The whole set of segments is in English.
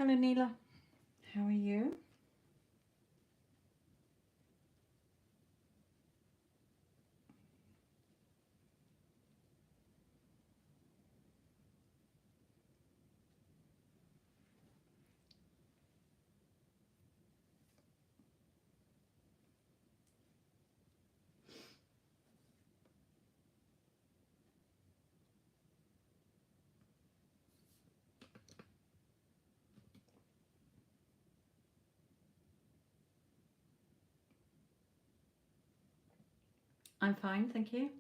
Hello, Neela. How are you? I'm fine, thank you.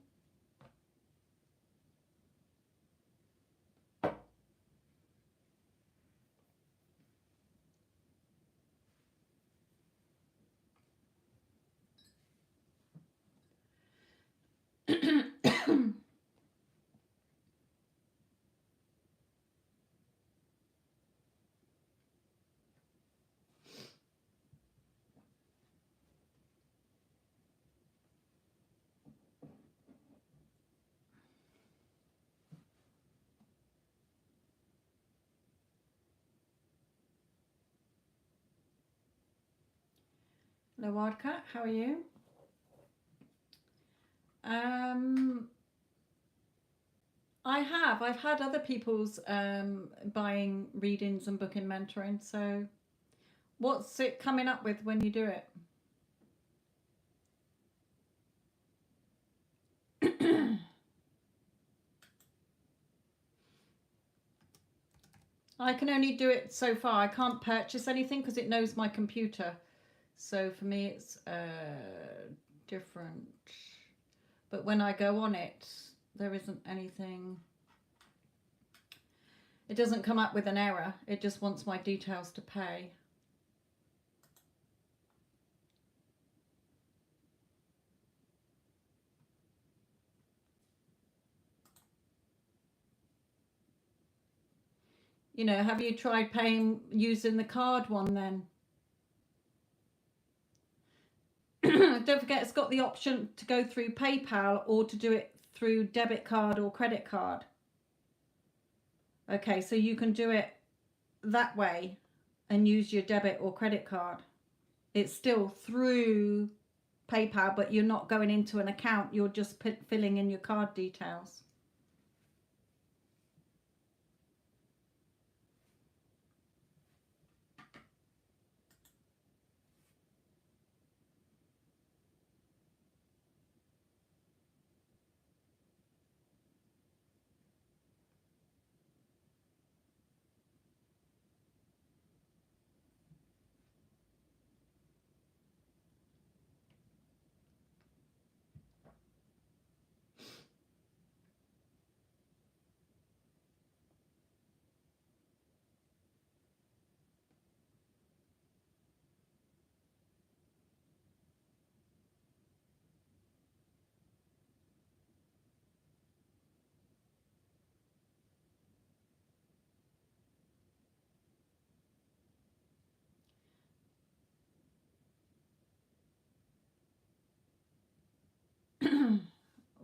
Hello, Wildcat. How are you? Um, I've had other people's buying readings and booking mentoring. So, what's it coming up with when you do it? I can only do it so far. I can't purchase anything because it knows my computer. So for me, it's different. But when I go on it, there isn't anything. It doesn't come up with an error. It just wants my details to pay. You know, have you tried paying using the card one then? Don't forget it's got the option to go through PayPal or to do it through debit card or credit card. Okay, so you can do it that way and use your debit or credit card. It's still through PayPal, but you're not going into an account. You're just filling in your card details.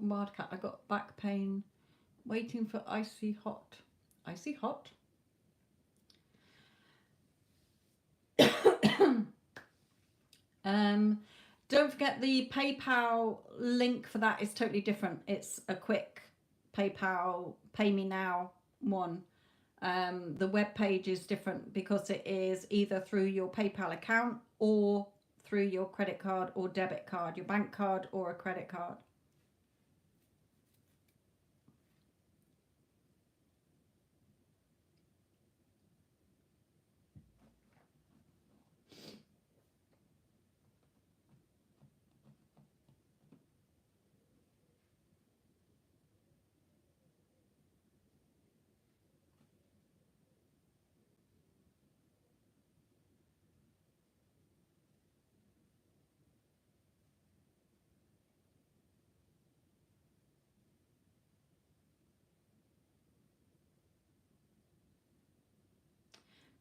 Wildcat, I got back pain. Waiting for icy hot. Icy hot? Don't forget the PayPal link for that is totally different. It's a quick PayPal pay me now one. The web page is different because it is either through your PayPal account or through your credit card or debit card, your bank card or a credit card.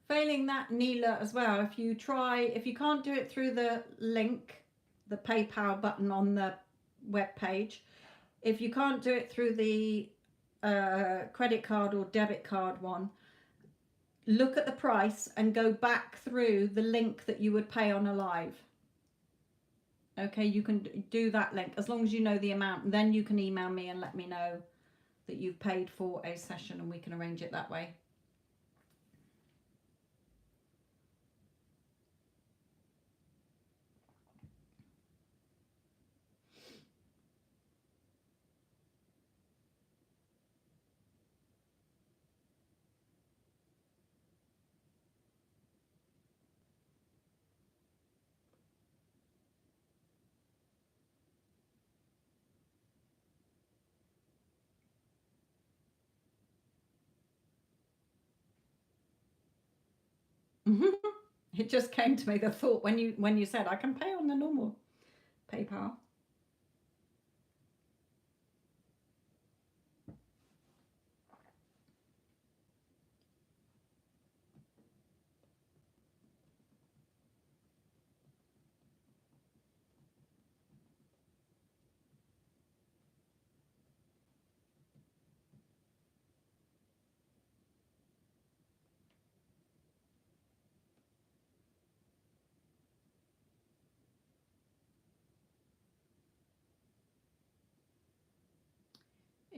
Failing that, Neela, as well, if you can't do it through the link, the PayPal button on the web page, if you can't do it through the credit card or debit card one, look at the price and go back through the link that you would pay on a live. Okay, you can do that link as long as you know the amount, and then you can email me and let me know that you've paid for a session, and we can arrange it that way. It just came to me, the thought, when you said I can pay on the normal PayPal.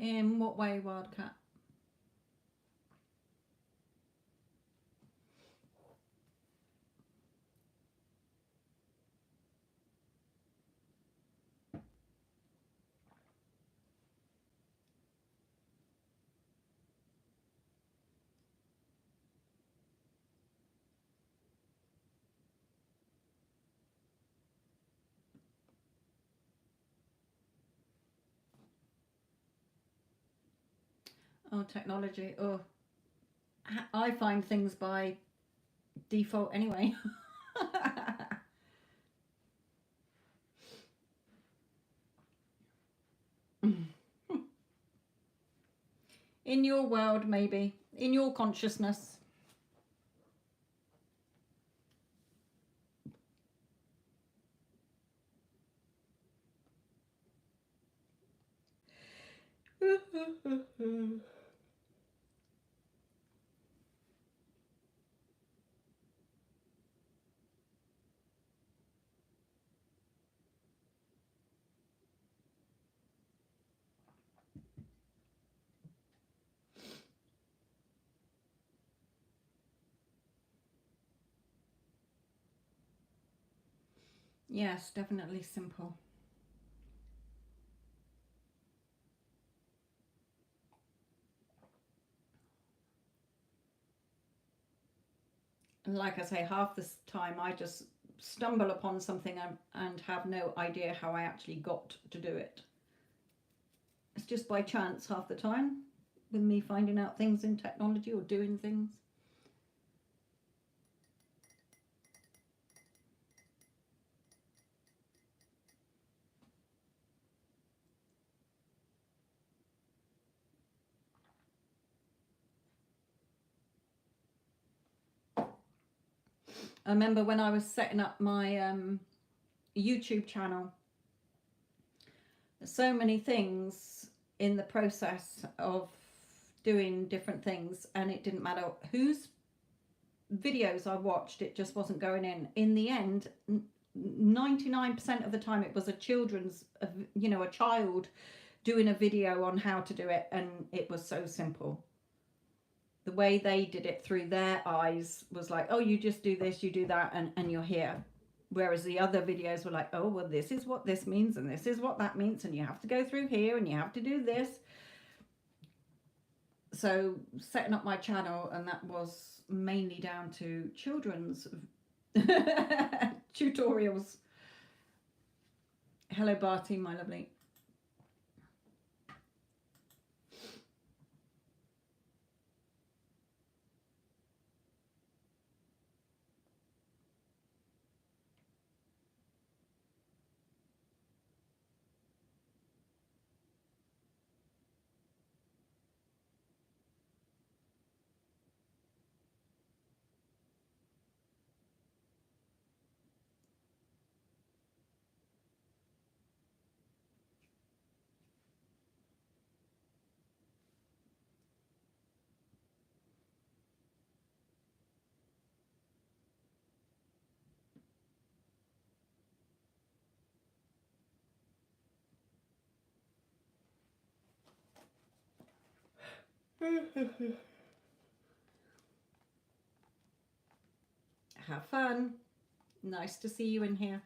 In what way, Wildcat? Oh, technology. Oh, I find things by default anyway. In your world, maybe. In your consciousness. Yes, definitely simple. And like I say, half the time I just stumble upon something and have no idea how I actually got to do it. It's just by chance half the time, with me finding out things in technology or doing things. I remember when I was setting up my YouTube channel, so many things in the process of doing different things, and it didn't matter whose videos I watched, it just wasn't going in. In the end, 99% of the time it was a children's, a child doing a video on how to do it, and it was so simple. The way they did it through their eyes was like, oh, you just do this, you do that, and you're here. Whereas the other videos were like, oh, well, this is what this means, and this is what that means, and you have to go through here, and you have to do this. So setting up my channel, and that was mainly down to children's tutorials. Hello, Barty, my lovely. Have fun. Nice to see you in here.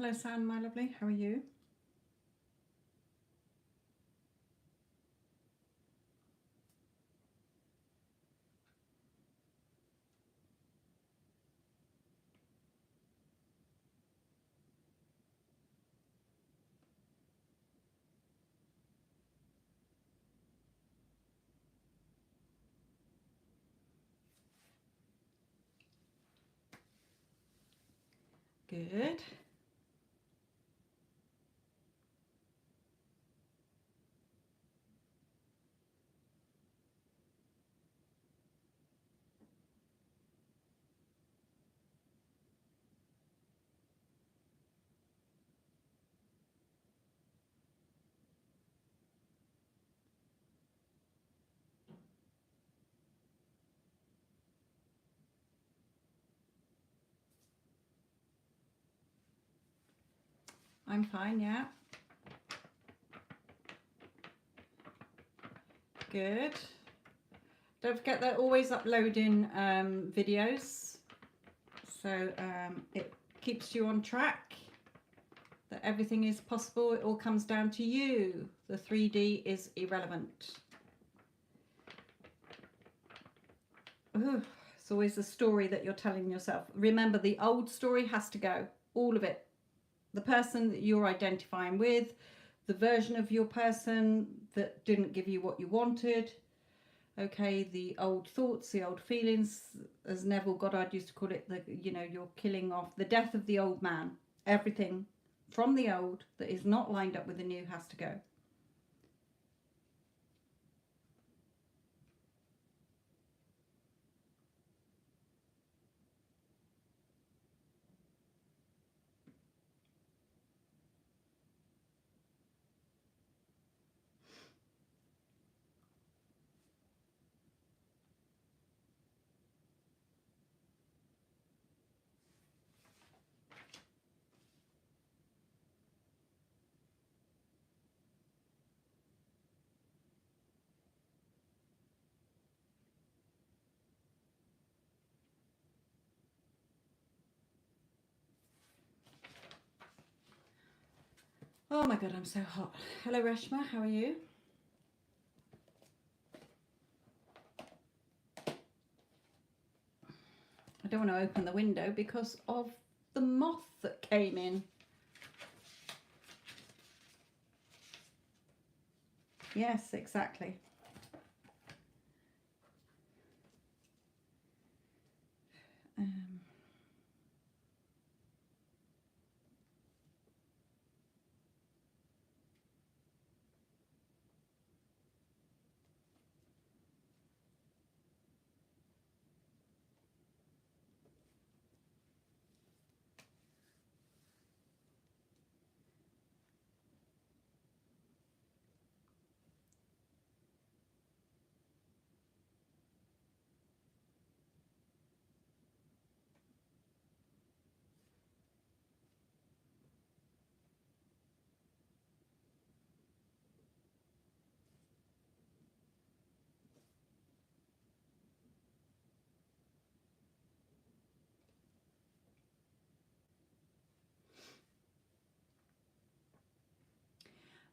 Hello, Sam, my lovely. How are you? Good. I'm fine, yeah. Good. Don't forget they're always uploading videos, so it keeps you on track, that everything is possible. It all comes down to you. The 3D is irrelevant. Ooh, it's always a story that you're telling yourself. Remember, the old story has to go, all of it. The person that you're identifying with, the version of your person that didn't give you what you wanted, okay, the old thoughts, the old feelings, as Neville Goddard used to call it, you're killing off the death of the old man. Everything from the old that is not lined up with the new has to go. Oh my God, I'm so hot. Hello, Reshma, how are you? I don't want to open the window because of the moth that came in. Yes, exactly.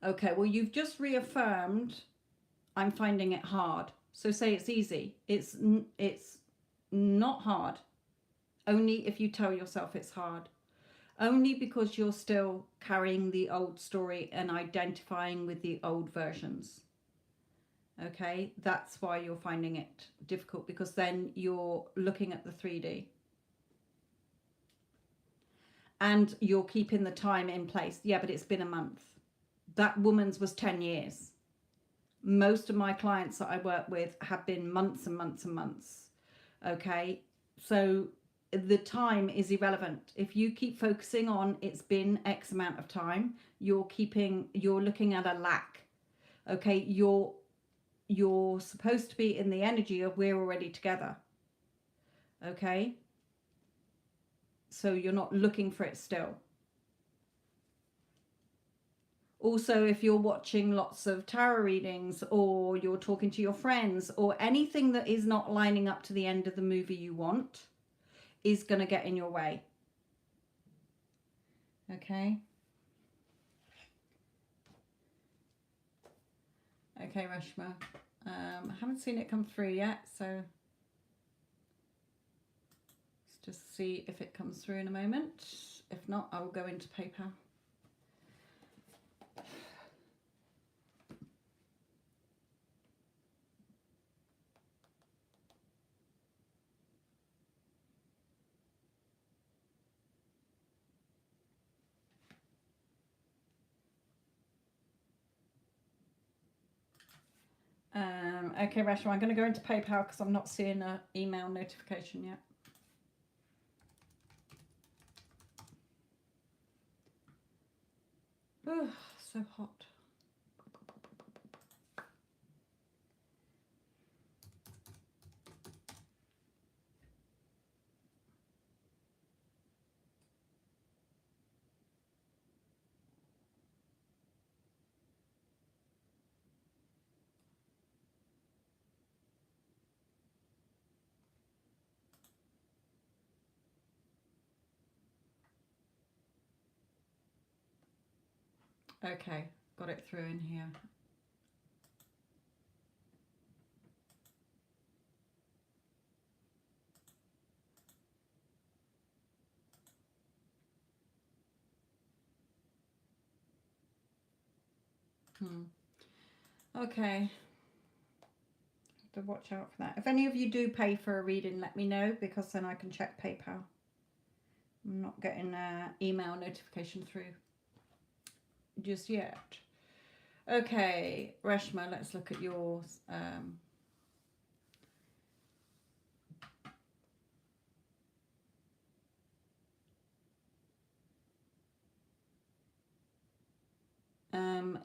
Okay, well, you've just reaffirmed I'm finding it hard. So say it's easy. It's not hard. Only if you tell yourself it's hard. Only because you're still carrying the old story and identifying with the old versions. Okay, that's why you're finding it difficult, because then you're looking at the 3D. And you're keeping the time in place. Yeah, but it's been a month. That woman's was 10 years. Most of my clients that I work with have been months and months and months. Okay, so the time is irrelevant. If you keep focusing on it's been X amount of time, you're looking at a lack. Okay, you're supposed to be in the energy of we're already together. Okay, so you're not looking for it still. Also, if you're watching lots of tarot readings, or you're talking to your friends, or anything that is not lining up to the end of the movie you want, is going to get in your way. Okay. Okay, Reshma. I haven't seen it come through yet, so let's just see if it comes through in a moment. If not, I will go into PayPal. Okay, Reshma, I'm going to go into PayPal because I'm not seeing an email notification yet. Oh, so hot. Okay, got it through in here. Okay. To watch out for that. If any of you do pay for a reading, let me know, because then I can check PayPal. I'm not getting an email notification through just yet. Okay, Reshma, let's look at yours.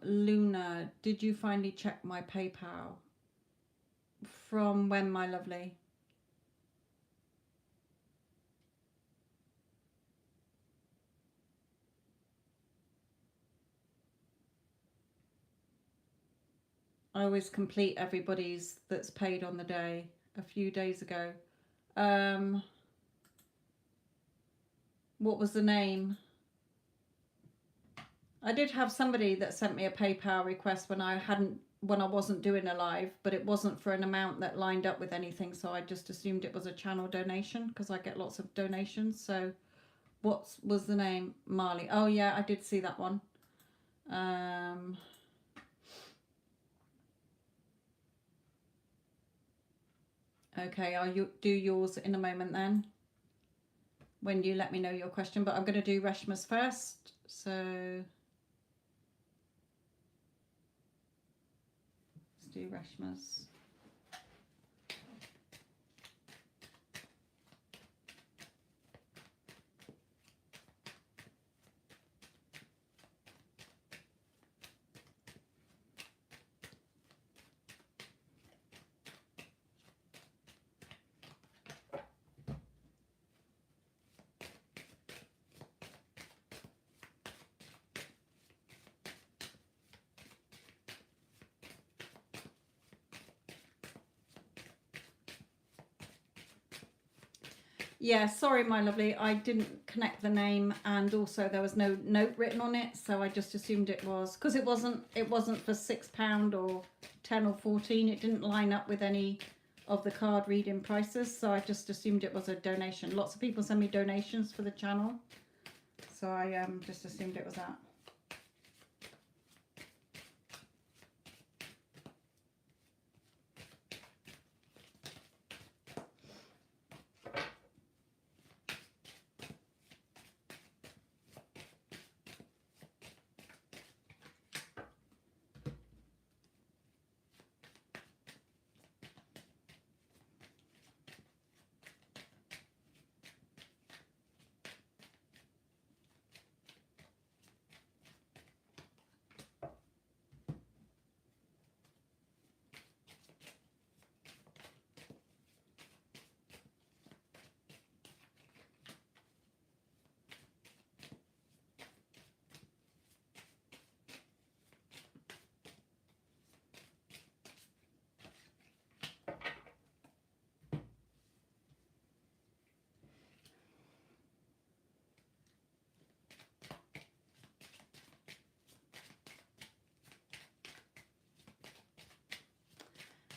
Luna, did you finally check my PayPal? From when, my lovely? I always complete everybody's that's paid on the day a few days ago. What was the name? I did have somebody that sent me a PayPal request when I wasn't doing a live, but it wasn't for an amount that lined up with anything, so I just assumed it was a channel donation because I get lots of donations. So what was the name? Marley. Oh yeah, I did see that one. Okay, I'll do yours in a moment then, when you let me know your question, but I'm going to do Reshma's first. So let's do Reshma's. Yeah, sorry, my lovely. I didn't connect the name, and also there was no note written on it, so I just assumed it was, because it wasn't for £6 or 10 or 14. It didn't line up with any of the card reading prices, so I just assumed it was a donation. Lots of people send me donations for the channel, so I just assumed it was that.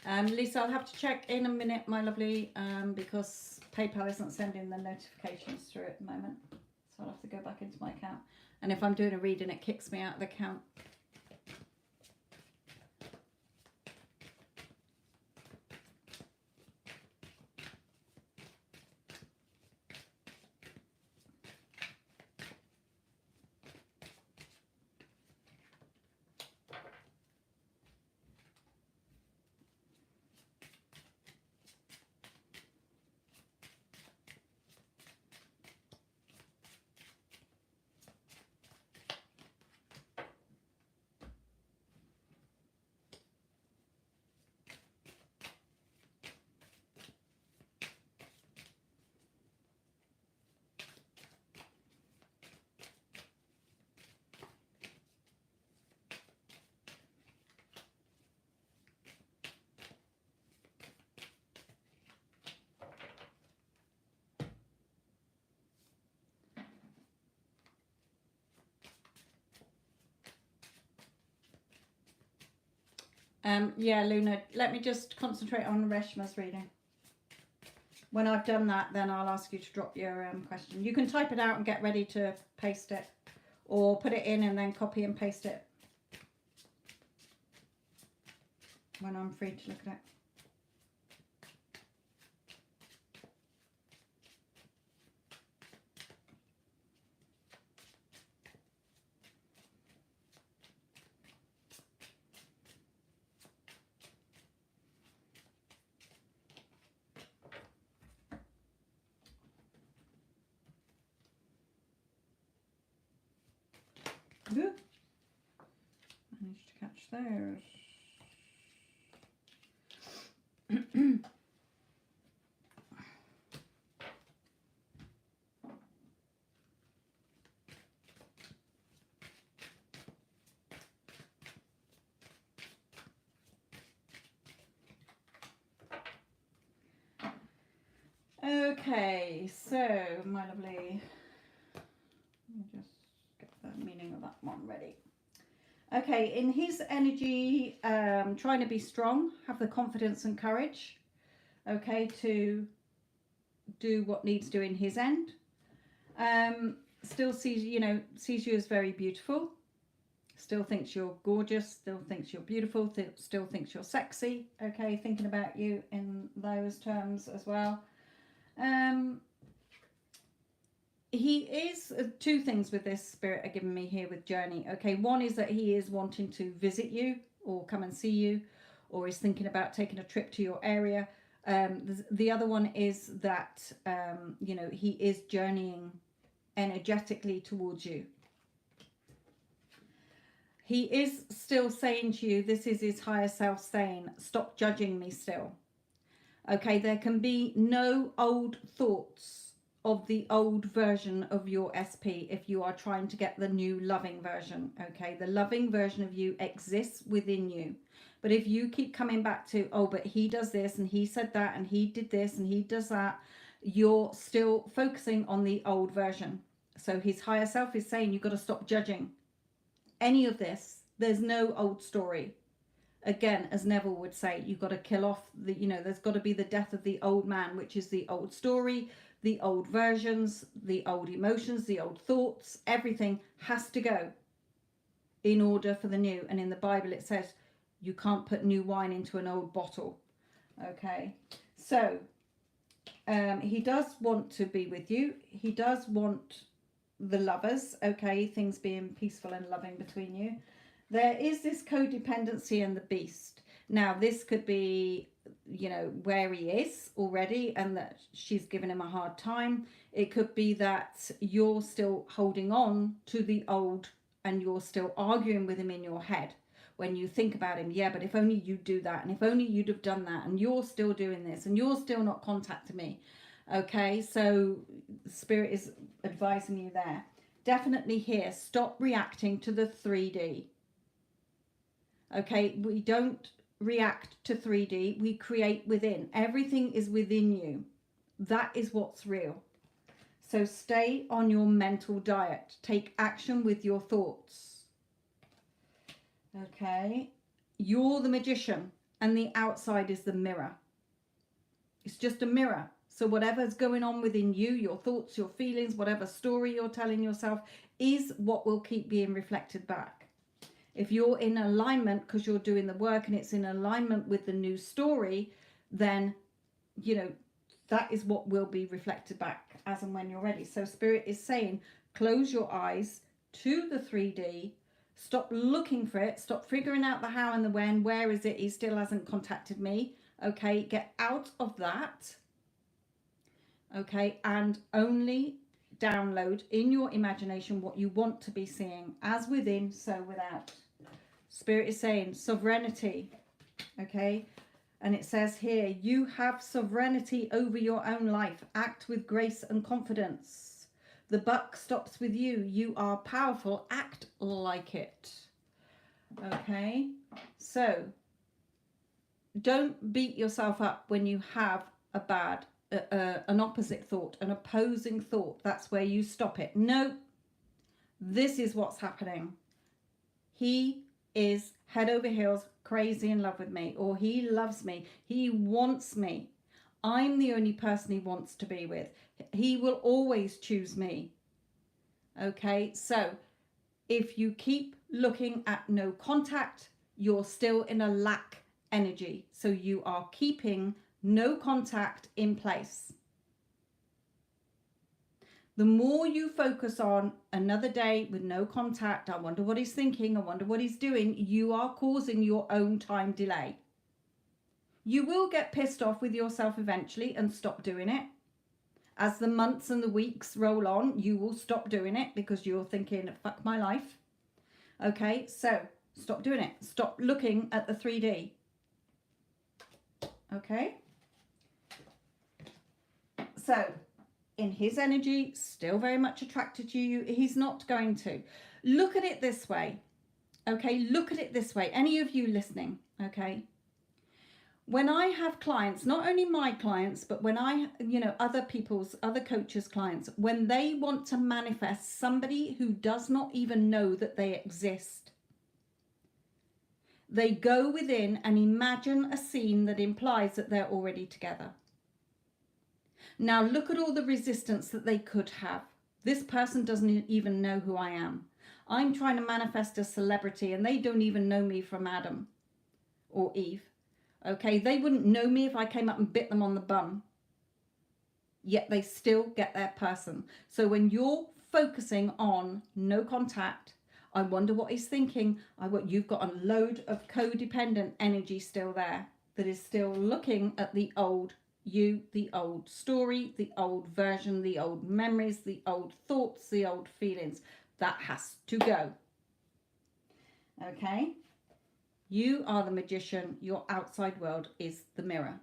Lisa, I'll have to check in a minute, my lovely, because PayPal isn't sending the notifications through at the moment. So I'll have to go back into my account. And if I'm doing a reading, it kicks me out of the account. Yeah, Luna, let me just concentrate on Reshma's reading. When I've done that, then I'll ask you to drop your question. You can type it out and get ready to paste it, or put it in and then copy and paste it when I'm free to look at it. Ooh. Managed to catch those. Okay, so my lovely, let me just get the meaning of that one ready. Okay, in his energy, trying to be strong, have the confidence and courage, okay, to do what needs to in his end. Still sees you as very beautiful, still thinks you're gorgeous, still thinks you're beautiful, still thinks you're sexy, okay, thinking about you in those terms as well. He is two things with this spirit are giving me here with journey. Okay, one is that he is wanting to visit you or come and see you, or is thinking about taking a trip to your area. The other one is that he is journeying energetically towards you. He is still saying to you, this is his higher self saying, stop judging me still. Okay, there can be no old thoughts of the old version of your SP if you are trying to get the new loving version. Okay, the loving version of you exists within you. But if you keep coming back to, oh, but he does this and he said that and he did this and he does that, you're still focusing on the old version. So his higher self is saying you've got to stop judging any of this. There's no old story. Again, as Neville would say, you've got to kill off the, there's got to be the death of the old man, which is the old story, the old versions, the old emotions, the old thoughts. Everything has to go in order for the new. And in the Bible it says you can't put new wine into an old bottle. Okay, so he does want to be with you. He does want the lovers, okay, things being peaceful and loving between you. There is this codependency and the beast. Now, this could be, where he is already and that she's given him a hard time. It could be that you're still holding on to the old and you're still arguing with him in your head when you think about him. Yeah, but if only you'd do that, and if only you'd have done that, and you're still doing this, and you're still not contacting me. Okay, so Spirit is advising you there. Definitely here, stop reacting to the 3D. Okay, we don't react to 3D, we create within. Everything is within you. That is what's real. So stay on your mental diet. Take action with your thoughts. Okay, you're the magician. and the outside is the mirror. It's just a mirror. So whatever's going on within you, your thoughts, your feelings, whatever story you're telling yourself is what will keep being reflected back. If you're in alignment because you're doing the work and it's in alignment with the new story, then, you know, that is what will be reflected back as and when you're ready. So Spirit is saying, close your eyes to the 3D. Stop looking for it. Stop figuring out the how and the when. Where is it? He still hasn't contacted me. Okay, get out of that. Okay, and only download in your imagination what you want to be seeing, as within, so without. Spirit is saying sovereignty. Okay, and it says here, you have sovereignty over your own life. Act with grace and confidence. The buck stops with you. You are powerful. Act like it. Okay, so don't beat yourself up when you have a bad an opposite thought, an opposing thought. That's where you stop it. No, this is what's happening. He is head over heels crazy in love with me, or he loves me, he wants me. I'm the only person he wants to be with. He will always choose me. Okay, so if you keep looking at no contact, you're still in a lack energy. So you are keeping no contact in place. The more you focus on another day with no contact, I wonder what he's thinking, I wonder what he's doing, you are causing your own time delay. You will get pissed off with yourself eventually and stop doing it. As the months and the weeks roll on, you will stop doing it because you're thinking, fuck my life. Okay, so stop doing it. Stop looking at the 3D. Okay? So, in his energy, still very much attracted to you. He's not going to. Look at it this way. Okay, look at it this way. Any of you listening, okay? When I have clients, not only my clients, but when I, you know, other people's, other coaches' clients, when they want to manifest somebody who does not even know that they exist, they go within and imagine a scene that implies that they're already together. Now look at all the resistance that they could have. This person doesn't even know who I am. I'm trying to manifest a celebrity and they don't even know me from Adam or Eve. Okay, they wouldn't know me if I came up and bit them on the bum. Yet they still get their person. So when you're focusing on no contact, I wonder what he's thinking. You've got a load of codependent energy still there that is still looking at the old you, the old story, the old version, the old memories, the old thoughts, the old feelings. That has to go. Okay? You are the magician. Your outside world is the mirror.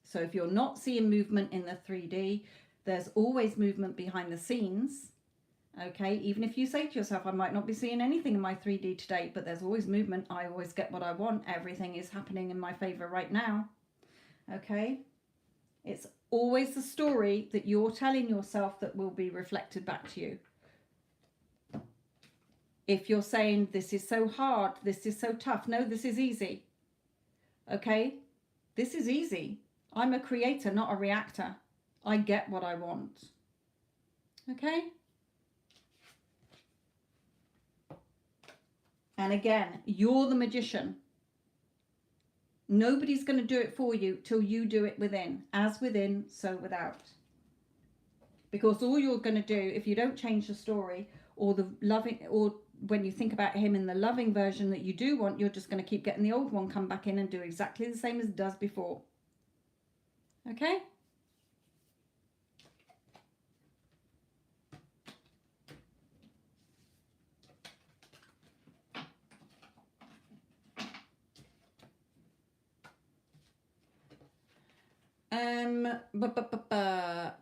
So if you're not seeing movement in the 3D, there's always movement behind the scenes. Okay? Even if you say to yourself, I might not be seeing anything in my 3D today, but there's always movement. I always get what I want. Everything is happening in my favor right now. Okay? It's always the story that you're telling yourself that will be reflected back to you. If you're saying, this is so hard, this is so tough. No, this is easy. Okay? This is easy. I'm a creator, not a reactor. I get what I want. Okay? And again, you're the magician. Nobody's going to do it for you till you do it within. As within, so without. Because all you're going to do, if you don't change the story, or the loving, or when you think about him in the loving version that you do want, you're just going to keep getting the old one come back in and do exactly the same as it does before. Okay?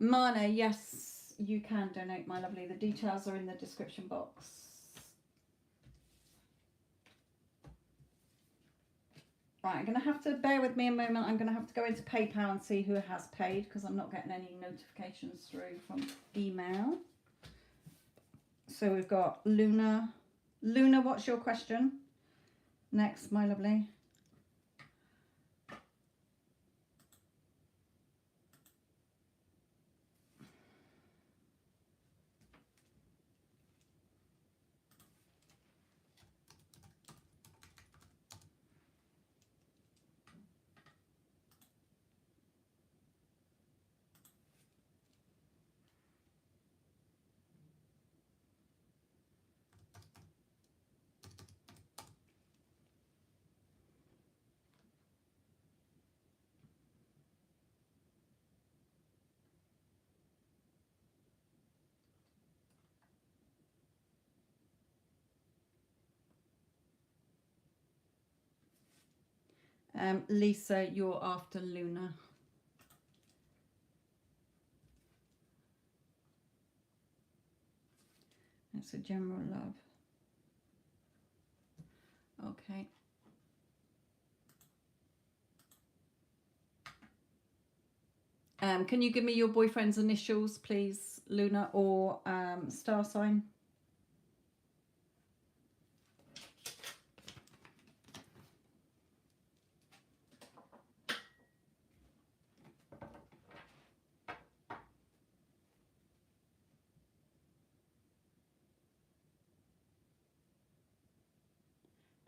Mana, yes, you can donate, my lovely. The details are in the description box. Right, I'm going to have to bear with me a moment. I'm going to have to go into PayPal and see who has paid because I'm not getting any notifications through from email. So we've got Luna. Luna, what's your question? Next, my lovely. Lisa, you're after Luna. It's a general love. Okay. Can you give me your boyfriend's initials, please, Luna, or star sign?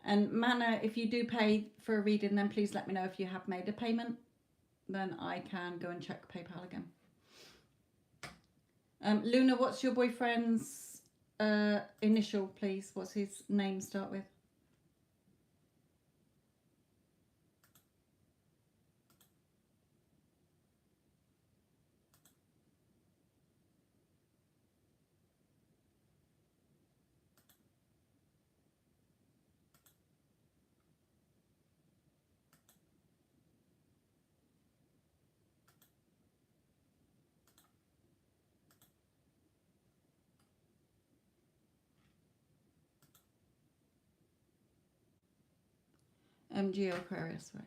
And Manna, if you do pay for a reading, then please let me know if you have made a payment. Then I can go and check PayPal again. Luna, what's your boyfriend's initial, please? What's his name start with? Geo Aquarius, right.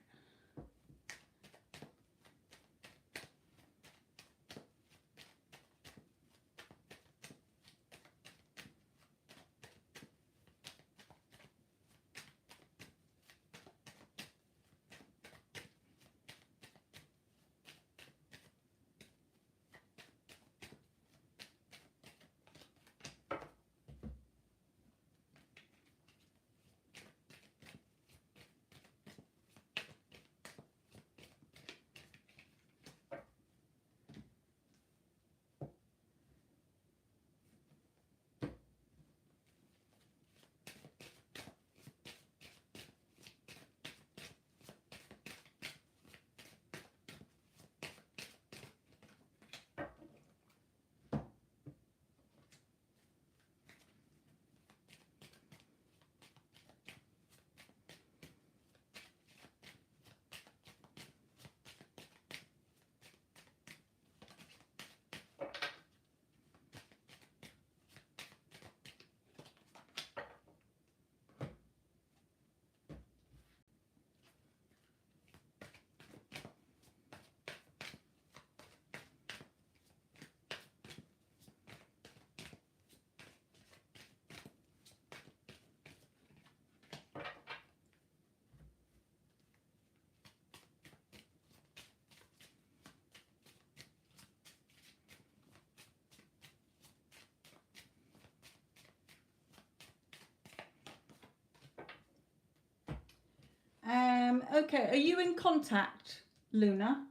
Okay, are you in contact, Luna?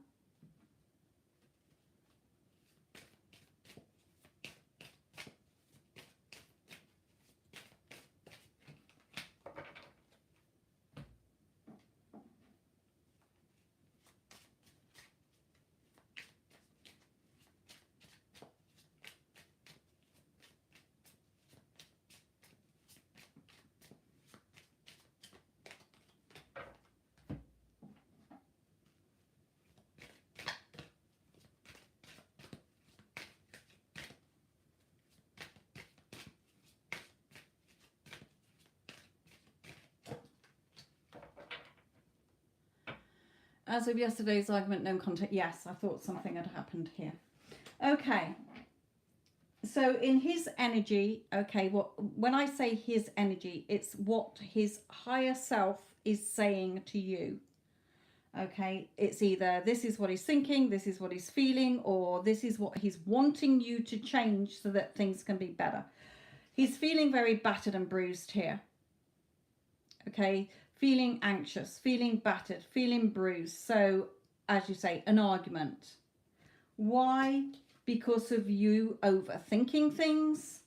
As of yesterday's argument, no contact. Yes, I thought something had happened here. Okay. So in his energy, okay, when I say his energy, it's what his higher self is saying to you. Okay, it's either this is what he's thinking, this is what he's feeling, or this is what he's wanting you to change so that things can be better. He's feeling very battered and bruised here. Okay, feeling anxious, feeling battered, feeling bruised. So, as you say, an argument. Why? Because of you overthinking things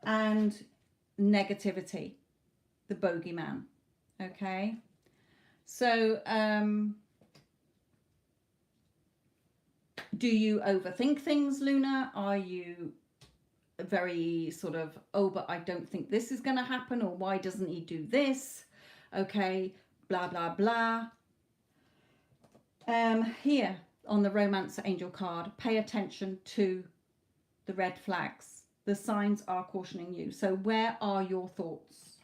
and negativity, the bogeyman. Okay, so do you overthink things, Luna? Are you very sort of, oh, but I don't think this is going to happen, or why doesn't he do this? Okay, blah blah blah. Here on the romance angel card, pay attention to the red flags. The signs are cautioning you. So where are your thoughts?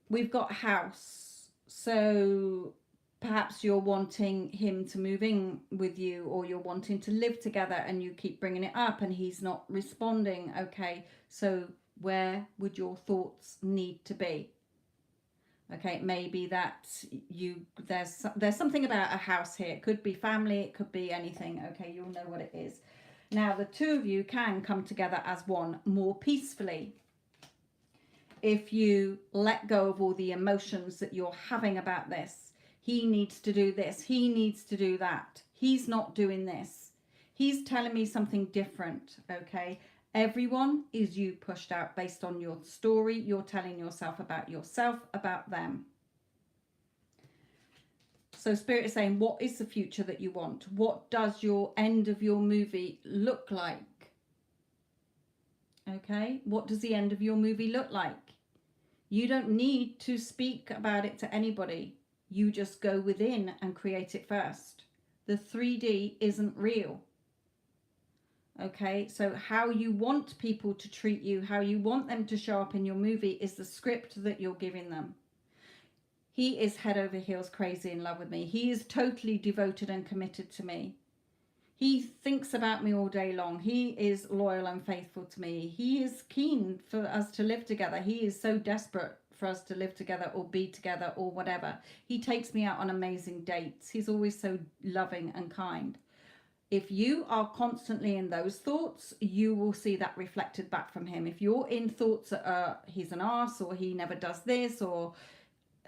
We've got house. So perhaps you're wanting him to move in with you, or you're wanting to live together and you keep bringing it up and he's not responding. Okay, so where would your thoughts need to be? Okay, maybe that there's something about a house here. It could be family, it could be anything. Okay, you'll know what it is. Now, the two of you can come together as one more peacefully if you let go of all the emotions that you're having about this. He needs to do this. He needs to do that. He's not doing this. He's telling me something different, okay? Everyone is you pushed out based on your story. You're telling yourself, about them. So Spirit is saying, what is the future that you want? What does your end of your movie look like? Okay, what does the end of your movie look like? You don't need to speak about it to anybody. You just go within and create it first. The 3D isn't real. Okay, so how you want people to treat you, how you want them to show up in your movie is the script that you're giving them. He is head over heels crazy in love with me. He is totally devoted and committed to me. He thinks about me all day long. He is loyal and faithful to me. He is keen for us to live together. He is so desperate for us to live together or be together or whatever. He takes me out on amazing dates. He's always so loving and kind. If you are constantly in those thoughts, you will see that reflected back from him. If you're in thoughts that he's an arse, or he never does this, or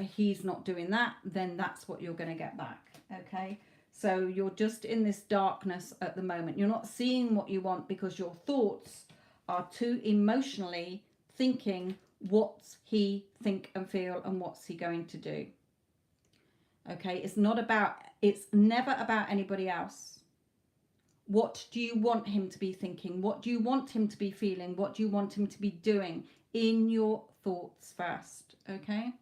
he's not doing that, then that's what you're going to get back. Okay, so you're just in this darkness at the moment. You're not seeing what you want because your thoughts are too emotionally thinking, what's he think and feel and what's he going to do? Okay, it's never about anybody else. What do you want him to be thinking? What do you want him to be feeling? What do you want him to be doing in your thoughts first? Okay.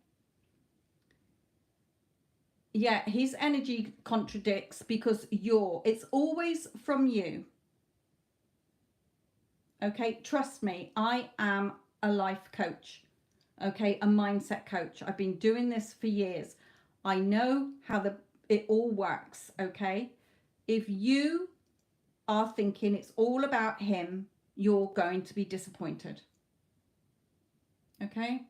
Yeah, his energy contradicts because it's always from you. Okay, trust me, I am a life coach. Okay, a mindset coach. I've been doing this for years. I know how it all works. Okay, if you are thinking it's all about him, you're going to be disappointed. Okay?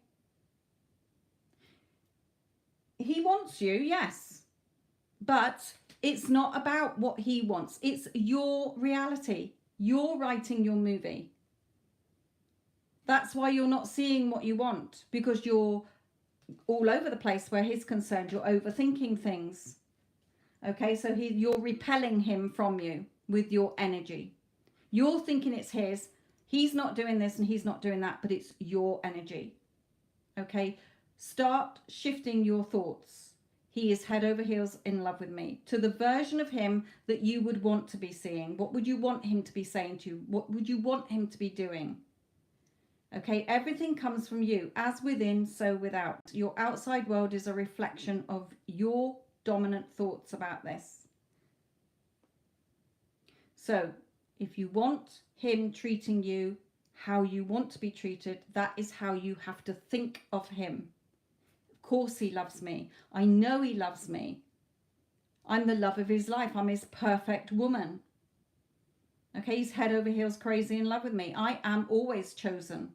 He wants you, yes. But it's not about what he wants. It's your reality. You're writing your movie. That's why you're not seeing what you want, because you're all over the place where he's concerned. You're overthinking things. Okay, so you're repelling him from you with your energy. You're thinking it's his. He's not doing this and he's not doing that, but it's your energy. Okay, start shifting your thoughts. He is head over heels in love with me, to the version of him that you would want to be seeing. What would you want him to be saying to you? What would you want him to be doing? Okay, everything comes from you. As within, so without. Your outside world is a reflection of your dominant thoughts about this. So if you want him treating you how you want to be treated, that is how you have to think of him. Of course he loves me. I know he loves me. I'm the love of his life. I'm his perfect woman. Okay, he's head over heels crazy in love with me. I am always chosen.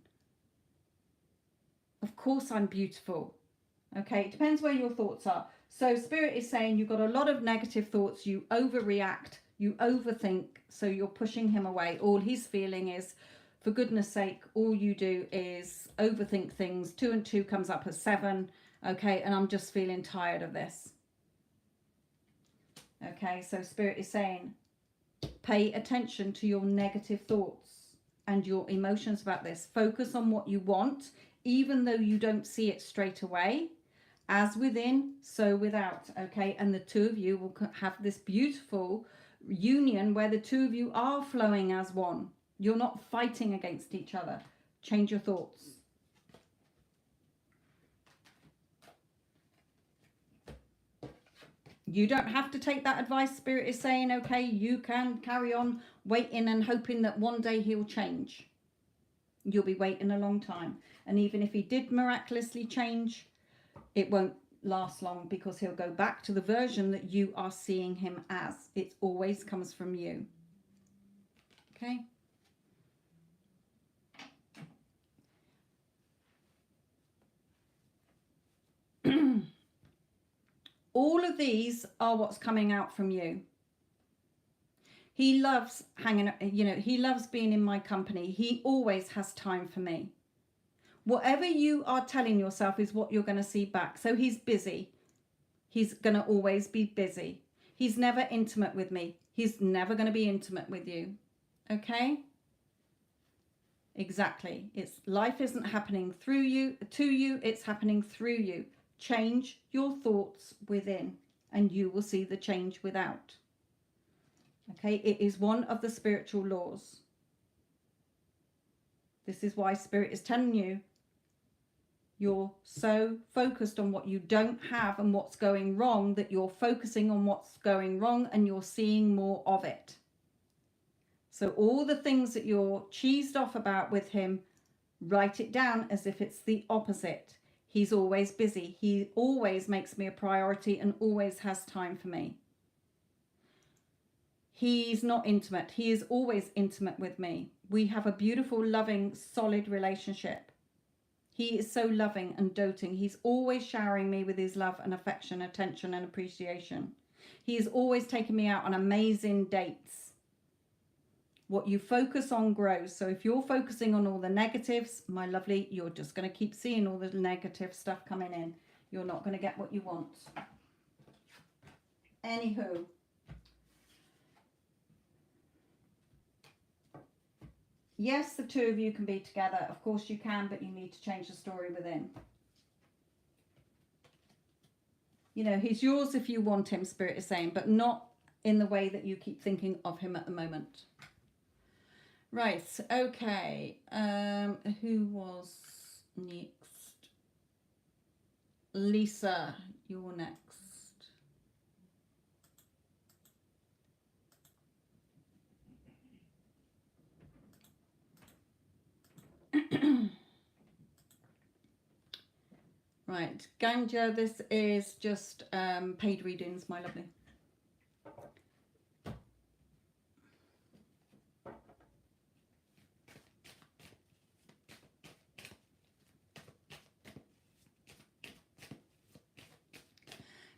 Of course I'm beautiful. Okay, it depends where your thoughts are. So Spirit is saying you've got a lot of negative thoughts. You overreact. You overthink. So you're pushing him away. All he's feeling is, for goodness sake, all you do is overthink things. 2 and 2 comes up as 7. Okay, and I'm just feeling tired of this. Okay, so Spirit is saying, pay attention to your negative thoughts and your emotions about this. Focus on what you want, even though you don't see it straight away. As within, so without. Okay, and the two of you will have this beautiful union where the two of you are flowing as one. You're not fighting against each other. Change your thoughts. You don't have to take that advice. Spirit is saying, okay, you can carry on waiting and hoping that one day he'll change. You'll be waiting a long time. And even if he did miraculously change, it won't last long, because he'll go back to the version that you are seeing him as. It always comes from you. Okay? All of these are what's coming out from you. He loves hanging, he loves being in my company. He always has time for me. Whatever you are telling yourself is what you're going to see back. So he's busy. He's going to always be busy. He's never intimate with me. He's never going to be intimate with you. Okay? Exactly. Life isn't happening through you, to you. It's happening through you. Change your thoughts within, and you will see the change without. Okay? It is one of the spiritual laws. This is why Spirit is telling you, you're so focused on what you don't have and what's going wrong that you're focusing on what's going wrong and you're seeing more of it. So all the things that you're cheesed off about with him, write it down as if it's the opposite. He's always busy. He always makes me a priority and always has time for me. He's not intimate. He is always intimate with me. We have a beautiful, loving, solid relationship. He is so loving and doting. He's always showering me with his love and affection, attention and appreciation. He is always taking me out on amazing dates. What you focus on grows. So if you're focusing on all the negatives, my lovely, you're just going to keep seeing all the negative stuff coming in. You're not going to get what you want. Anywho. Yes, the two of you can be together. Of course you can, but you need to change the story within. He's yours if you want him, Spirit is saying, but not in the way that you keep thinking of him at the moment. Right, okay. Who was next? Lisa, you're next. Right, Ganja, this is just paid readings, my lovely.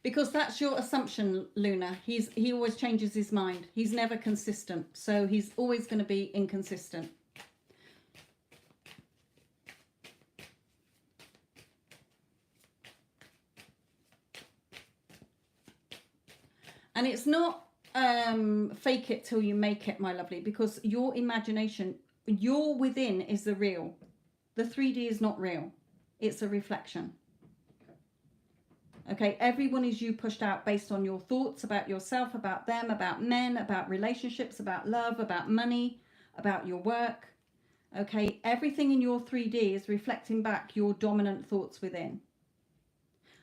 Because that's your assumption, Luna. He always changes his mind. He's never consistent, so he's always going to be inconsistent. And it's not fake it till you make it, my lovely, because your imagination, your within is the real. The 3D is not real. It's a reflection. Okay, everyone is you pushed out based on your thoughts about yourself, about them, about men, about relationships, about love, about money, about your work. Okay, everything in your 3D is reflecting back your dominant thoughts within.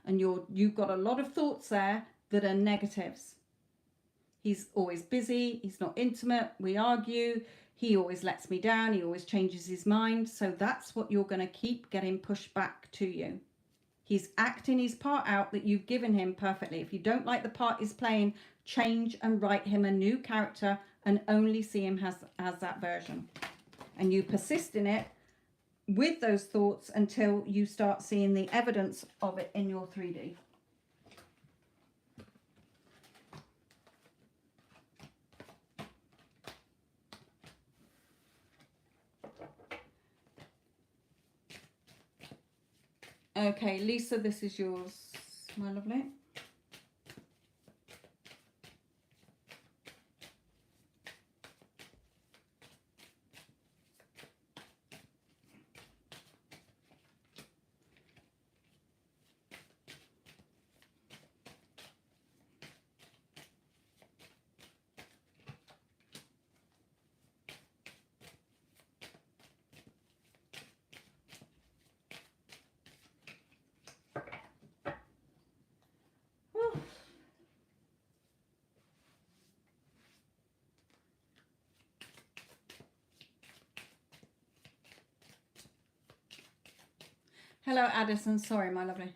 And you've got a lot of thoughts there that are negatives. He's always busy. He's not intimate. We argue. He always lets me down. He always changes his mind. So that's what you're going to keep getting pushed back to you. He's acting his part out that you've given him perfectly. If you don't like the part he's playing, change and write him a new character and only see him as that version. And you persist in it with those thoughts until you start seeing the evidence of it in your 3D. Okay, Lisa, this is yours, my lovely. Hello, Addison. Sorry, my lovely.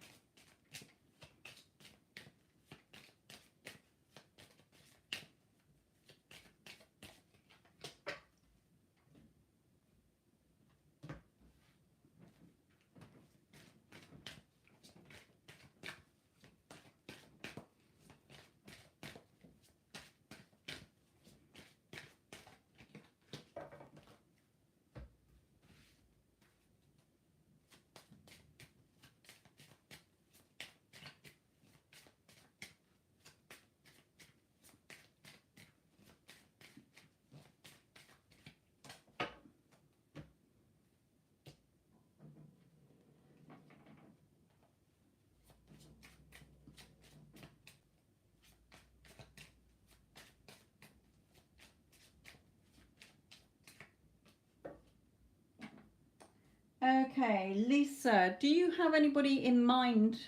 Okay, Lisa, do you have anybody in mind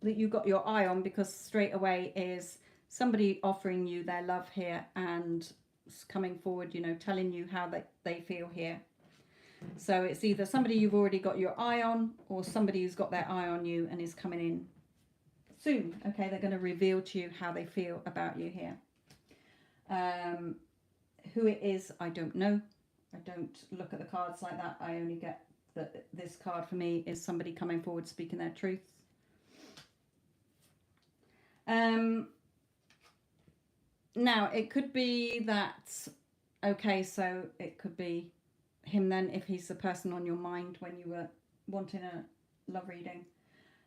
that you got your eye on? Because straight away is somebody offering you their love here and coming forward, you know, telling you how they feel here. So it's either somebody you've already got your eye on or somebody who's got their eye on you and is coming in soon. Okay, they're going to reveal to you how they feel about you here. Who it is, I don't know. I don't look at the cards like that. I only get that this card for me is somebody coming forward speaking their truth. Now it could be that, okay, so it could be him then, if he's the person on your mind when you were wanting a love reading.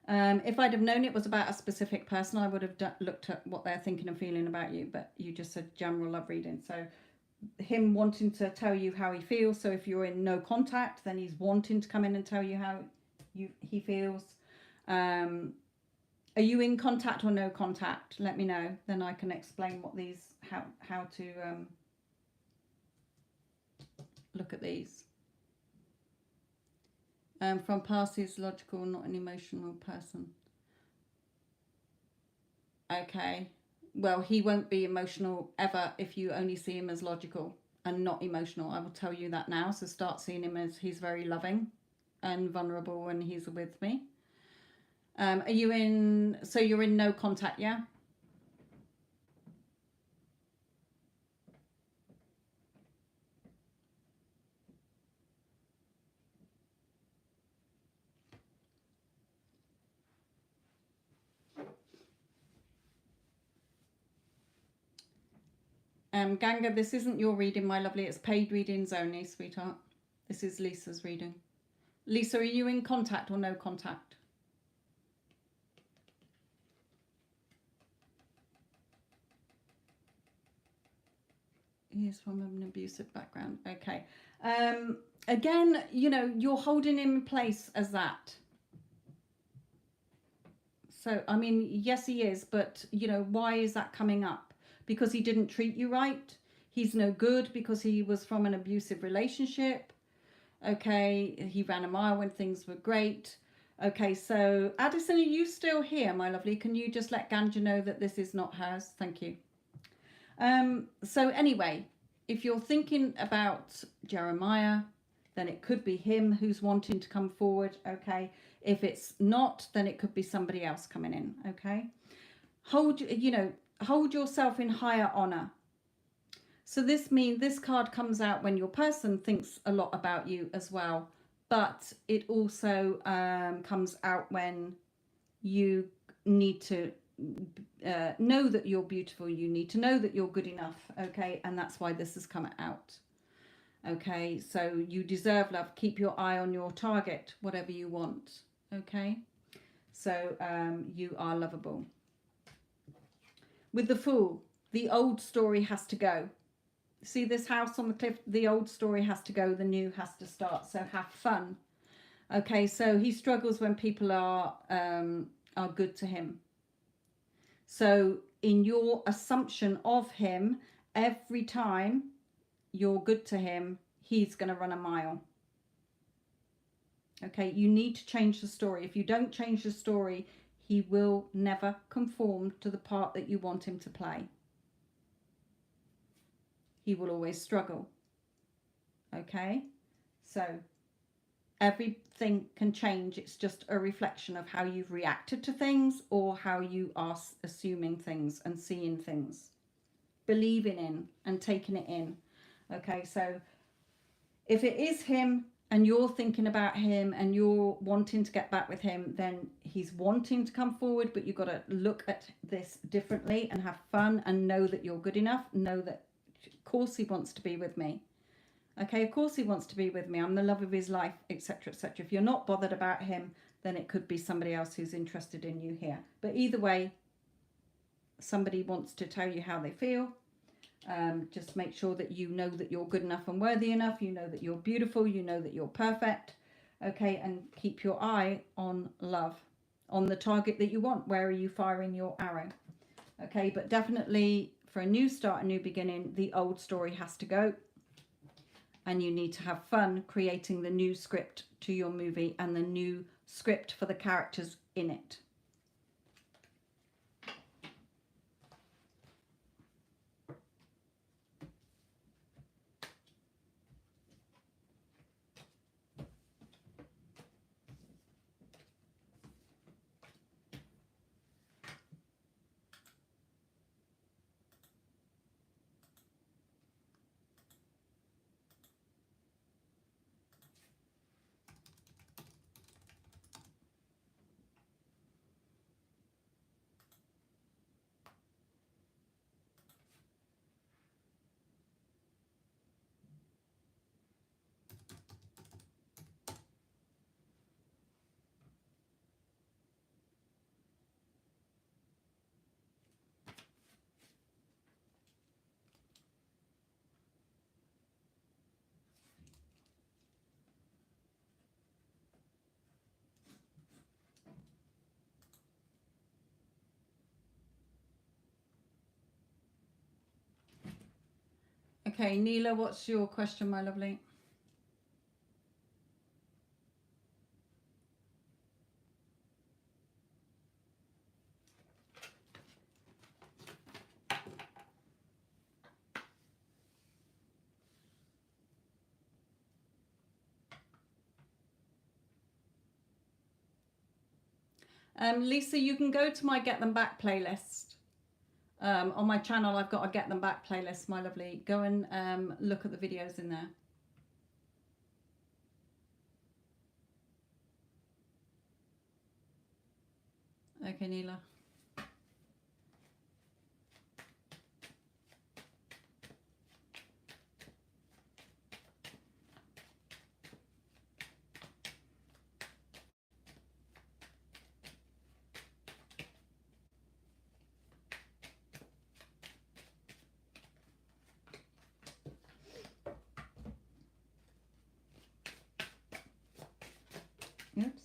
If I'd have known it was about a specific person, I would have looked at what they're thinking and feeling about you, but you just said general love reading. So him wanting to tell you how he feels. So if you're in no contact, then he's wanting to come in and tell you how he feels. Are you in contact or no contact? Let me know. Then I can explain what these, how to look at these. From past, he's logical, not an emotional person. Okay. Well, he won't be emotional ever if you only see him as logical and not emotional. I will tell you that now. So start seeing him as he's very loving and vulnerable when he's with me. Are you in, so you're in no contact, yeah? Ganga, this isn't your reading, my lovely. It's paid readings only, sweetheart. This is Lisa's reading. Lisa, are you in contact or no contact? He's from an abusive background. Okay. Again, you know, you're holding him in place as that. So, I mean, yes, he is, but, you know, why is that coming up? Because he didn't treat you right. He's no good because he was from an abusive relationship. Okay, he ran a mile when things were great. Okay, so Addison, are you still here, my lovely? Can you just let Ganja know that this is not hers? Thank you. So anyway, if you're thinking about Jeremiah, then it could be him who's wanting to come forward. Okay, if it's not, then it could be somebody else coming in. Okay, hold yourself in higher honor. So this means this card comes out when your person thinks a lot about you as well, but it also comes out when you need to know that you're beautiful. You need to know that you're good enough. Okay, and that's why this has come out. Okay, so you deserve love. Keep your eye on your target, whatever you want. Okay, so you are lovable. With the Fool, the old story has to go. See this house on the cliff? The old story has to go, the new has to start. So have fun. Okay, so he struggles when people are good to him. So in your assumption of him, every time you're good to him, he's going to run a mile. Okay, you need to change the story. If you don't change the story, he will never conform to the part that you want him to play. He will always struggle. Okay, so everything can change. It's just a reflection of how you've reacted to things or how you are assuming things and seeing things, believing in and taking it in. Okay, so if it is him and you're thinking about him and you're wanting to get back with him, then he's wanting to come forward, but you've got to look at this differently and have fun and know that you're good enough. Know that, of course, he wants to be with me. Okay, of course he wants to be with me. I'm the love of his life, etc., etc. If you're not bothered about him, then it could be somebody else who's interested in you here. But either way, somebody wants to tell you how they feel. Just make sure that you know that you're good enough and worthy enough. You know that you're beautiful. You know that you're perfect. Okay, and keep your eye on love, on the target that you want. Where are you firing your arrow? Okay, but definitely for a new start, a new beginning, the old story has to go. And you need to have fun creating the new script to your movie and the new script for the characters in it. Okay, Neela, what's your question, my lovely? Lisa, you can go to my Get Them Back playlist. On my channel, I've got a Get Them Back playlist, my lovely. Go and look at the videos in there. Okay, Neela. Oops.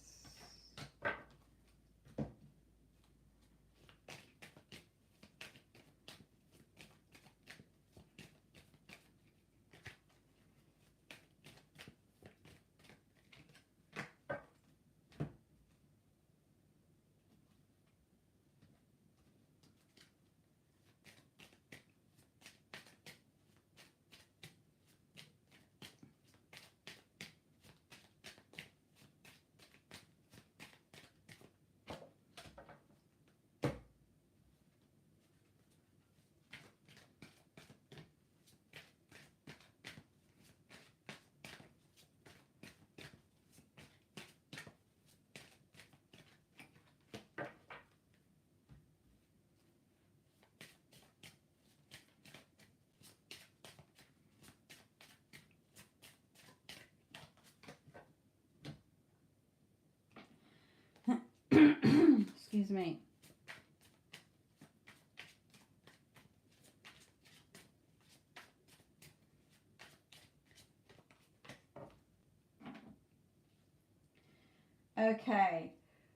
Excuse me. Okay,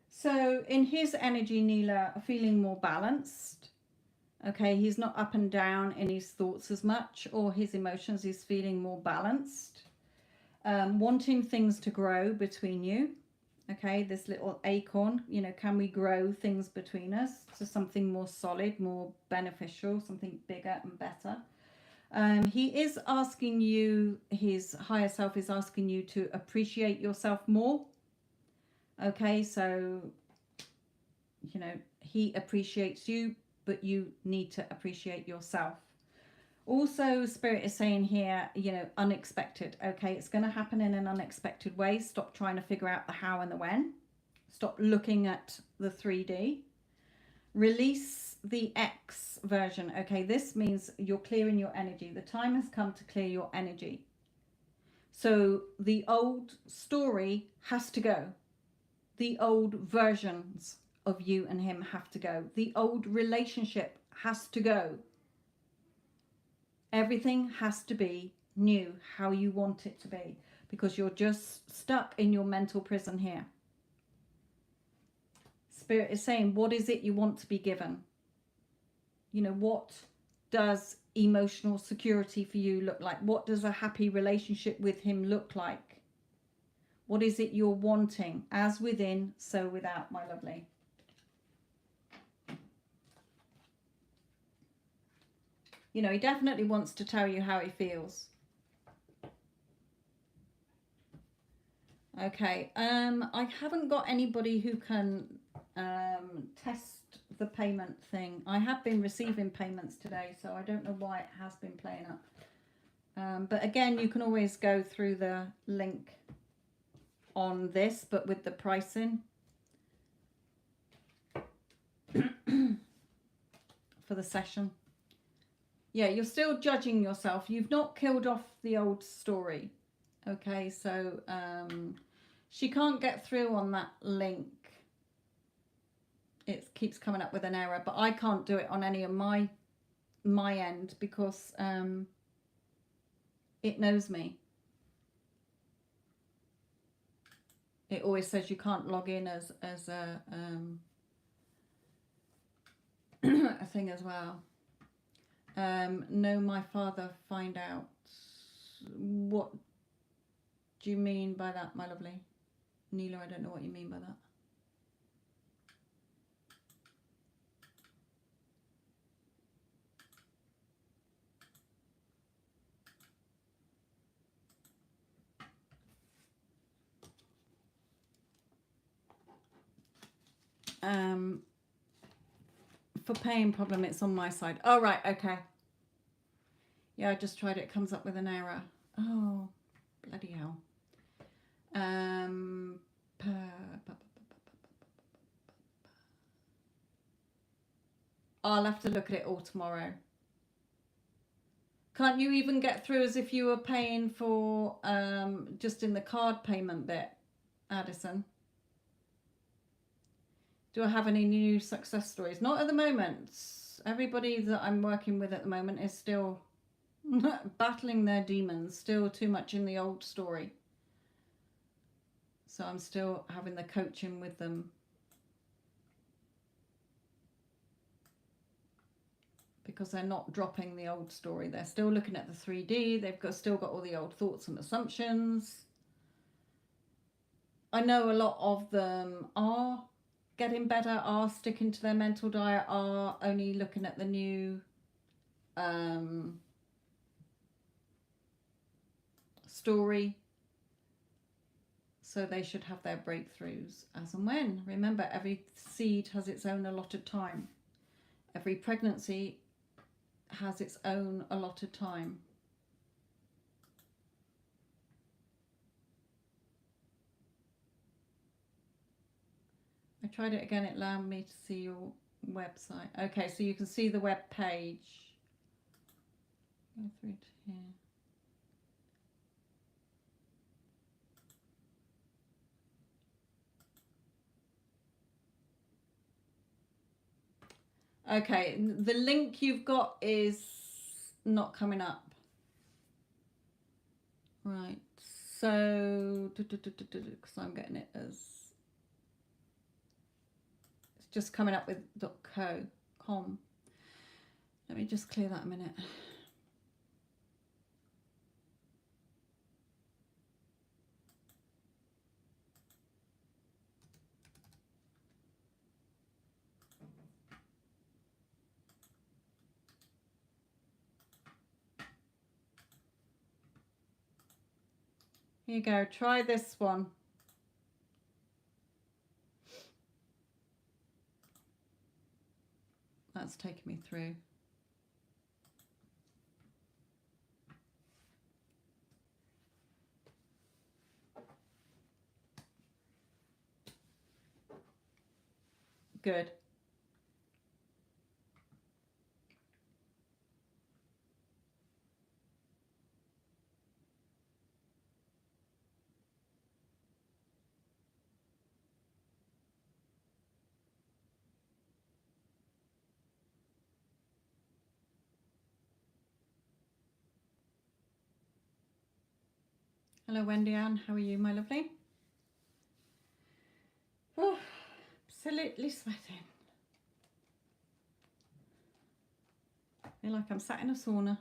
so in his energy, Neela, feeling more balanced. Okay, he's not up and down in his thoughts as much or his emotions. He's feeling more balanced. Wanting things to grow between you. Okay, this little acorn, you know, can we grow things between us to something more solid, more beneficial, something bigger and better? He is asking you, his higher self is asking you to appreciate yourself more. Okay, so, you know, he appreciates you, but you need to appreciate yourself. Also, Spirit is saying here, you know, unexpected. Okay, it's going to happen in an unexpected way. Stop trying to figure out the how and the when. Stop looking at the 3D. Release the X version. Okay, this means you're clearing your energy. The time has come to clear your energy. So the old story has to go. The old versions of you and him have to go. The old relationship has to go. Everything has to be new, how you want it to be, because you're just stuck in your mental prison here. Spirit is saying, what is it you want to be given? You know, what does emotional security for you look like? What does a happy relationship with him look like? What is it you're wanting? As within, so without, my lovely. You know, he definitely wants to tell you how he feels. Okay, I haven't got anybody who can test the payment thing. I have been receiving payments today, so I don't know why it has been playing up. But again, you can always go through the link on this, but with the pricing for the session. Yeah, you're still judging yourself. You've not killed off the old story. Okay, so she can't get through on that link. It keeps coming up with an error, but I can't do it on any of my end because it knows me. It always says you can't log in as a a thing as well. No, my father, find out. What do you mean by that, my lovely? Neela, I don't know what you mean by that. For paying problem, it's on my side. Oh, right, okay. Yeah, I just tried it. It comes up with an error. Oh, bloody hell. I'll have to look at it all tomorrow. Can't you even get through as if you were paying for just in the card payment bit, Addison? Do I have any new success stories? Not at the moment. Everybody that I'm working with at the moment is still battling their demons, still too much in the old story. So I'm still having the coaching with them. Because they're not dropping the old story. They're still looking at the 3D. They've still got all the old thoughts and assumptions. I know a lot of them are getting better, are sticking to their mental diet, are only looking at the new story. So they should have their breakthroughs as and when. Remember, every seed has its own allotted time. Every pregnancy has its own allotted time. I tried it again, it allowed me to see your website. Okay, so you can see the web page. Go through to here. Okay, the link you've got is not coming up. Right, so, because I'm getting it as, it's just coming up with .com. Let me just clear that a minute. Here you go. Try this one. That's taken me through. Good. Hello, Wendy Ann. How are you, my lovely? Oh, absolutely sweating. I feel like I'm sat in a sauna.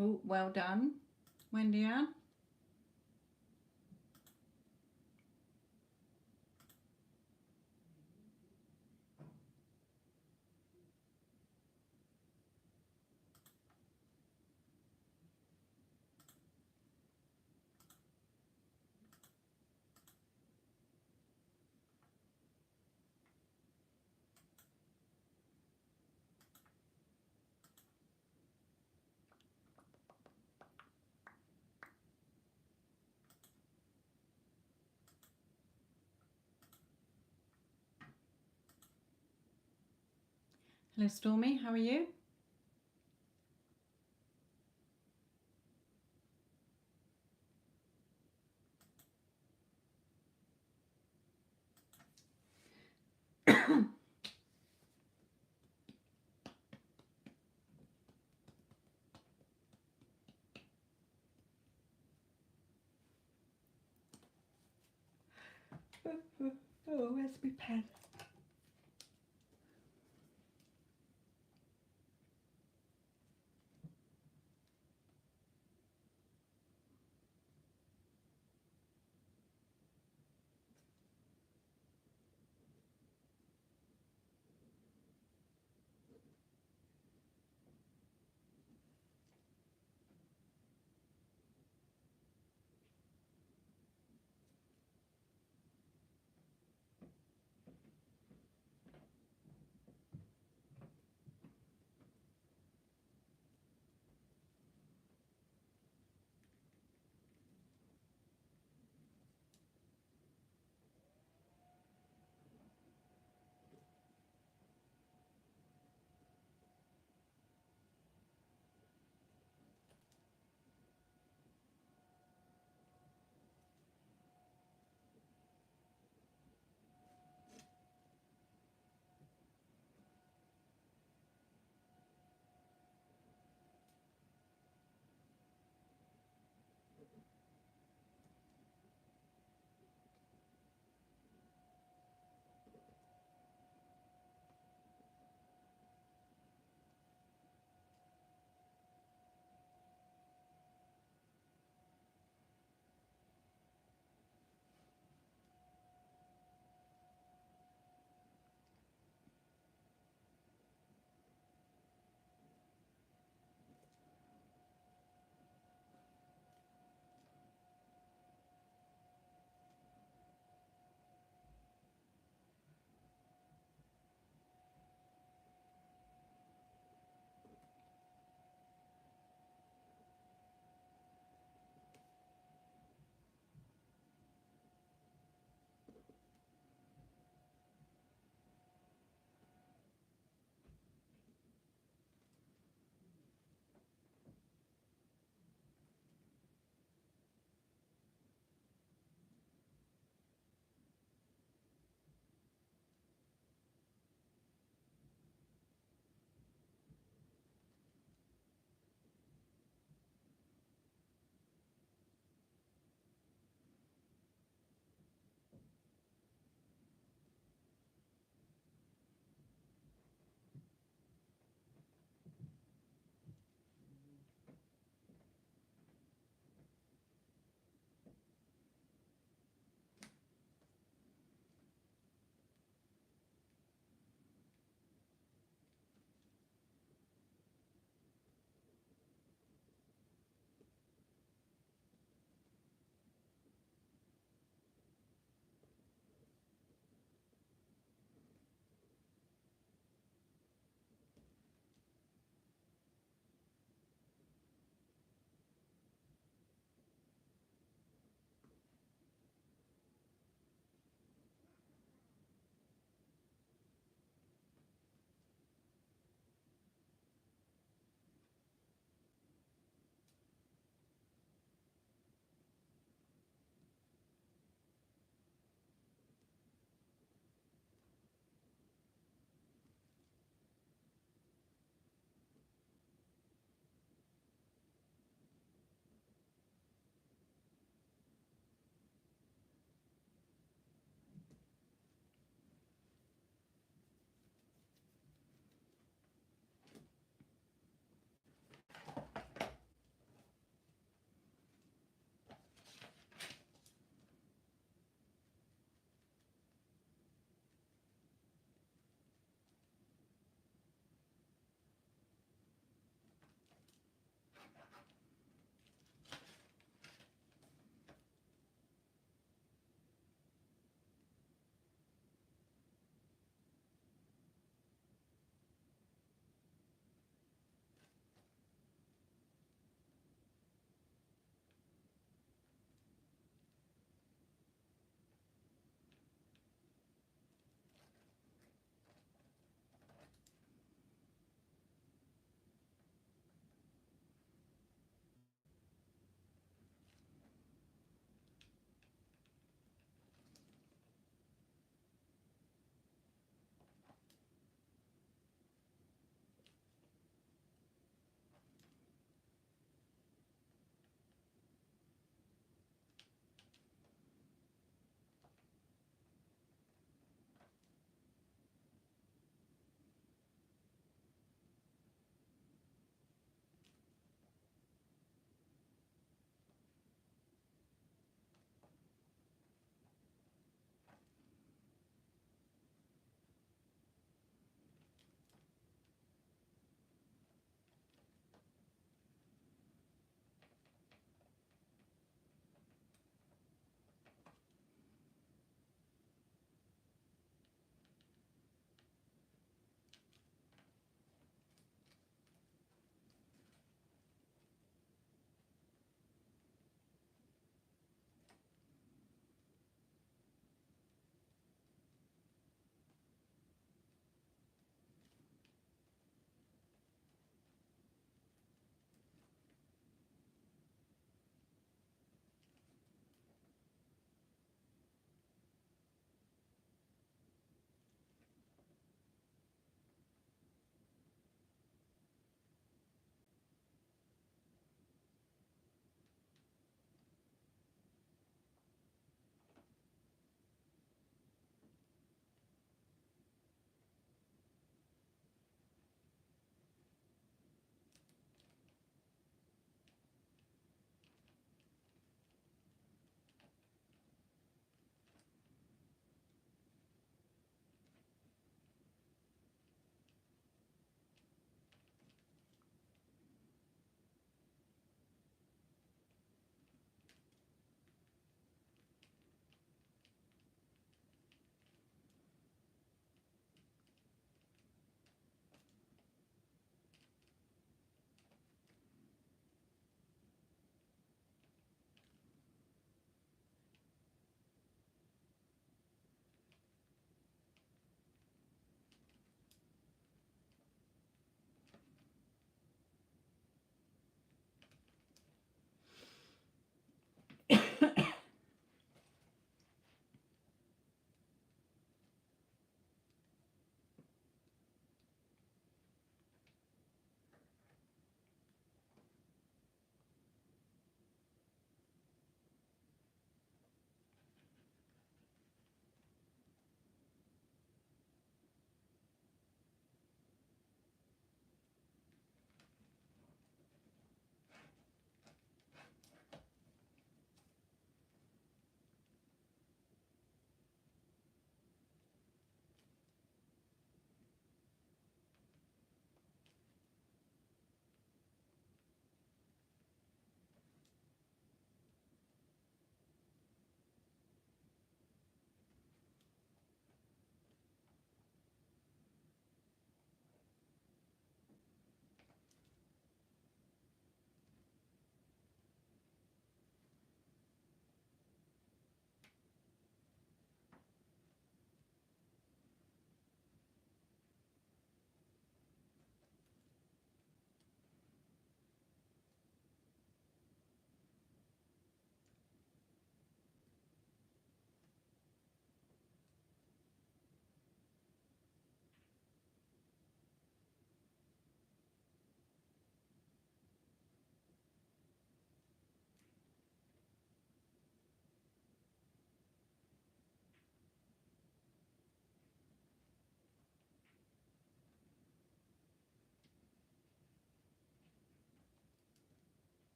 Oh, well done, Wendy Ann. Hello, Stormy. How are you? Oh, where's my pen?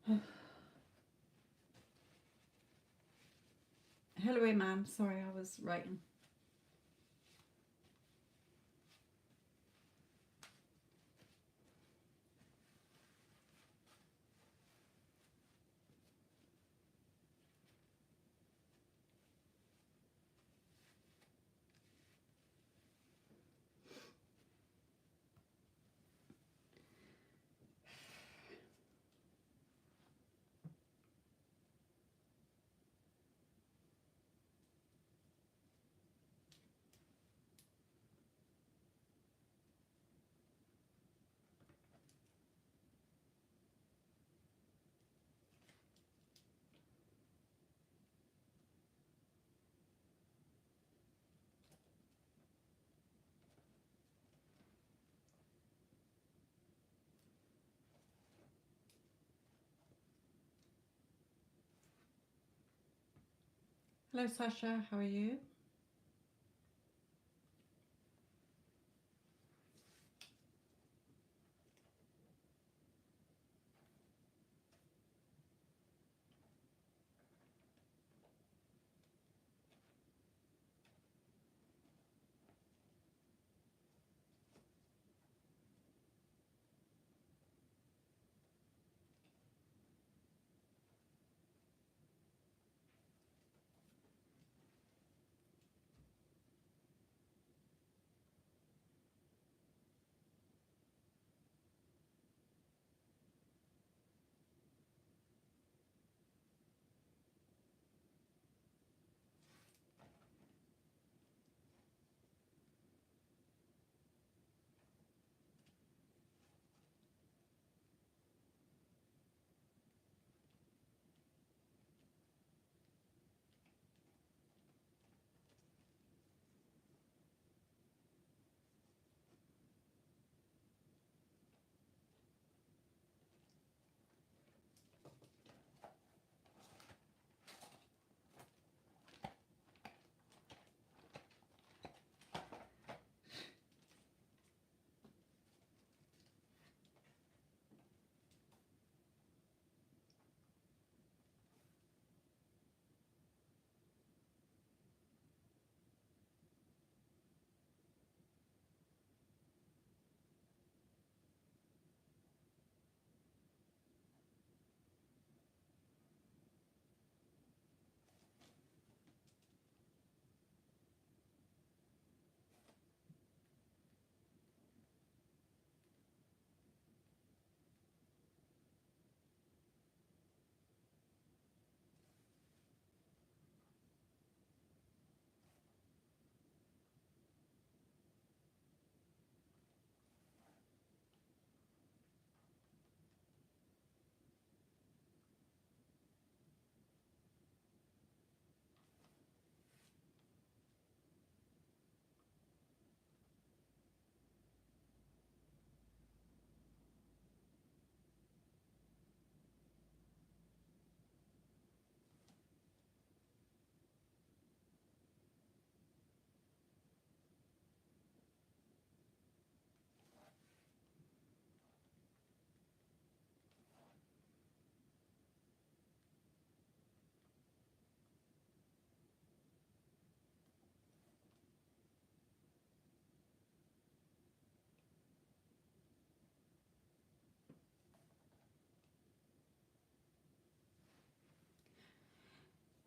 Hello, Imam. Sorry, I was writing. Hello, Sasha. How are you?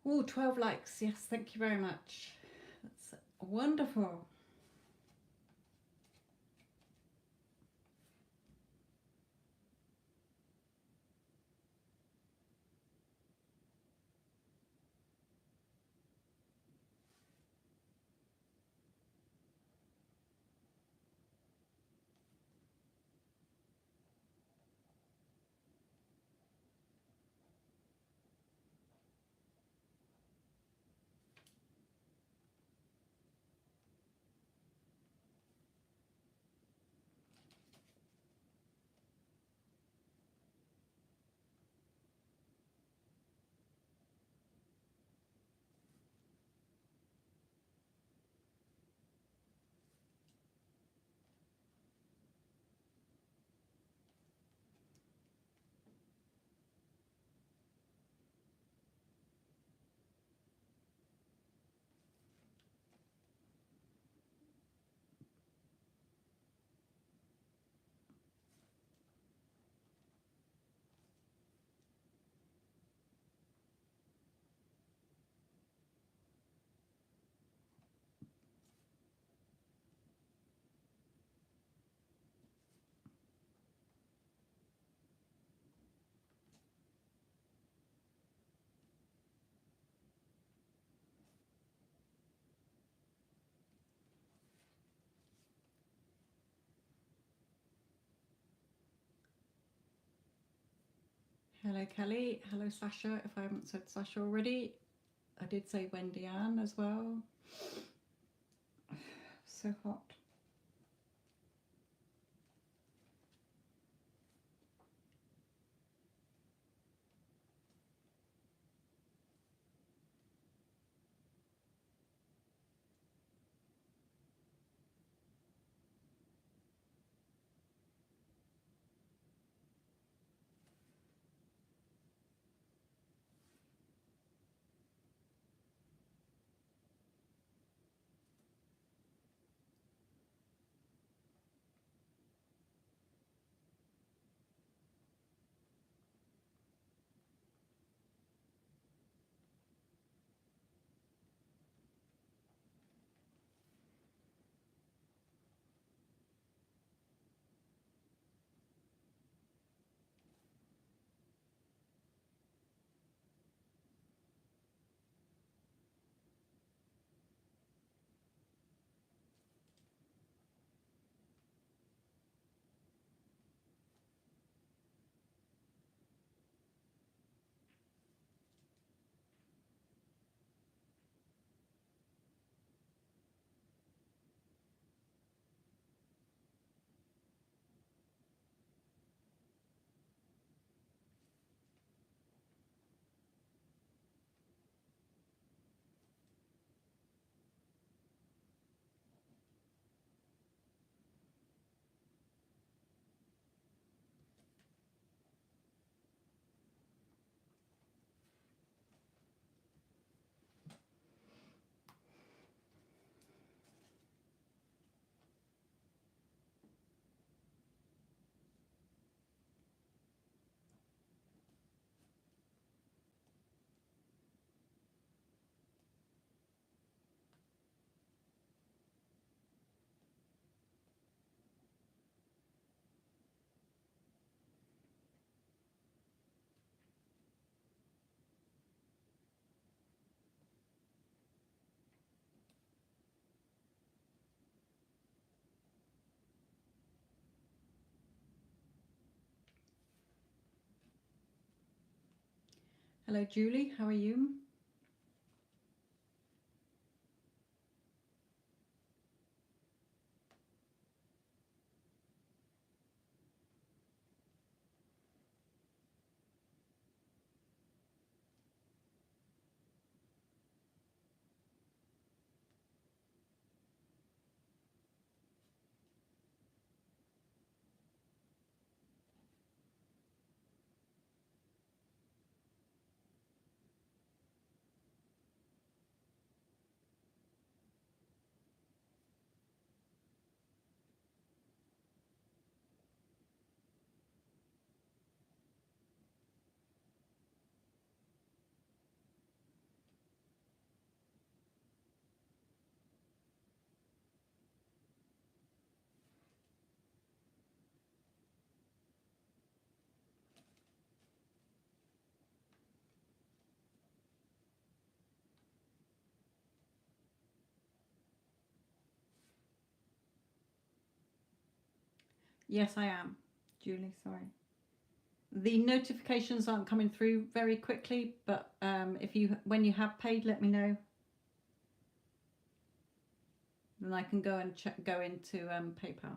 Oh, 12 likes. Yes, thank you very much. That's wonderful. Hello, Kelly. Hello, Sasha. If I haven't said Sasha already, I did say Wendy Ann as well. So hot. Hello, Julie. How are you? Yes, I am, Julie. Sorry. The notifications aren't coming through very quickly, but when you have paid, let me know. Then I can go and go into PayPal.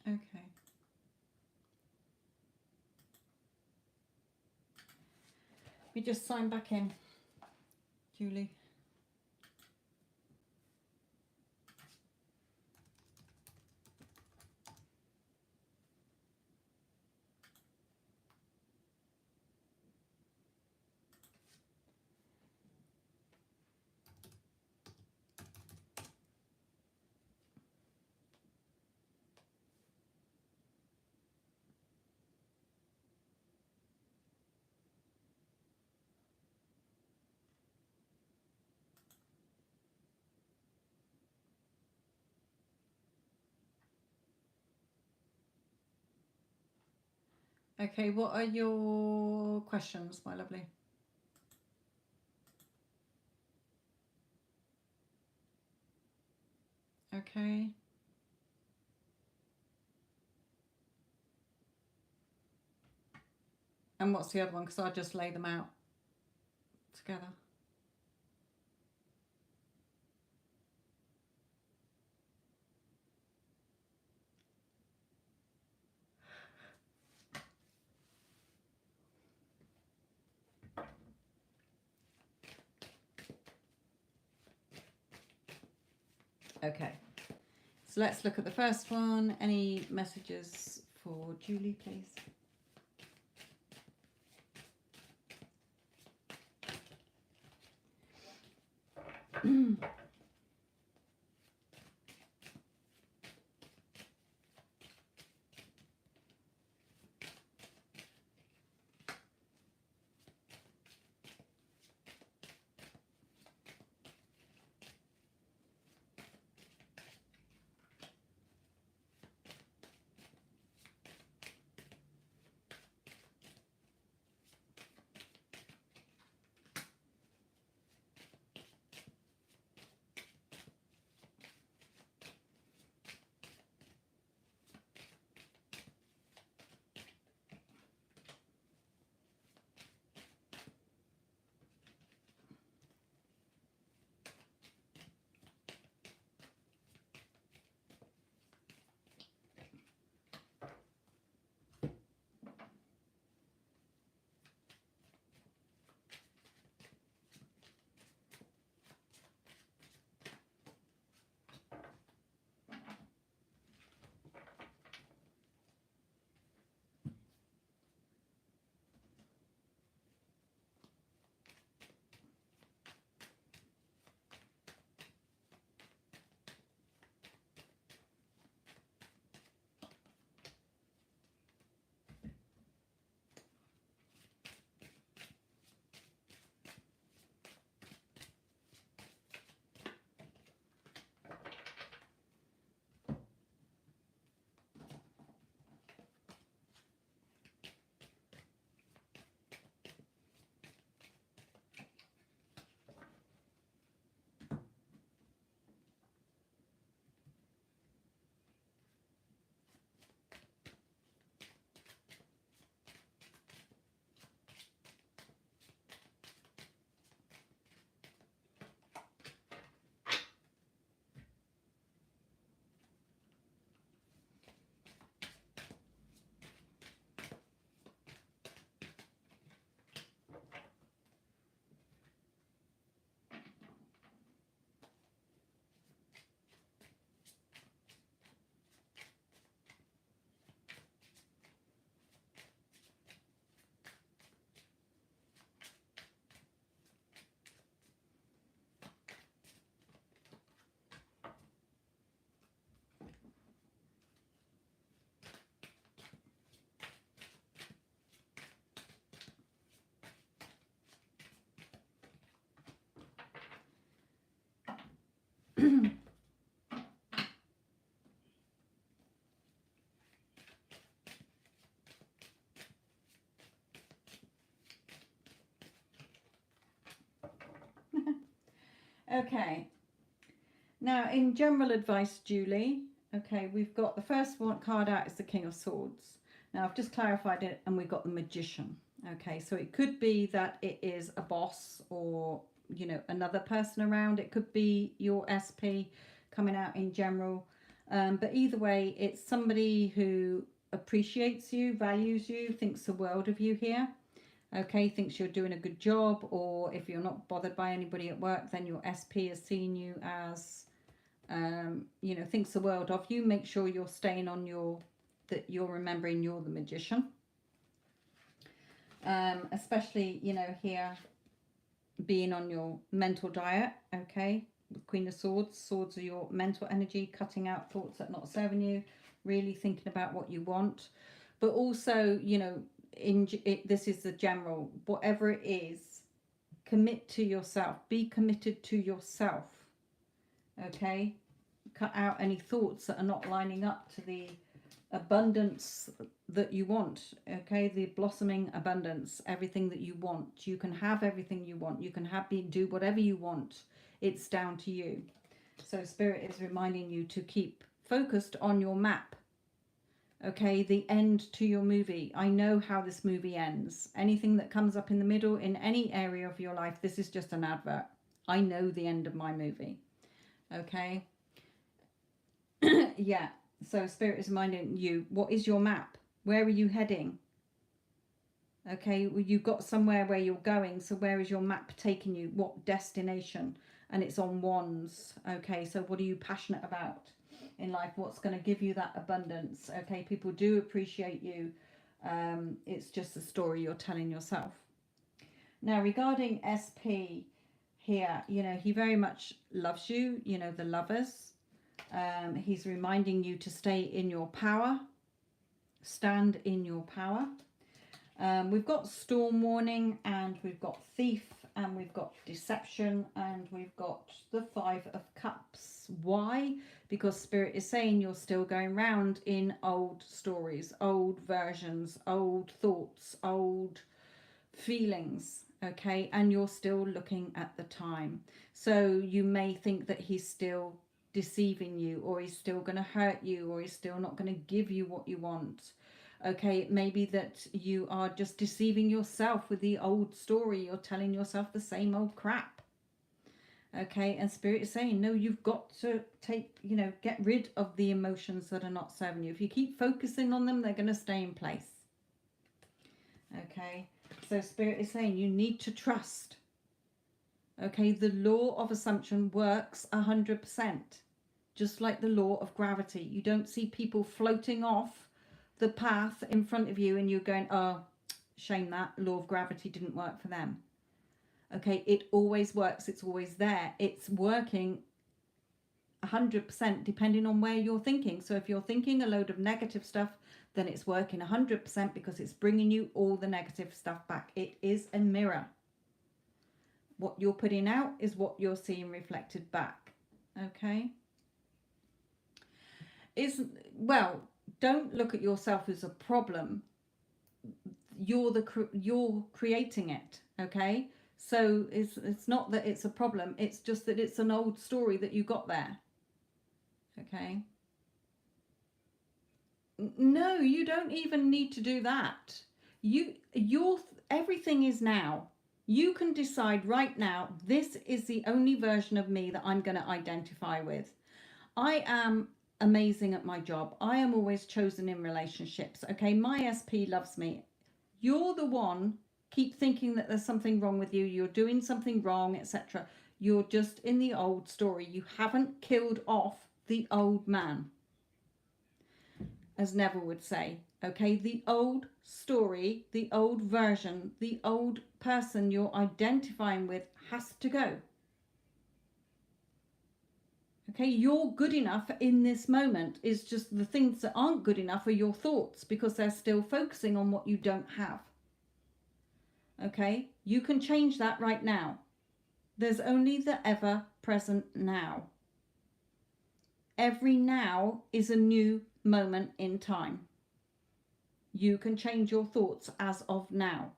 Okay. We just sign back in, Julie. Okay, what are your questions, my lovely? Okay. And what's the other one? Because I'll just lay them out together. Okay. So let's look at the first one. Any messages for Julie, please? Okay. Now, in general advice, Julie, okay, we've got the first one card out is the King of Swords. Now, I've just clarified it and we've got the Magician. Okay, so it could be that it is a boss or, you know, another person around. It could be your SP coming out in general. But either way, it's somebody who appreciates you, values you, thinks the world of you here. Okay, thinks you're doing a good job, or if you're not bothered by anybody at work, then your SP is seeing you as, you know, thinks the world of you. Make sure you're staying on that you're remembering you're the magician. Especially, you know, here, being on your mental diet, okay? Queen of Swords. Swords are your mental energy, cutting out thoughts that are not serving you, really thinking about what you want. But also, you know, this is the general, whatever it is, commit to yourself. Be committed to yourself, okay? Cut out any thoughts that are not lining up to the abundance that you want, okay? The blossoming abundance, everything that you want. You can have everything you want. You can do whatever you want. It's down to you. So Spirit is reminding you to keep focused on your map, okay? The end to your movie. I know how this movie ends. Anything that comes up in the middle in any area of your life, this is just an advert. I know the end of my movie, okay? Yeah. So Spirit is reminding you, what is your map? Where are you heading? Okay, well, you've got somewhere where you're going. So where is your map taking you? What destination? And it's on wands. Okay, so what are you passionate about in life? What's going to give you that abundance? Okay, people do appreciate you. It's just a story you're telling yourself. Now, regarding SP here, you know, he very much loves you, you know, the lovers. He's reminding you to stay in your power. Stand in your power. We've got storm warning, and we've got thief, and we've got deception, and we've got the 5 of cups. Why? Because Spirit is saying you're still going round in old stories, old versions, old thoughts, old feelings, okay? And you're still looking at the time. So you may think that he's still deceiving you, or he's still going to hurt you, or he's still not going to give you what you want. Okay, it may be that you are just deceiving yourself with the old story. You're telling yourself the same old crap. Okay, and Spirit is saying, no, you've got to get rid of the emotions that are not serving you. If you keep focusing on them, they're going to stay in place. Okay, so Spirit is saying you need to trust. Okay, the law of assumption works 100%. Just like the law of gravity. You don't see people floating off the path in front of you and you're going, oh, shame that law of gravity didn't work for them. Okay, it always works. It's always there. It's working 100% depending on where you're thinking. So if you're thinking a load of negative stuff, then it's working 100% because it's bringing you all the negative stuff back. It is a mirror. What you're putting out is what you're seeing reflected back. Okay? Don't look at yourself as a problem. You're creating it, okay? So it's not that it's a problem, it's just that it's an old story that you got there. Okay? No, you don't even need to do that. Everything is now. You can decide right now, this is the only version of me that I'm going to identify with. I am amazing at my job. I am always chosen in relationships. Okay, my SP loves me. You're the one. Keep thinking that there's something wrong with you. You're doing something wrong, etc. You're just in the old story. You haven't killed off the old man, as Neville would say. Okay, the old story, the old version, the old person you're identifying with has to go. Okay, you're good enough in this moment. It's just the things that aren't good enough are your thoughts because they're still focusing on what you don't have. Okay, you can change that right now. There's only the ever present now. Every now is a new moment in time. You can change your thoughts as of now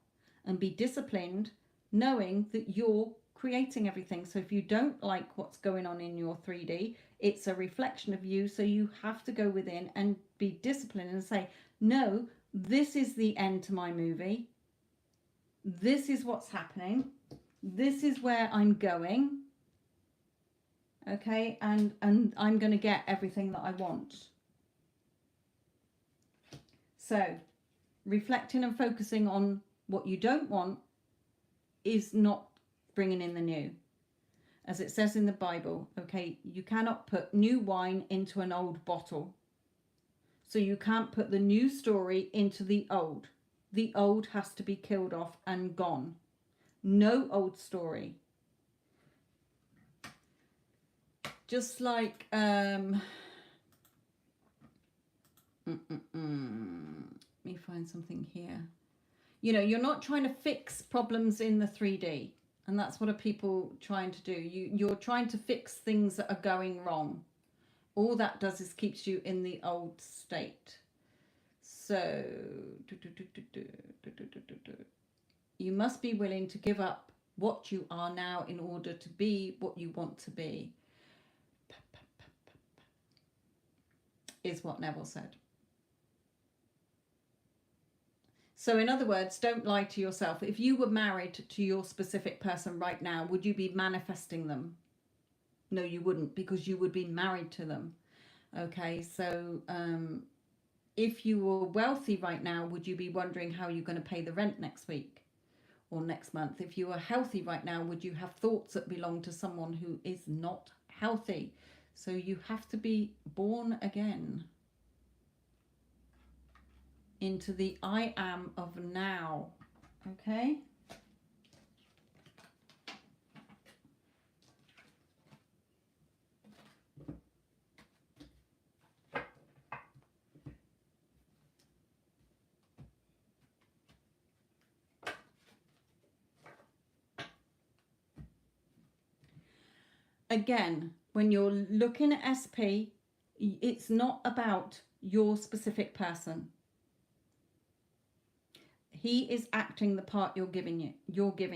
and be disciplined knowing that you're creating everything. So if you don't like what's going on in your 3D, it's a reflection of you. So you have to go within and be disciplined and say, no, this is the end to my movie. This is what's happening. This is where I'm going. okay, and I'm going to get everything that I want. So reflecting and focusing on what you don't want is not bringing in the new. As it says in the Bible, okay, you cannot put new wine into an old bottle. So you can't put the new story into the old. The old has to be killed off and gone. No old story. Just like, let me find something here. You know, you're not trying to fix problems in the 3D. And that's what are people trying to do. You're trying to fix things that are going wrong. All that does is keeps you in the old state. So, you must be willing to give up what you are now in order to be what you want to be, is what Neville said. So in other words, don't lie to yourself. If you were married to your specific person right now, would you be manifesting them? No, you wouldn't, because you would be married to them. Okay, so if you were wealthy right now, would you be wondering how you're going to pay the rent next week or next month? If you were healthy right now, would you have thoughts that belong to someone who is not healthy? So you have to be born again into the I am of now. Okay? Again, when you're looking at SP, it's not about your specific person. He is acting the part you're giving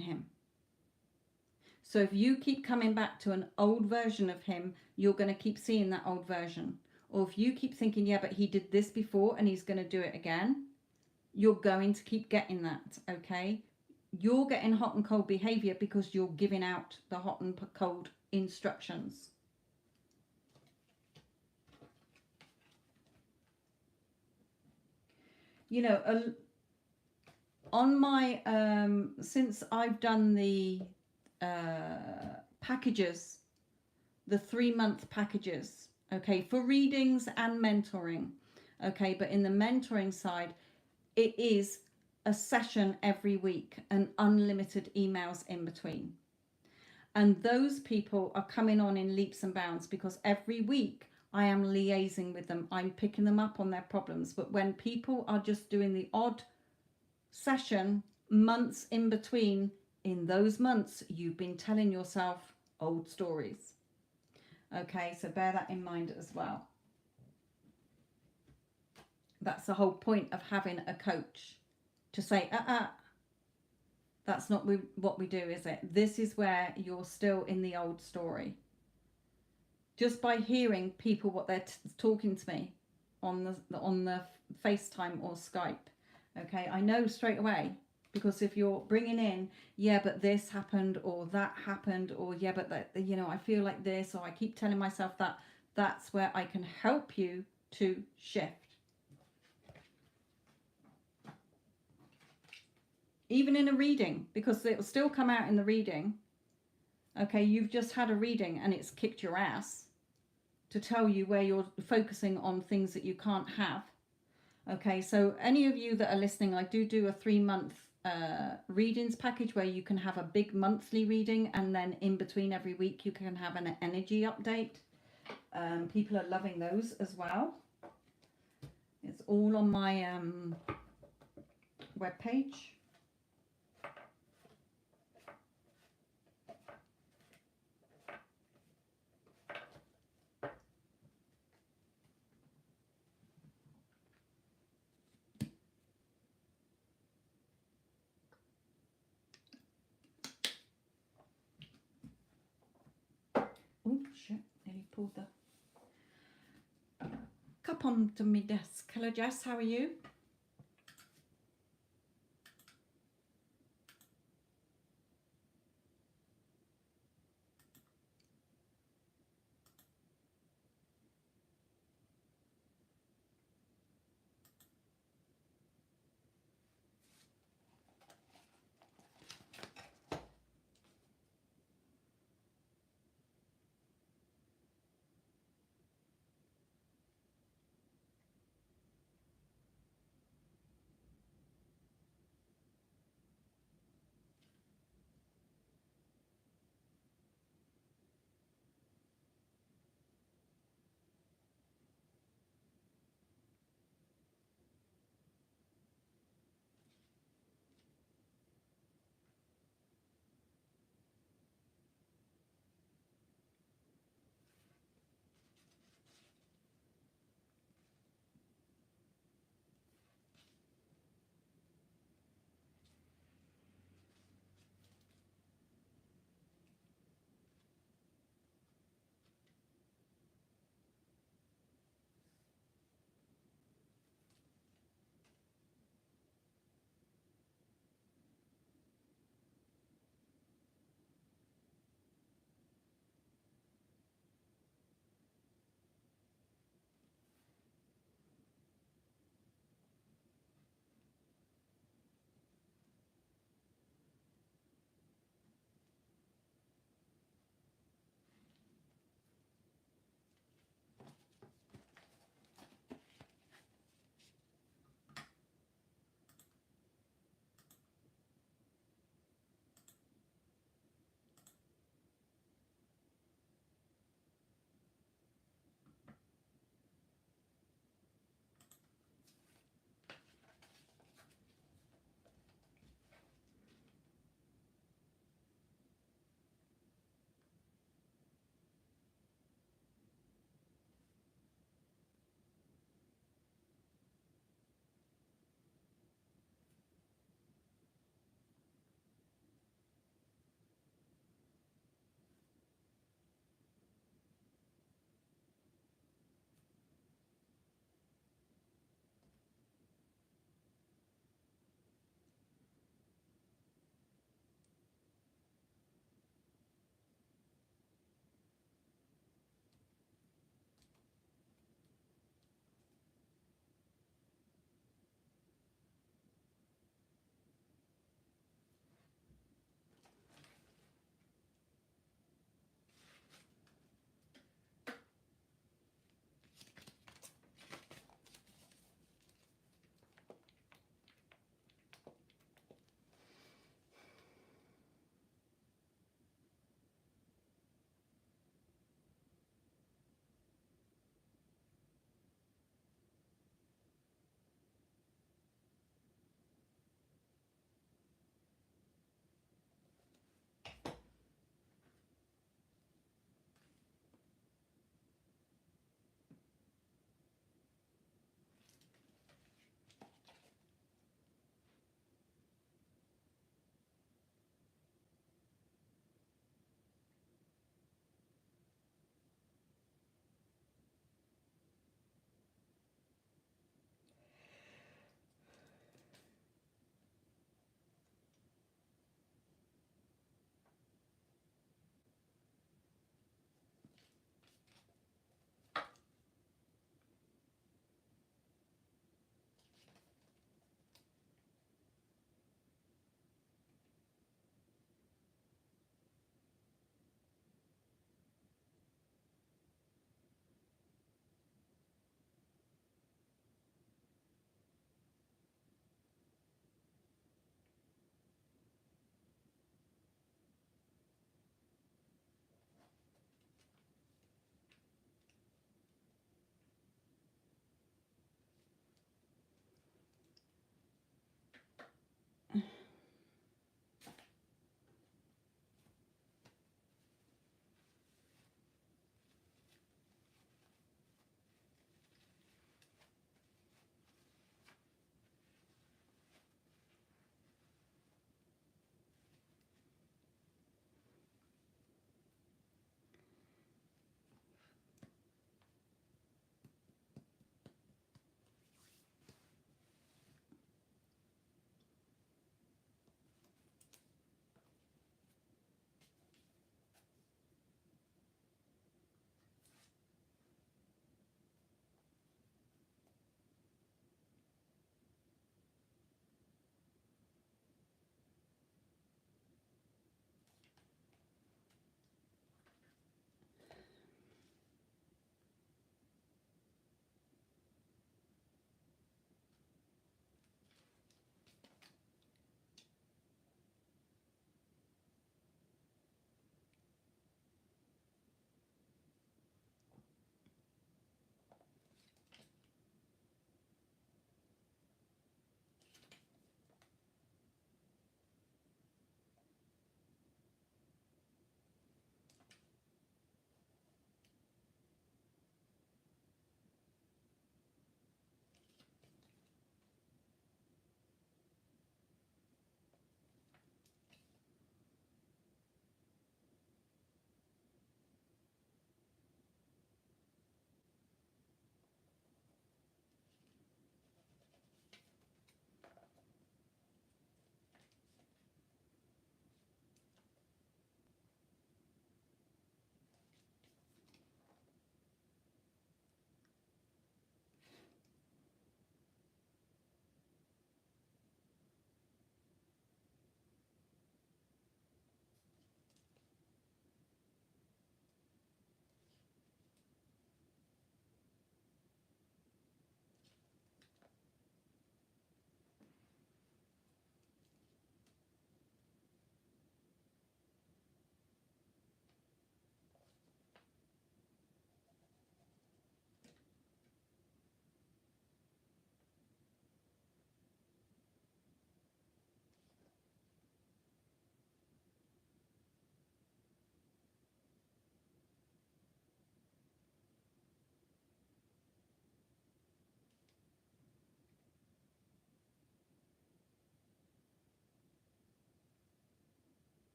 him. So if you keep coming back to an old version of him, you're going to keep seeing that old version. Or if you keep thinking, yeah, but he did this before and he's going to do it again, you're going to keep getting that, okay? You're getting hot and cold behavior because you're giving out the hot and cold instructions. You know, on my, since I've done the packages, the 3-month packages, okay, for readings and mentoring, okay, but in the mentoring side, it is a session every week and unlimited emails in between. And those people are coming on in leaps and bounds because every week I am liaising with them. I'm picking them up on their problems. But when people are just doing the odd session months in between, in those months, you've been telling yourself old stories. Okay, so bear that in mind as well. That's the whole point of having a coach, to say, that's not what we do, is it? This is where you're still in the old story. Just by hearing people, what they're talking to me on the FaceTime or Skype, okay, I know straight away. Because if you're bringing in, yeah, but this happened or that happened, or yeah, but that, you know, I feel like this, or I keep telling myself that, that's where I can help you to shift. Even in a reading, because it will still come out in the reading. Okay, you've just had a reading and it's kicked your ass to tell you where you're focusing on things that you can't have. Okay, so any of you that are listening, I do a 3-month readings package where you can have a big monthly reading, and then in between every week you can have an energy update. People are loving those as well. It's all on my webpage. Oh shit, nearly pulled the cup onto my desk. Hello Jess, how are you?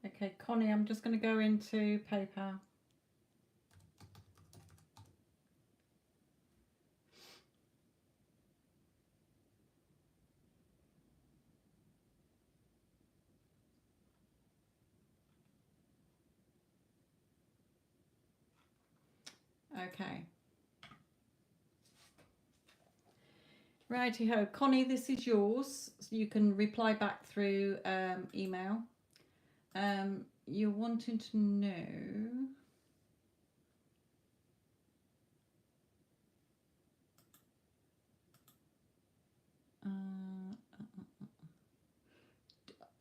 Okay, Connie, I'm just going to go into PayPal. Okay. Righty-ho. Connie, this is yours. So you can reply back through email. You're wanting to know...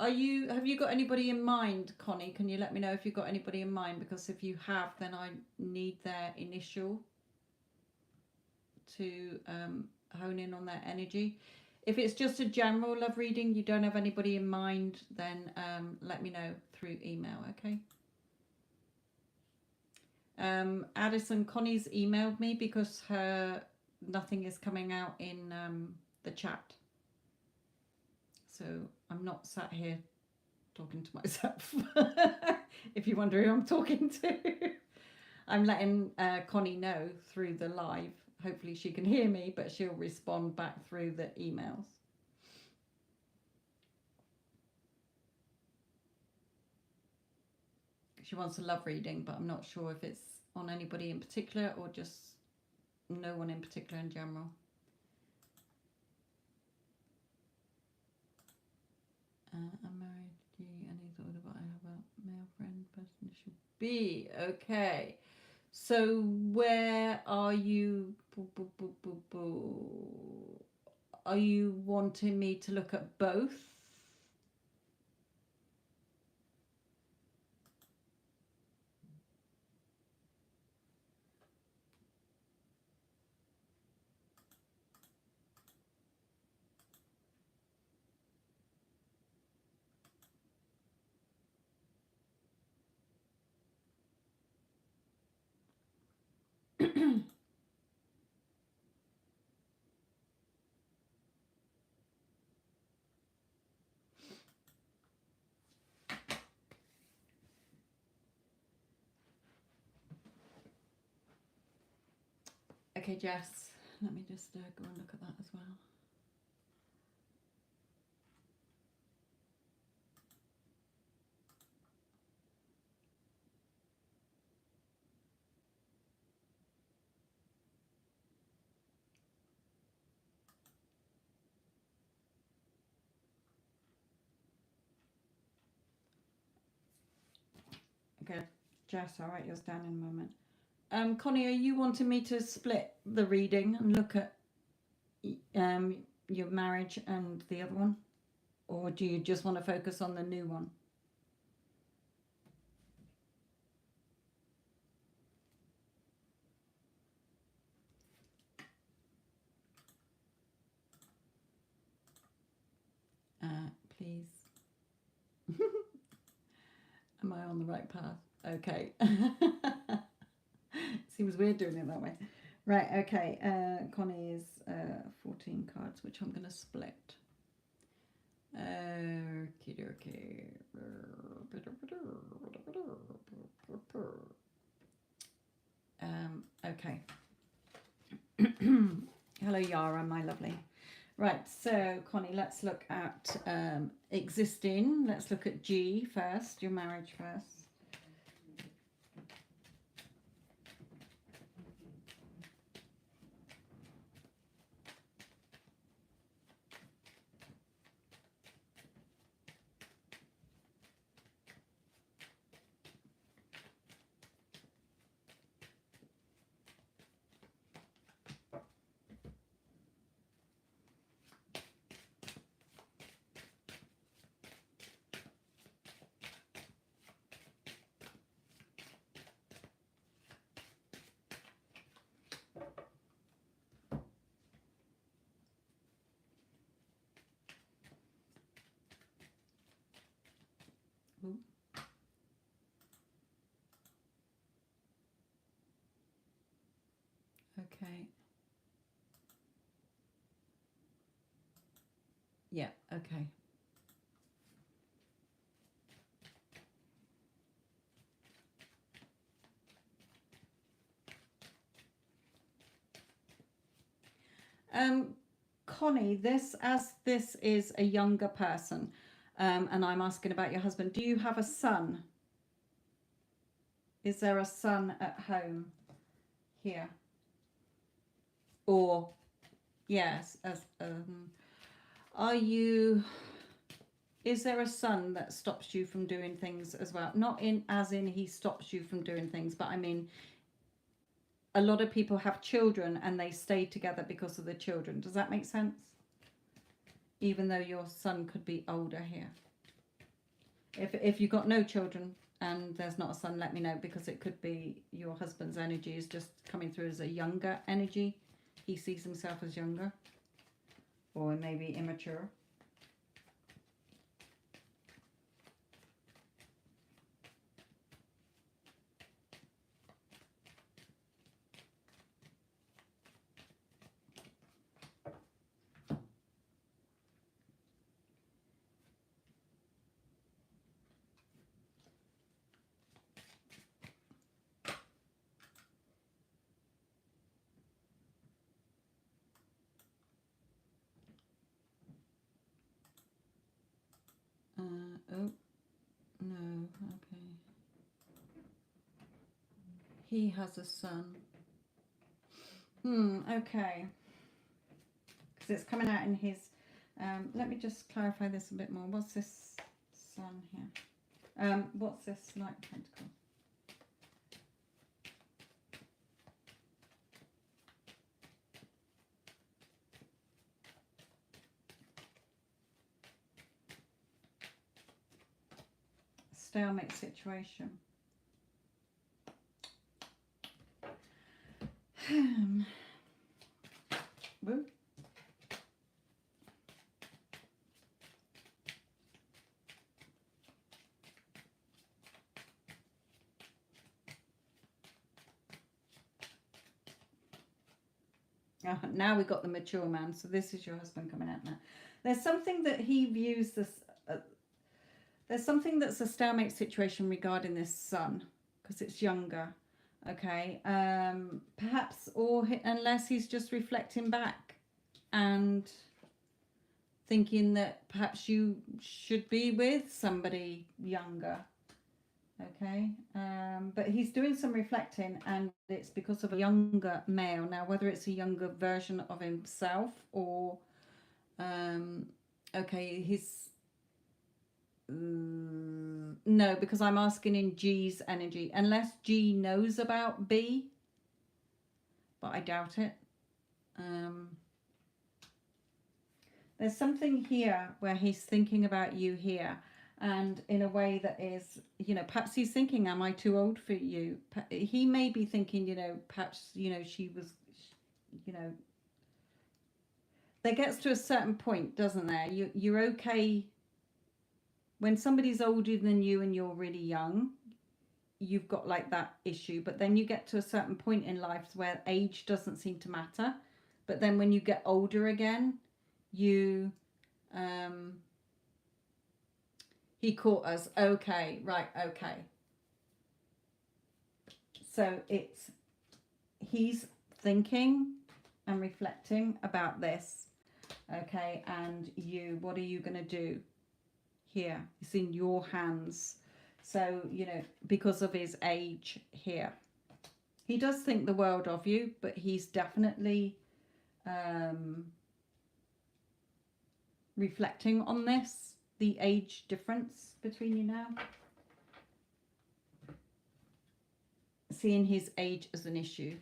have you got anybody in mind, Connie? Can you let me know if you've got anybody in mind? Because if you have, then I need their initial to hone in on their energy. If it's just a general love reading, you don't have anybody in mind, then let me know through email, okay? Addison, Connie's emailed me because nothing is coming out in the chat. So I'm not sat here talking to myself. If you wonder who I'm talking to. I'm letting Connie know through the live. Hopefully she can hear me, but she'll respond back through the emails. She wants a love reading, but I'm not sure if it's on anybody in particular or just no one in particular in general. I'm married. Any thought about I have a male friend person should be? Okay. So where are you? Are you wanting me to look at both? Okay, Jess, let me just go and look at that as well. Okay, Jess, I'll write yours down in a moment. Connie, are you wanting me to split the reading and look at your marriage and the other one? Or do you just want to focus on the new one? Please. Am I on the right path? Okay. Seems weird doing it that way. Right, okay. Connie is 14 cards, which I'm going to split. Okay. Okay. Hello, Yara, my lovely. Right, so Connie, let's look at existing. Let's look at G first, your marriage first. Okay. Yeah, okay. Connie, this is a younger person, and I'm asking about your husband. Do you have a son? Is there a son at home here? Or yes, as are you? Is there a son that stops you from doing things as well? Not in as in he stops you from doing things, but I mean, a lot of people have children and they stay together because of the children. Does that make sense? Even though your son could be older here. If you've got no children and there's not a son, let me know, because it could be your husband's energy is just coming through as a younger energy. He sees himself as younger, or maybe immature. Oh, no, okay. He has a son. Okay. Because it's coming out in his... let me just clarify this a bit more. What's this son here? What's this light pentacle? Stalemate situation. Woo. Now we got the mature man, so this is your husband coming out now. There's something that he views this. There's something that's a stalemate situation regarding this son, because it's younger. Okay, perhaps, or unless he's just reflecting back and thinking that perhaps you should be with somebody younger. Okay, but he's doing some reflecting, and it's because of a younger male. Now, whether it's a younger version of himself or okay, he's no, because I'm asking in G's energy, unless G knows about B, but I doubt it. There's something here where he's thinking about you here, and in a way that is, you know, perhaps he's thinking, am I too old for you? He may be thinking, you know, perhaps, you know, she was, you know, there gets to a certain point, doesn't there? You're okay when somebody's older than you and you're really young. You've got like that issue, but then you get to a certain point in life where age doesn't seem to matter. But then when you get older again, you he caught us. Okay, right, okay. So it's he's thinking and reflecting about this. Okay, and you, what are you going to do here? It's in your hands. So, you know, because of his age here, he does think the world of you, but he's definitely reflecting on this, the age difference between you now. Seeing his age as an issue.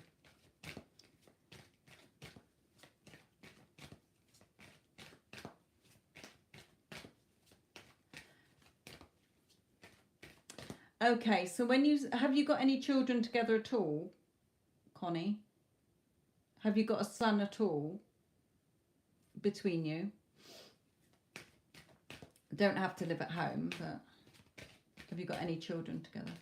Okay, so when have you got any children together at all, Connie? Have you got a son at all between you? Don't have to live at home, but have you got any children together?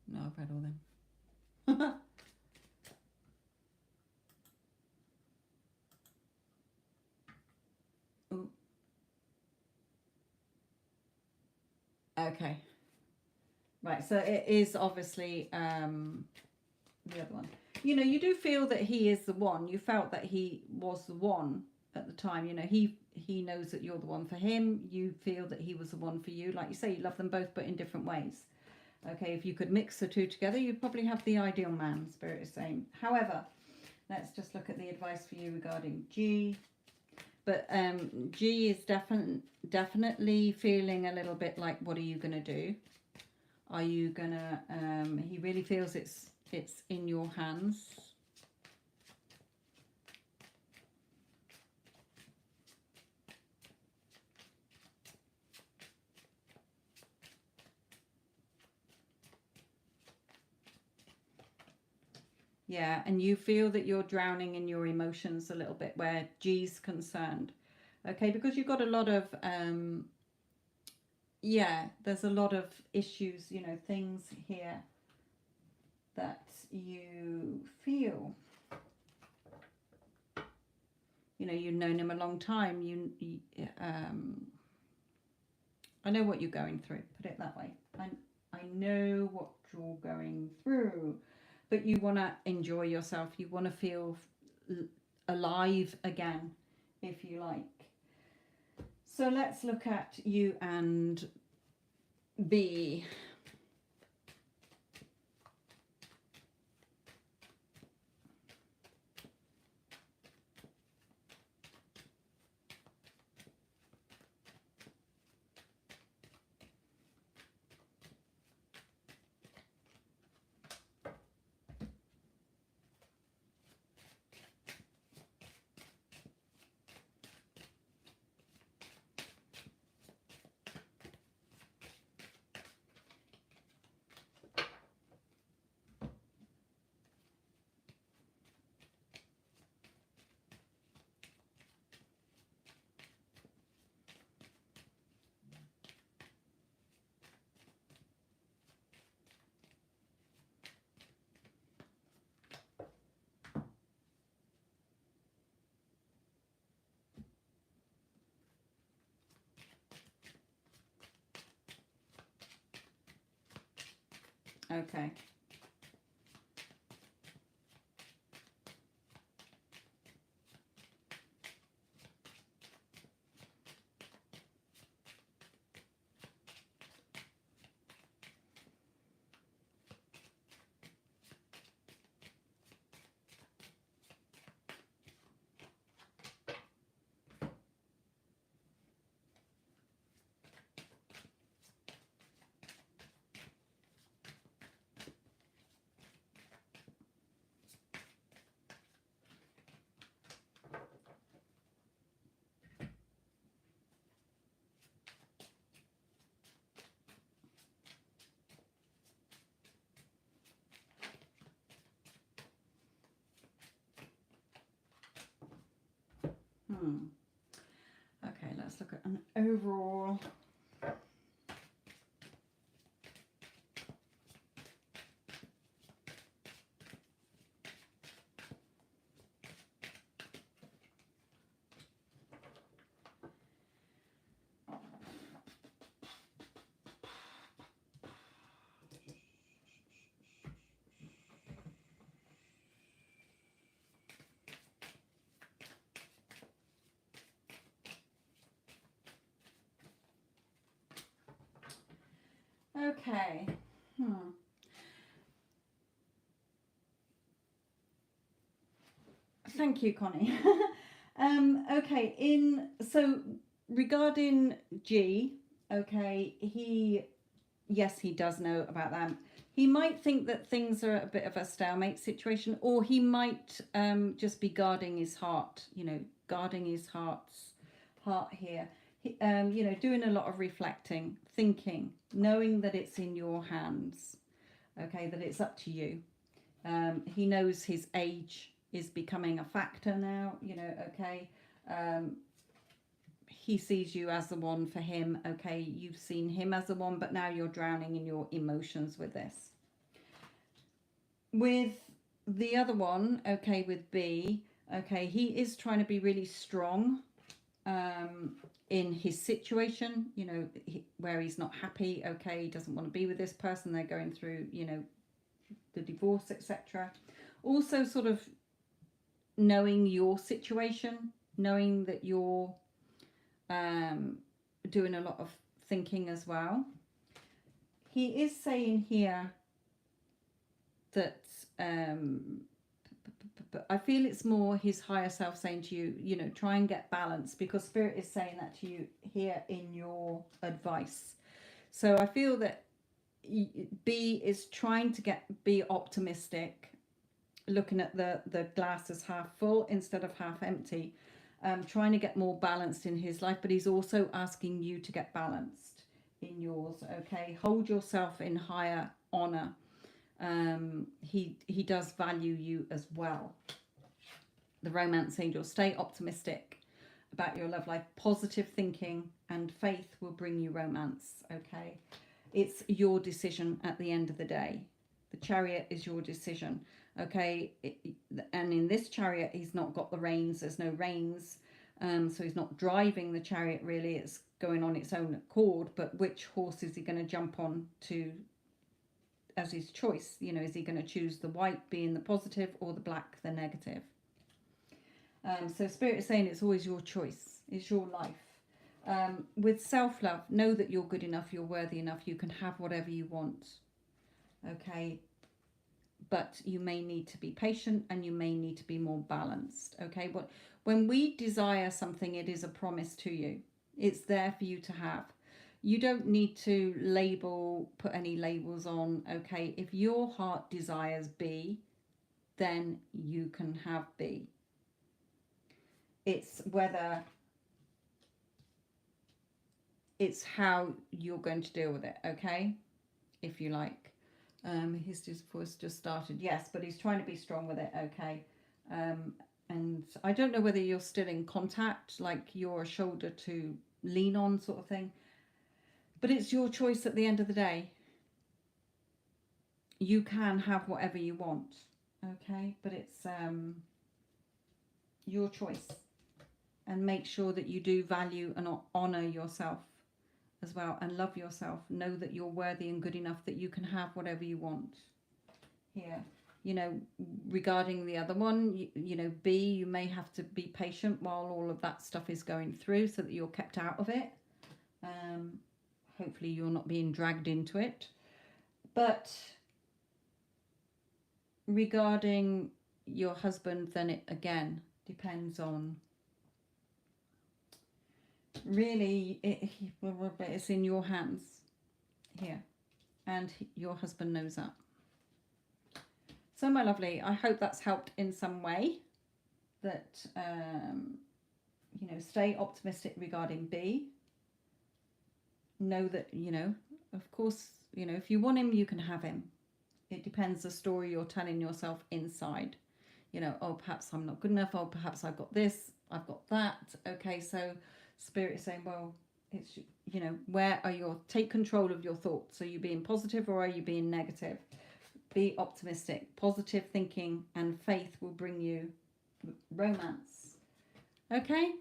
No, I've read all them. Ooh. Okay. Right, so it is obviously the other one. You know, you do feel that he is the one. You felt that he was the one at the time. You know, he knows that you're the one for him. You feel that he was the one for you. Like you say, you love them both, but in different ways. Okay, if you could mix the two together, you'd probably have the ideal man, Spirit is saying. However, let's just look at the advice for you regarding G. But G is definitely feeling a little bit like, what are you going to do? Are you going to... he really feels it's in your hands. Yeah, and you feel that you're drowning in your emotions a little bit where G's concerned. Okay, because you've got a lot of, yeah, there's a lot of issues, you know, things here that you feel. You know, you've known him a long time. I know what you're going through, put it that way. I know what you're going through. But you want to enjoy yourself. You want to feel alive again, if you like. So let's look at you and B. Okay. Okay, let's look at an overall. Okay. Thank you, Connie. Okay, so regarding G, okay, yes, he does know about that. He might think that things are a bit of a stalemate situation, or he might just be guarding his heart, you know, guarding his heart here. You know, doing a lot of reflecting, thinking, knowing that it's in your hands, okay, that it's up to you. He knows his age is becoming a factor now, you know, okay. He sees you as the one for him, okay. You've seen him as the one, but now you're drowning in your emotions with this. With the other one, okay, with B, okay, he is trying to be really strong in his situation, you know, where he's not happy, okay, he doesn't want to be with this person, they're going through, you know, the divorce, etc. Also sort of knowing your situation, knowing that you're doing a lot of thinking as well. He is saying here that but I feel it's more his higher self saying to you, you know, try and get balance, because Spirit is saying that to you here in your advice. So I feel that B is trying to be optimistic, looking at the glass as half full instead of half empty, trying to get more balanced in his life, but he's also asking you to get balanced in yours. Okay, hold yourself in higher honor. He does value you as well. The romance angel, stay optimistic about your love life. Positive thinking and faith will bring you romance. Okay, it's your decision at the end of the day. The Chariot is your decision. Okay, and in this Chariot, he's not got the reins. There's no reins, so he's not driving the Chariot really. It's going on its own accord. But which horse is he going to jump on to as his choice? You know, is he going to choose the white being the positive or the black the negative? So Spirit is saying it's always your choice. It's your life. With self-love, know that you're good enough, you're worthy enough, you can have whatever you want. Okay, but you may need to be patient and you may need to be more balanced. Okay, but when we desire something, it is a promise to you. It's there for you to have. You don't need to put any labels on. Okay, if your heart desires B, then you can have B. It's whether it's how you're going to deal with it. Okay, if you like. His divorce just started, yes, but he's trying to be strong with it. Okay, and I don't know whether you're still in contact, like you're a shoulder to lean on sort of thing, but it's your choice at the end of the day. You can have whatever you want, okay, but it's your choice, and make sure that you do value and honor yourself as well, and love yourself. Know that you're worthy and good enough, that you can have whatever you want here. You know, regarding the other one, you know, B, you may have to be patient while all of that stuff is going through so that you're kept out of it. Hopefully you're not being dragged into it. But regarding your husband, then it again depends on, really, it's in your hands here, and your husband knows that. So my lovely, I hope that's helped in some way, that you know, stay optimistic regarding B. Know that, you know, of course, you know, if you want him, you can have him. It depends the story you're telling yourself inside. You know, oh, perhaps I'm not good enough, oh, perhaps I've got this, I've got that. Okay, so Spirit is saying, well, it's, you know, where are your, take control of your thoughts. Are you being positive or are you being negative? Be optimistic. Positive thinking and faith will bring you romance. Okay?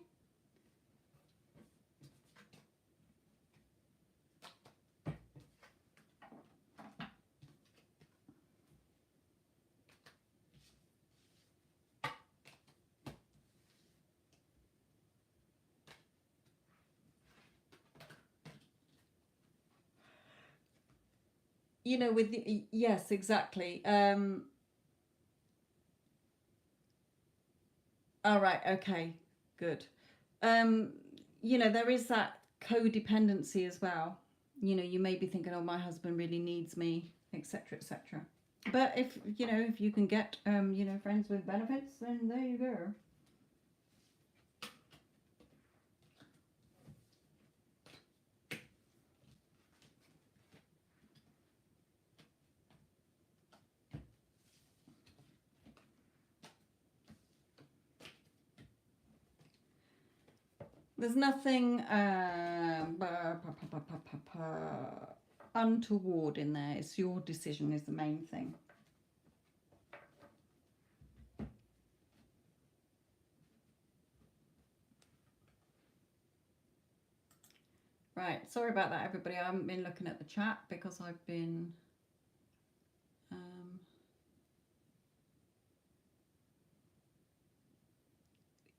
You know, with the, yes, exactly. All right, okay, good. You know, there is that codependency as well. You know, you may be thinking, oh, my husband really needs me, etc., etc. But if, you know, if you can get, you know, friends with benefits, then there you go. There's nothing untoward in there. It's your decision is the main thing. Right, sorry about that, everybody. I haven't been looking at the chat because I've been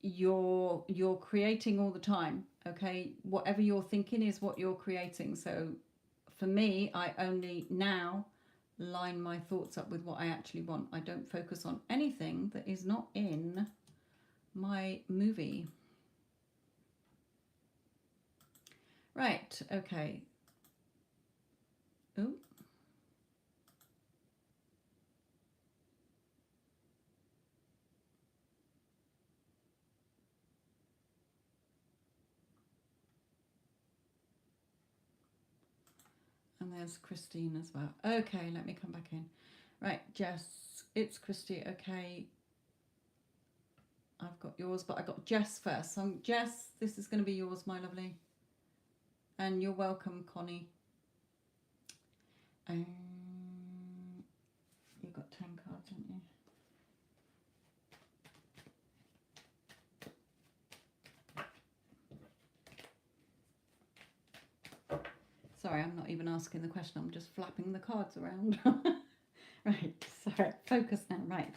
you're creating all the time. Okay, whatever you're thinking is what you're creating. So for me, I only now line my thoughts up with what I actually want. I don't focus on anything that is not in my movie. Right, okay. Oh. And there's Christine as well. Okay, let me come back in. Right, Jess, it's Christy. Okay, I've got yours, but I got Jess first. So Jess, this is going to be yours, my lovely. And you're welcome, Connie. You've got 10 cards, haven't you? Sorry, I'm not even asking the question. I'm just flapping the cards around. Right, sorry. Focus now. Right.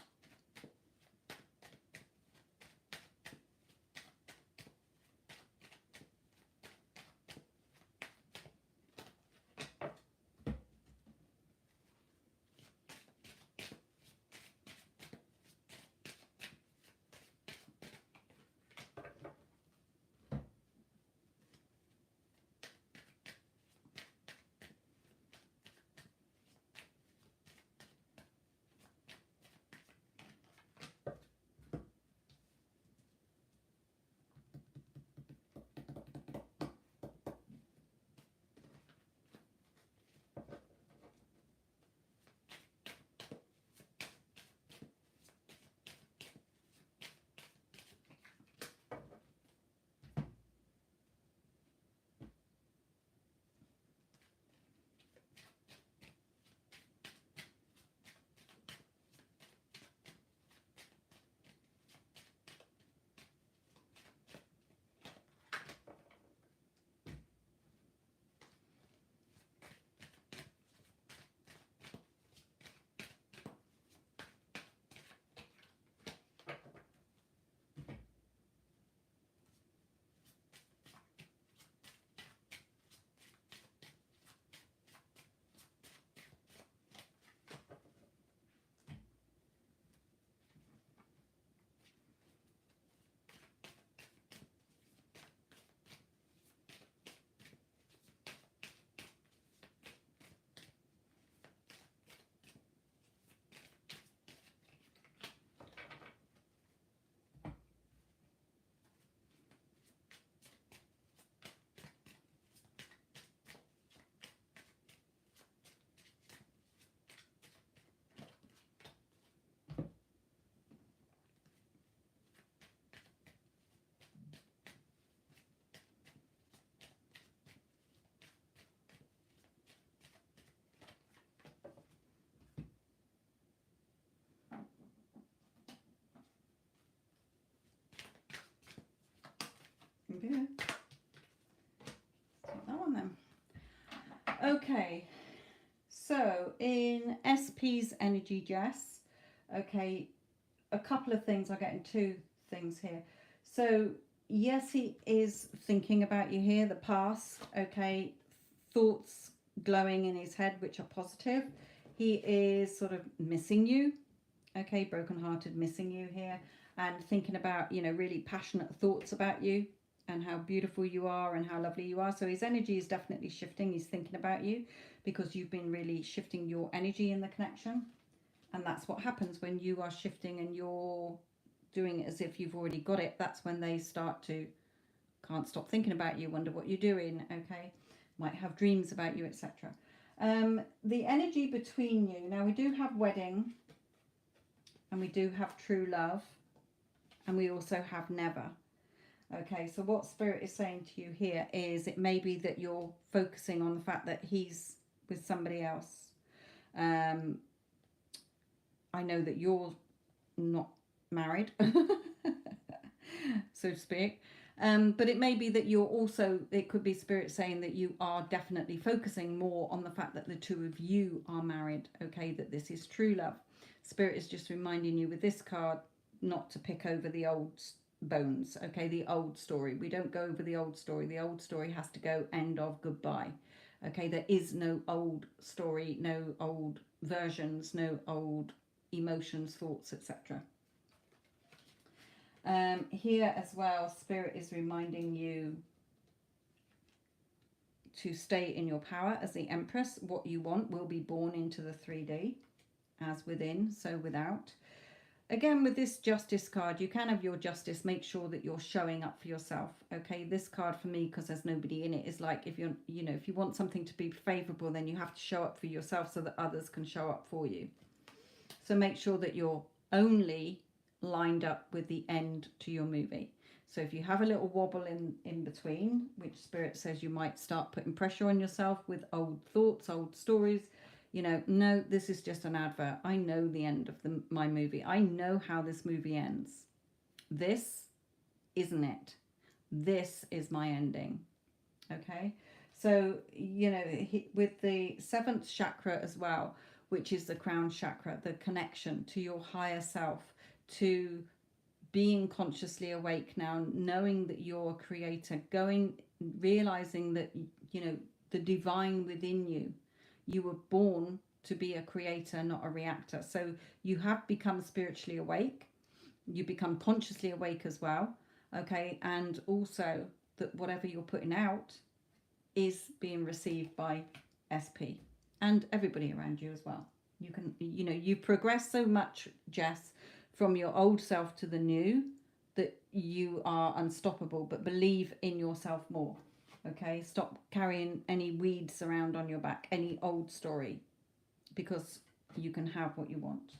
Okay. Take that one then. Okay. So in SP's energy, Jess, okay, a couple of things. I'm getting two things here. So yes, he is thinking about you here, the past, okay, thoughts glowing in his head, which are positive. He is sort of missing you, okay, brokenhearted, missing you here, and thinking about, you know, really passionate thoughts about you and how beautiful you are and how lovely you are. So his energy is definitely shifting. He's thinking about you because you've been really shifting your energy in the connection. And that's what happens when you are shifting and you're doing it as if you've already got it. That's when they start to can't stop thinking about you, wonder what you're doing, okay, might have dreams about you, etc. The energy between you, now we do have wedding and we do have true love and we also have never. Okay, so what Spirit is saying to you here is it may be that you're focusing on the fact that he's with somebody else. I know that you're not married, so to speak. But it may be that you're also, it could be Spirit saying that you are definitely focusing more on the fact that the two of you are married, okay, that this is true love. Spirit is just reminding you with this card not to pick over the old bones, okay, the old story. We don't go over the old story. The old story has to go, end of, goodbye. Okay, there is no old story, no old versions, no old emotions, thoughts, etc. Here as well, Spirit is reminding you to stay in your power as the Empress. What you want will be born into the 3D, as within, so without. Again, with this Justice card, you can have your justice. Make sure that you're showing up for yourself. Okay, this card for me, because there's nobody in it, is like if you're, you know, if you want something to be favorable, then you have to show up for yourself so that others can show up for you. So make sure that you're only lined up with the end to your movie. So if you have a little wobble in between, which Spirit says you might start putting pressure on yourself with old thoughts, old stories, you know, no, this is just an advert. I know the end of my movie. I know how this movie ends. This isn't it. This is my ending. Okay. So, you know, with the 7th chakra as well, which is the crown chakra, the connection to your higher self, to being consciously awake now, knowing that you're a creator, realizing that, you know, the divine within you. You were born to be a creator, not a reactor. So you have become spiritually awake. You become consciously awake as well. Okay. And also that whatever you're putting out is being received by SP and everybody around you as well. You can, you know, you've progressed so much, Jess, from your old self to the new, that you are unstoppable, but believe in yourself more. Okay, stop carrying any weeds around on your back, any old story, because you can have what you want.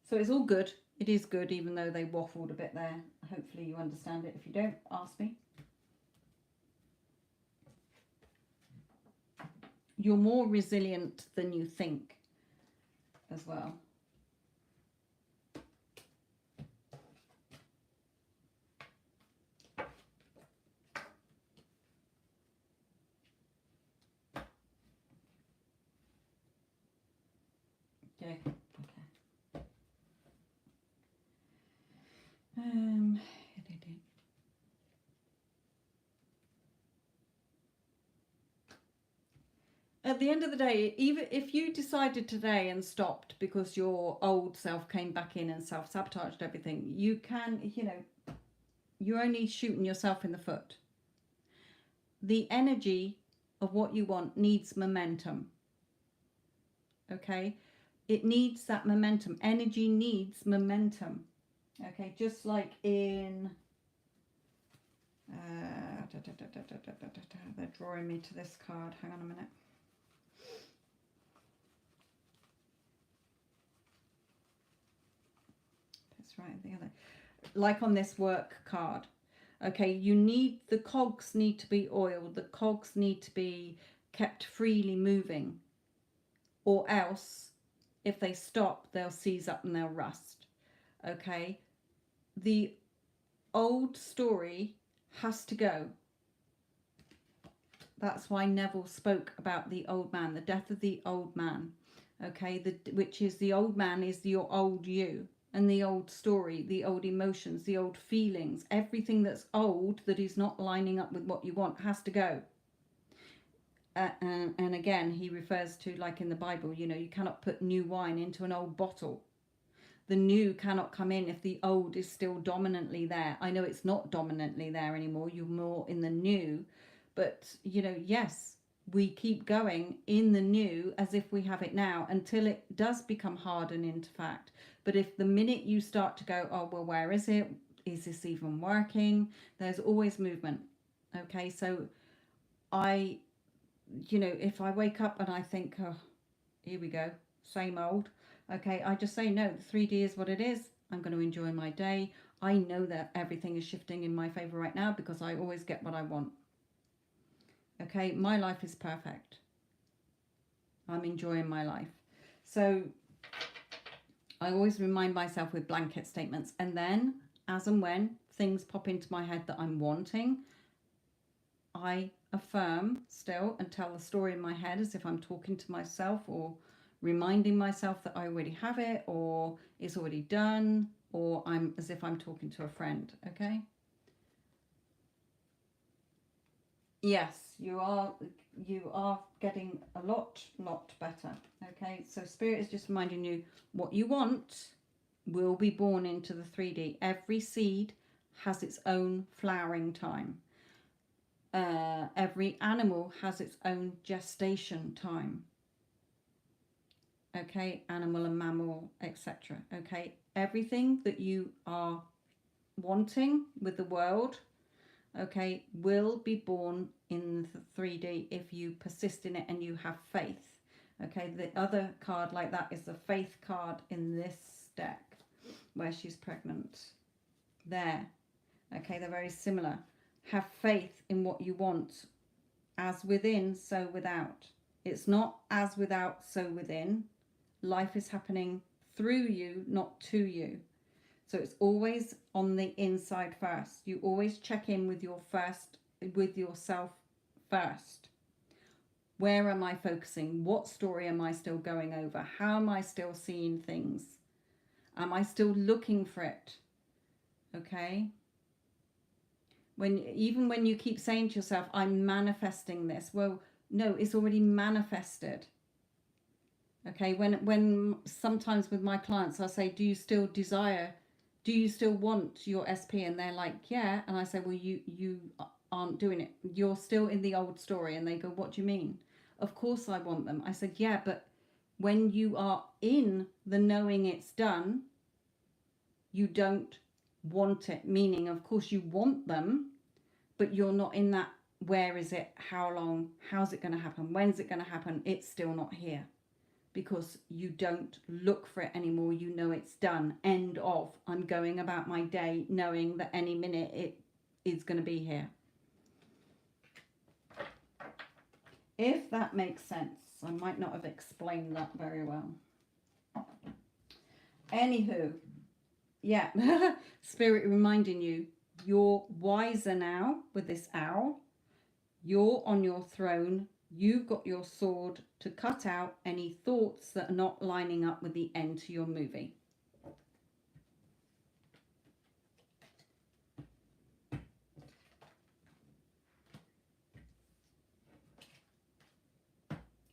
So it's all good. It is good, even though they waffled a bit there. Hopefully you understand it. If you don't, ask me. You're more resilient than you think as well. Okay. At the end of the day, even if you decided today and stopped because your old self came back in and self-sabotaged everything, you can, you know, you're only shooting yourself in the foot. The energy of what you want needs momentum. Okay? It needs that momentum. Energy needs momentum. Okay? Just like in... they're drawing me to this card. Hang on a minute. That's right, the other. Like on this work card. Okay, you need, the cogs need to be oiled. The cogs need to be kept freely moving. Or else, if they stop, they'll seize up and they'll rust. Okay? The old story has to go. That's why Neville spoke about the old man, the death of the old man. Okay? Which is the old man is your old you. And the old story, the old emotions, the old feelings, everything that's old that is not lining up with what you want has to go. And again, he refers to, like in the Bible, you know, you cannot put new wine into an old bottle. The new cannot come in if the old is still dominantly there. I know it's not dominantly there anymore. You're more in the new. But, you know, yes, we keep going in the new as if we have it now until it does become hardened into fact. But if the minute you start to go, oh, well, where is it? Is this even working? There's always movement. Okay, so you know, if I wake up and I think, oh, here we go, same old. Okay, I just say, no, the 3D is what it is. I'm going to enjoy my day. I know that everything is shifting in my favor right now because I always get what I want. Okay, my life is perfect. I'm enjoying my life. So I always remind myself with blanket statements, and then as and when things pop into my head that I'm wanting, I affirm still and tell the story in my head as if I'm talking to myself, or reminding myself that I already have it, or it's already done, or I'm as if I'm talking to a friend. Okay. Yes, you are getting a lot better. Okay, so Spirit is just reminding you what you want will be born into the 3D. Every seed has its own flowering time. Every animal has its own gestation time. Okay, animal and mammal, etc. Okay, everything that you are wanting with the world, okay, will be born in the 3D if you persist in it and you have faith. Okay, the other card like that is the faith card in this deck, where she's pregnant. There. Okay, they're very similar. Have faith in what you want. As within, so without. It's not as without, so within. Life is happening through you, not to you. So it's always on the inside first. You always check in with yourself first. Where am I focusing? What story am I still going over? How am I still seeing things? Am I still looking for it? Okay. Even when you keep saying to yourself, I'm manifesting this. Well, no, it's already manifested. Okay. When sometimes with my clients, I say, do you still want your SP? And they're like, yeah. And I say, well, you aren't doing it. You're still in the old story. And they go, what do you mean? Of course I want them. I said, yeah, but when you are in the knowing it's done, you don't want it. Meaning, of course, you want them, but you're not in that, where is it? How long? How's it going to happen? When's it going to happen? It's still not here. Because you don't look for it anymore. You know it's done. End of. I'm going about my day knowing that any minute it is going to be here. If that makes sense. I might not have explained that very well. Anywho, yeah. Spirit reminding you, you're wiser now with this owl. You're on your throne. You've got your sword to cut out any thoughts that are not lining up with the end to your movie.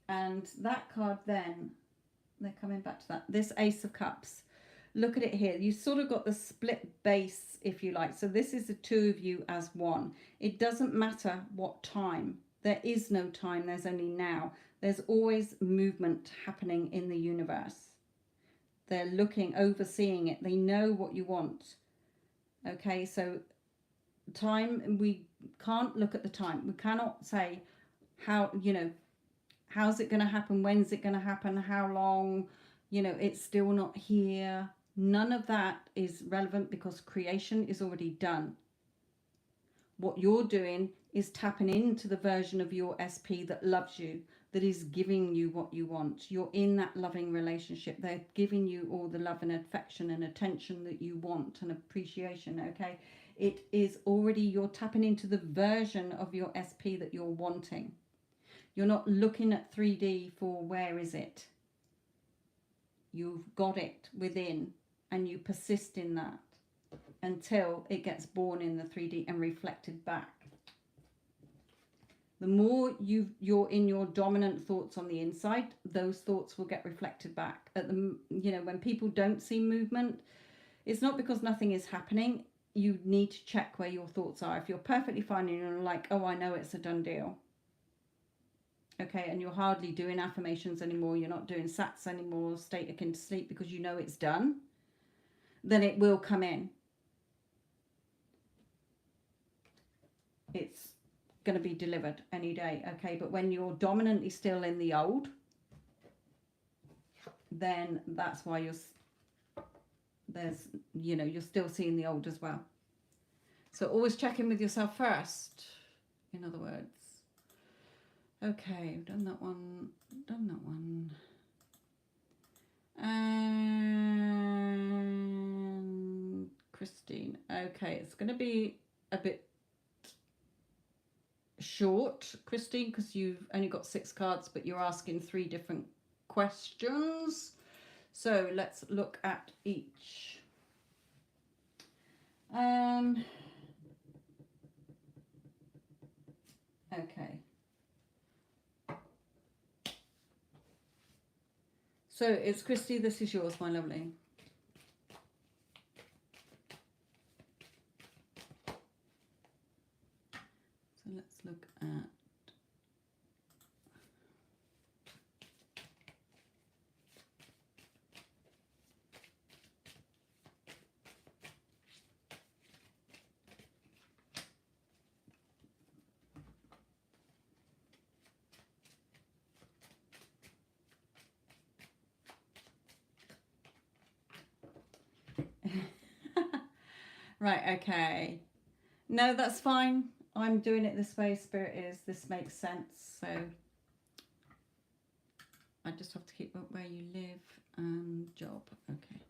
And that card then, they're coming back to that. This Ace of Cups. Look at it here. You sort of got the split base, if you like. So this is the two of you as one. It doesn't matter what time. There is no time. There's only now. There's always movement happening in the universe. They're looking, overseeing it. They know what you want. Okay, so time, we can't look at the time. We cannot say how, how's it going to happen? When's it going to happen? How long? It's still not here. None of that is relevant because creation is already done. What you're doing is tapping into the version of your SP that loves you, that is giving you what you want. You're in that loving relationship. They're giving you all the love and affection and attention that you want and appreciation, okay? It is already, you're tapping into the version of your SP that you're wanting. You're not looking at 3D for where is it. You've got it within and you persist in that until it gets born in the 3D and reflected back. The more you're in your dominant thoughts on the inside, those thoughts will get reflected back. When people don't see movement, it's not because nothing is happening. You need to check where your thoughts are. If you're perfectly fine and you're like, oh, I know it's a done deal. Okay, and you're hardly doing affirmations anymore. You're not doing sats anymore, state akin to sleep, because you know it's done. Then it will come in. It's going to be delivered any day. Okay, but when you're dominantly still in the old, then that's why you're still seeing the old as well. So always check in with yourself first, in other words. Okay, done that one. And Christine. Okay, it's going to be a bit short, Christine, because you've only got 6 cards, but you're asking 3 different questions. So let's look at each. Okay. So it's Christy, this is yours, my lovely. So let's look at right, okay. No, that's fine. I'm doing it this way, Spirit is. This makes sense. So I just have to keep up where you live and job. Okay.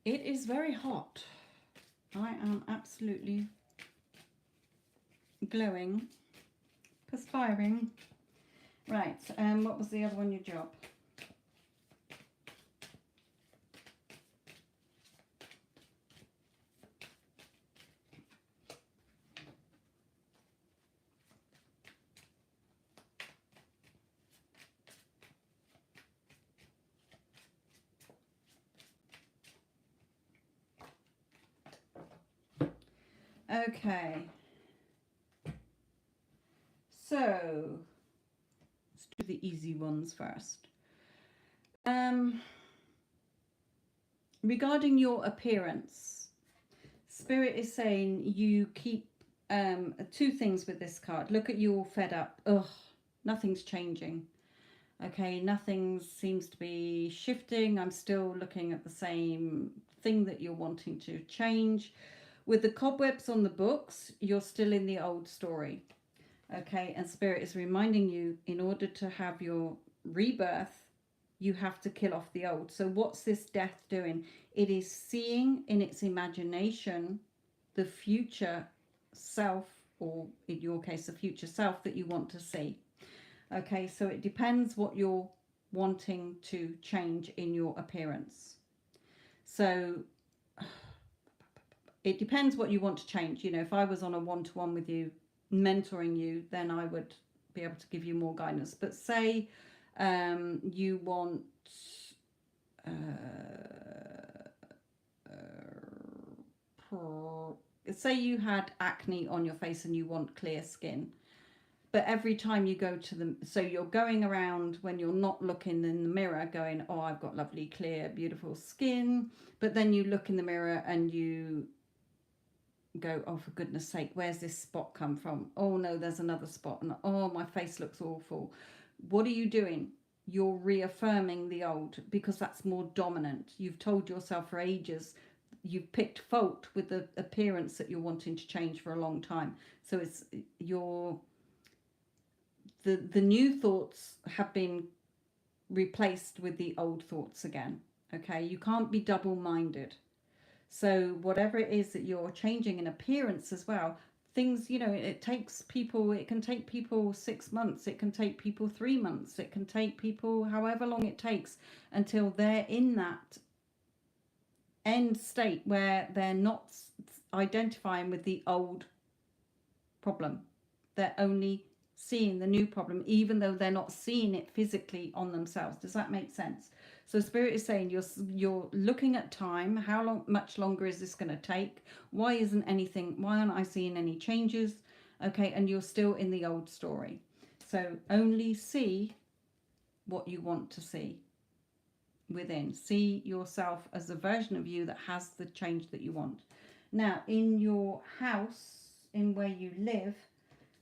It is very hot. I am absolutely glowing, perspiring. Right, what was the other one, your job? Okay. So, let's do the easy ones first. Regarding your appearance, Spirit is saying you keep 2 things with this card. Look at you all fed up. Ugh, nothing's changing. Okay, nothing seems to be shifting. I'm still looking at the same thing that you're wanting to change. With the cobwebs on the books, you're still in the old story. Okay, and Spirit is reminding you, in order to have your rebirth, you have to kill off the old. So what's this death doing? It is seeing in its imagination the future self, or in your case, the future self that you want to see. Okay, so it depends what you're wanting to change in your appearance. So it depends what you want to change. You know, if I was on a one-to-one with you, mentoring you, then I would be able to give you more guidance. But say you want say you had acne on your face and you want clear skin, but every time you go to the, so you're going around when you're not looking in the mirror going, oh, I've got lovely clear beautiful skin, but then you look in the mirror and you go, oh, for goodness sake, where's this spot come from? Oh no, there's another spot, and oh, my face looks awful. What are you doing? You're reaffirming the old, because that's more dominant. You've told yourself for ages, you've picked fault with the appearance that you're wanting to change for a long time. So it's your the new thoughts have been replaced with the old thoughts again. Okay, you can't be double-minded. So whatever it is that you're changing in appearance as well, things, you know, it takes people, it can take people 6 months, it can take people 3 months, it can take people however long it takes until they're in that end state where they're not identifying with the old problem. They're only seeing the new problem, even though they're not seeing it physically on themselves. Does that make sense? So Spirit is saying you're looking at time. How much longer is this going to take? Why aren't I seeing any changes? Okay, and you're still in the old story. So only see what you want to see. within. See yourself as a version of you that has the change that you want. Now, in your house, in where you live,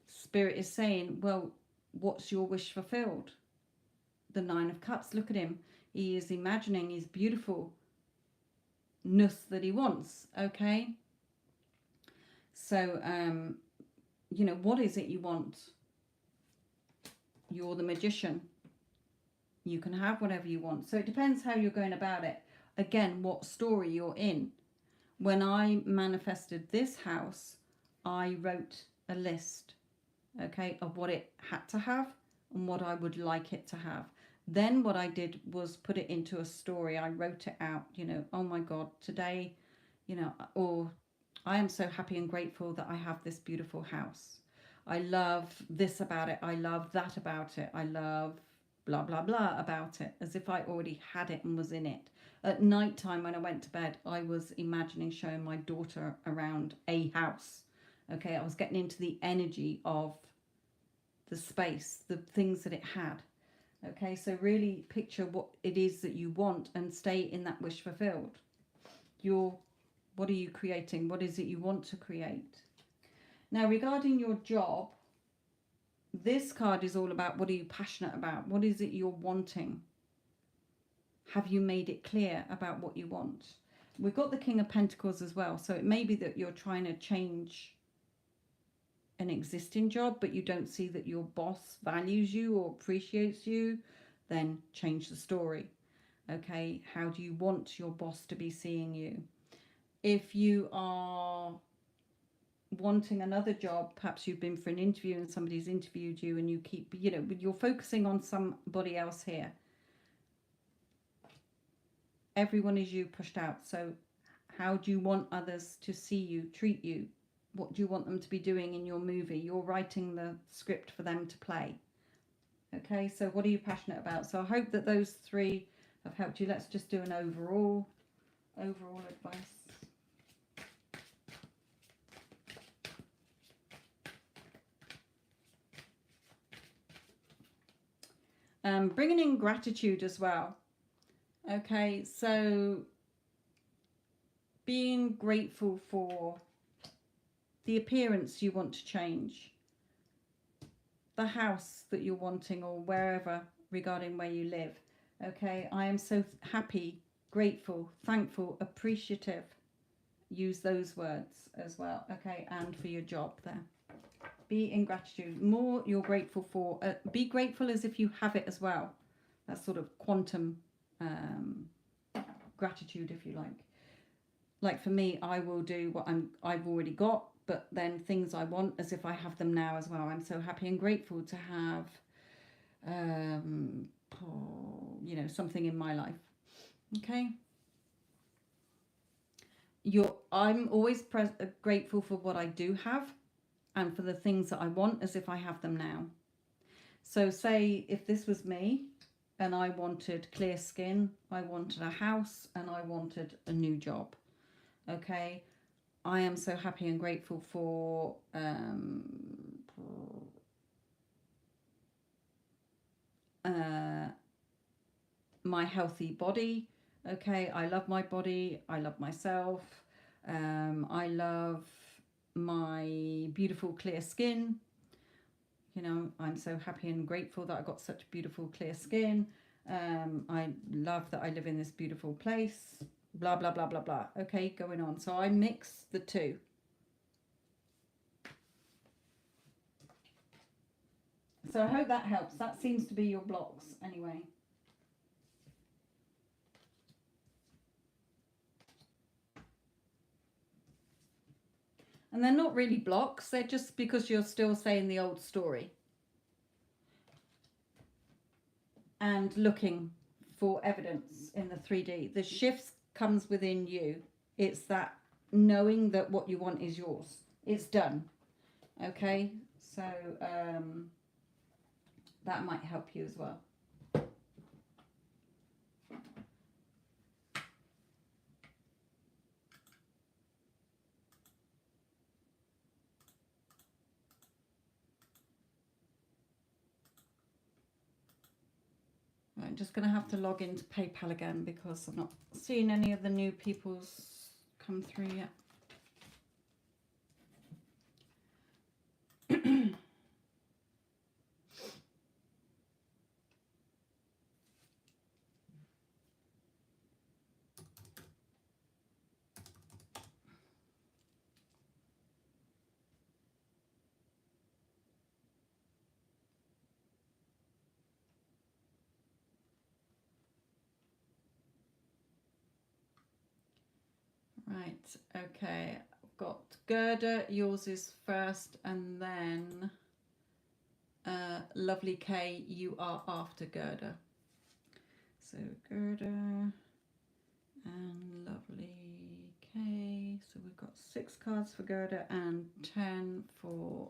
Spirit is saying, well, what's your wish fulfilled? The Nine of Cups, look at him. He is imagining his beautifulness that he wants, okay? So, you know, what is it you want? You're the magician. You can have whatever you want. So it depends how you're going about it. Again, what story you're in. When I manifested this house, I wrote a list, okay, of what it had to have and what I would like it to have. Then what I did was put it into a story. I wrote it out, you know, oh my God, today, you know, or I am so happy and grateful that I have this beautiful house. I love this about it. I love that about it. I love blah, blah, blah about it, as if I already had it and was in it. At night time when I went to bed, I was imagining showing my daughter around a house. Okay, I was getting into the energy of the space, the things that it had. Okay, so really picture what it is that you want and stay in that wish fulfilled. What are you creating? What is it you want to create? Now, regarding your job, this card is all about what are you passionate about? What is it you're wanting? Have you made it clear about what you want? We've got the King of Pentacles as well. So it may be that you're trying to change an existing job, but you don't see that your boss values you or appreciates you. Then change the story. Okay, how do you want your boss to be seeing you? If you are wanting another job, perhaps you've been for an interview and somebody's interviewed you and you keep, you know, you're focusing on somebody else here. Everyone is you pushed out. So how do you want others to see you, treat you? What do you want them to be doing in your movie? You're writing the script for them to play. Okay, so what are you passionate about? So I hope that those three have helped you. Let's just do an overall advice. Bringing in gratitude as well. Okay, so being grateful for the appearance you want to change, the house that you're wanting or wherever regarding where you live. Okay, I am so happy, grateful, thankful, appreciative. Use those words as well. Okay, and for your job there. Be in gratitude. More you're grateful for. Be grateful as if you have it as well. That's sort of quantum gratitude, if you like. Like for me, I will do what I've already got, but then things I want as if I have them now as well. I'm so happy and grateful to have, you know, something in my life. Okay. I'm always grateful for what I do have and for the things that I want as if I have them now. So say if this was me and I wanted clear skin, I wanted a house, and I wanted a new job. Okay, I am so happy and grateful for my healthy body. Okay, I love my body. I love myself. I love my beautiful clear skin. You know, I'm so happy and grateful that I got such beautiful clear skin. I love that I live in this beautiful place. Blah, blah, blah, blah, blah. Okay, going on. So I mix the two. So I hope that helps. That seems to be your blocks anyway. And they're not really blocks. They're just because you're still saying the old story. And looking for evidence in the 3D. The shifts comes within you. It's that knowing that what you want is yours. It's done. Okay? So that might help you as well. I'm just going to have to log into PayPal again because I'm not seeing any of the new people's come through yet. Right, okay, I've got Gerda, yours is first, and then Lovely K, you are after Gerda. So Gerda and Lovely K. So we've got 6 cards for Gerda and 10 for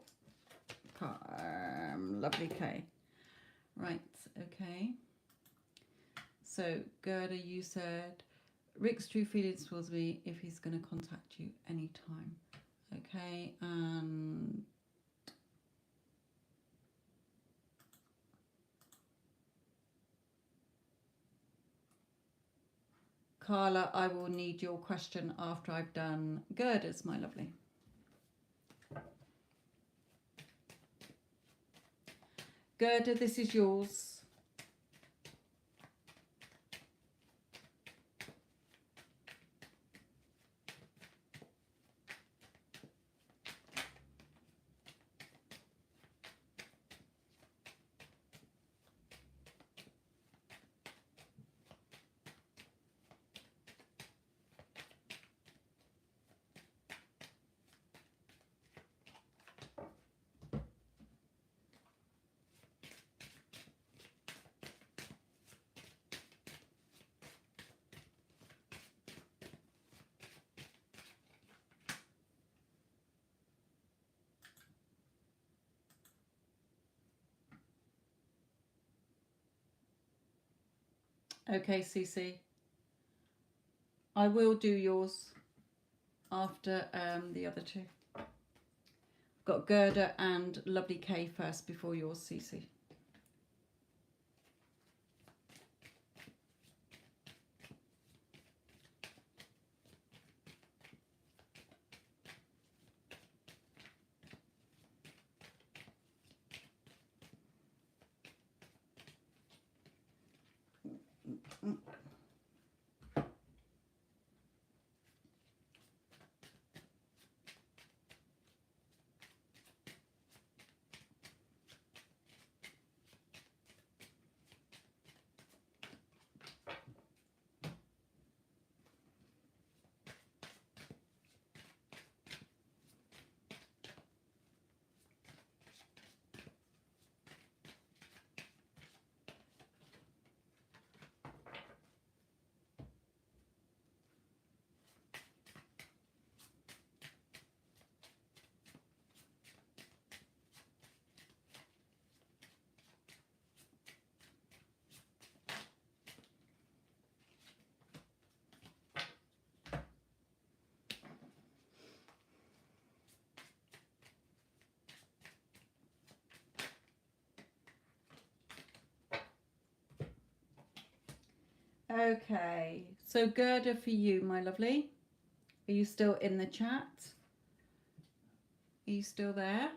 Lovely K. Right, okay. So Gerda, you said Rick's true feelings towards me if he's going to contact you anytime. Okay, and Carla, I will need your question after I've done Gerda's, my lovely. Gerda, this is yours. Okay, Cece. I will do yours after the other two. Got Gerda and Lovely K first before yours, Cece. Okay, so Gerda for you, my lovely. Are you still in the chat? Are you still there?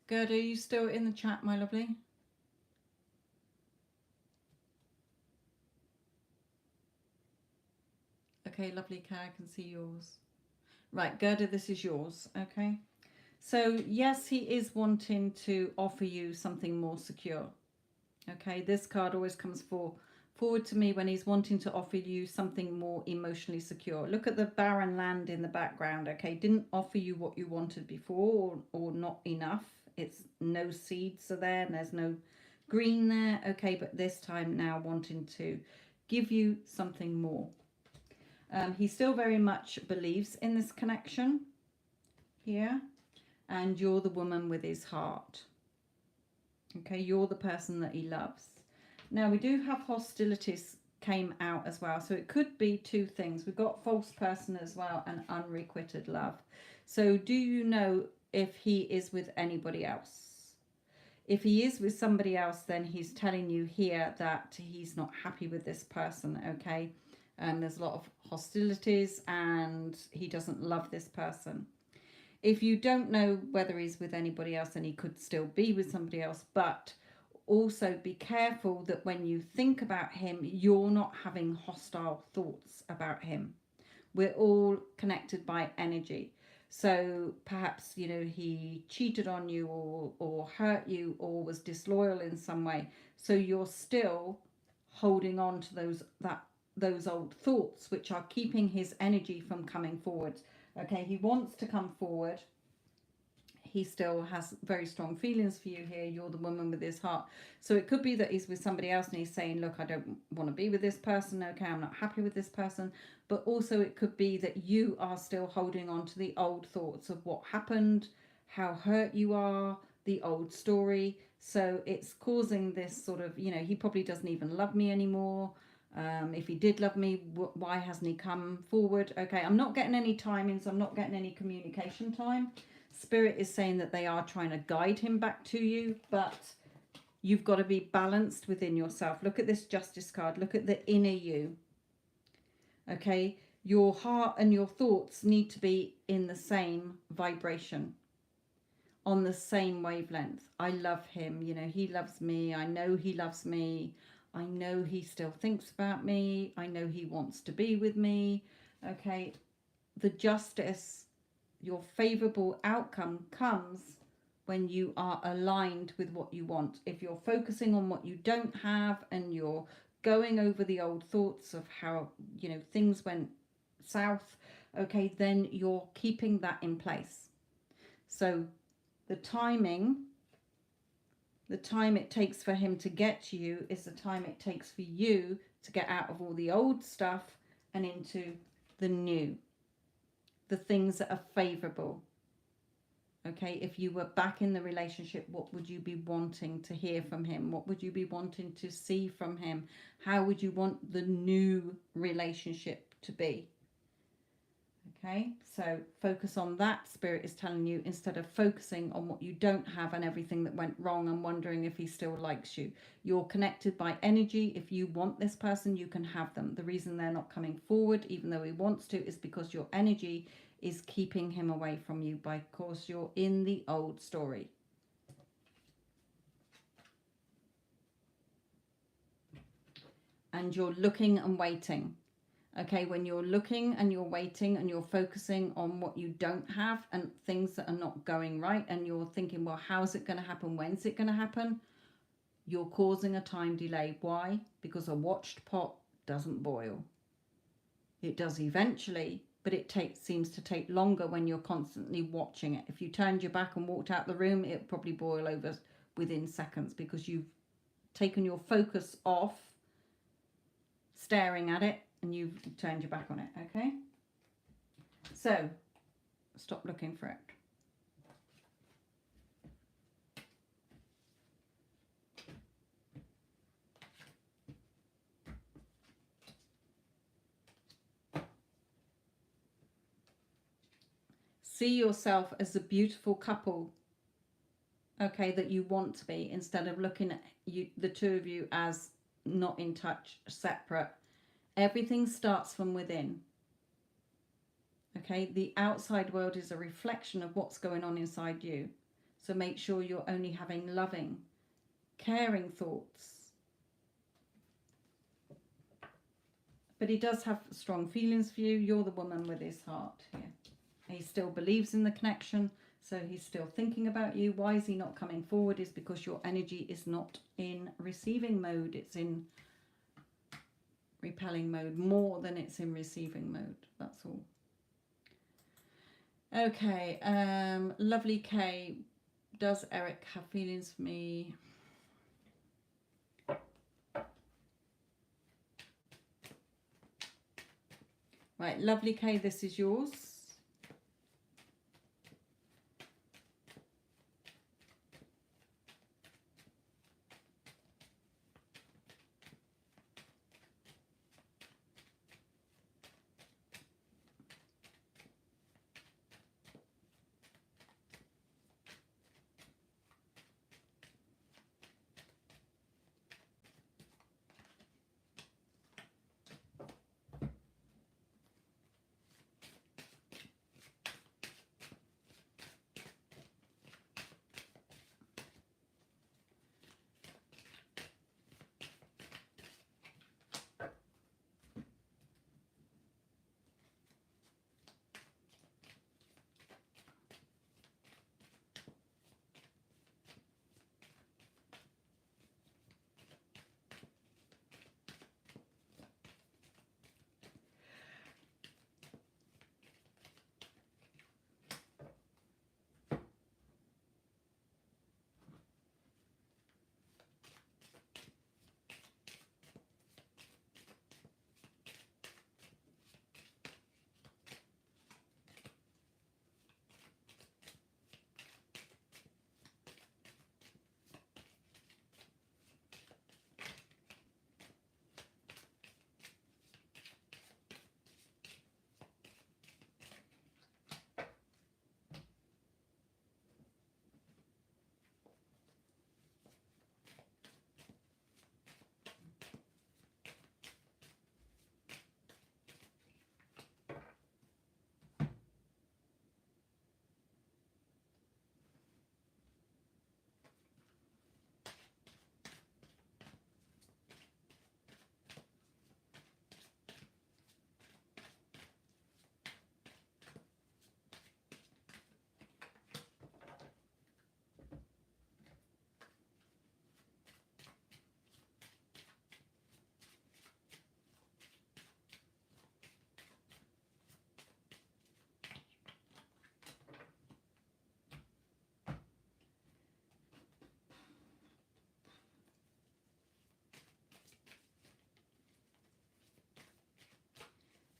Gerda, are you still in the chat, my lovely? Okay, lovely, Kay, I can see yours. Right, Gerda, this is yours, okay? So, yes, he is wanting to offer you something more secure. Okay, this card always comes forward to me when he's wanting to offer you something more emotionally secure. Look at the barren land in the background, okay? Didn't offer you what you wanted before or not enough. It's no seeds are there and there's no green there, okay? But this time now wanting to give you something more. He still very much believes in this connection here. And you're the woman with his heart. Okay, you're the person that he loves. Now, we do have hostilities came out as well. So it could be two things. We've got false person as well and unrequited love. So do you know if he is with anybody else? If he is with somebody else, then he's telling you here that he's not happy with this person, okay? There's a lot of hostilities and he doesn't love this person. If you don't know whether he's with anybody else, then he could still be with somebody else. But also be careful that when you think about him, you're not having hostile thoughts about him. We're all connected by energy. So perhaps, you know, he cheated on you or hurt you or was disloyal in some way. So you're still holding on to those old thoughts, which are keeping his energy from coming forward. Okay, he wants to come forward. He still has very strong feelings for you here. You're the woman with his heart. So it could be that he's with somebody else and he's saying, look, I don't want to be with this person. Okay, I'm not happy with this person. But also it could be that you are still holding on to the old thoughts of what happened, how hurt you are, the old story. So it's causing this sort of, you know, he probably doesn't even love me anymore. If he did love me, why hasn't he come forward? Okay, I'm not getting any timings. I'm not getting any communication time. Spirit is saying that they are trying to guide him back to you, but you've got to be balanced within yourself. Look at this Justice card. Look at the inner you. Okay, your heart and your thoughts need to be in the same vibration, on the same wavelength. I love him. You know, he loves me. I know he loves me. I know he still thinks about me. I know he wants to be with me. Okay, the justice, your favorable outcome comes when you are aligned with what you want. If you're focusing on what you don't have and you're going over the old thoughts of how, you know, things went south, okay, then you're keeping that in place. So the time it takes for him to get to you is the time it takes for you to get out of all the old stuff and into the new, the things that are favorable. Okay, if you were back in the relationship, what would you be wanting to hear from him? What would you be wanting to see from him? How would you want the new relationship to be? Okay, so focus on that, Spirit is telling you, instead of focusing on what you don't have and everything that went wrong and wondering if he still likes you. You're connected by energy. If you want this person, you can have them. The reason they're not coming forward, even though he wants to, is because your energy is keeping him away from you because you're in the old story. And you're looking and waiting. Okay, when you're looking and you're waiting and you're focusing on what you don't have and things that are not going right, and you're thinking, well, how's it going to happen? When's it going to happen? You're causing a time delay. Why? Because a watched pot doesn't boil. It does eventually, but it seems to take longer when you're constantly watching it. If you turned your back and walked out the room, it would probably boil over within seconds because you've taken your focus off staring at it and you've turned your back on it. Okay, so stop looking for it. See yourself as the beautiful couple, okay, that you want to be, instead of looking at you, the two of you, as not in touch, separate. Everything starts from within. Okay, the outside world is a reflection of what's going on inside you. So make sure you're only having loving, caring thoughts. But he does have strong feelings for you. You're the woman with his heart here. He still believes in the connection, so he's still thinking about you. Why is he not coming forward? Is because your energy is not in receiving mode. It's in repelling mode more than it's in receiving mode. That's all. Okay, lovely Kay. Does Eric have feelings for me? Right, lovely Kay, this is yours.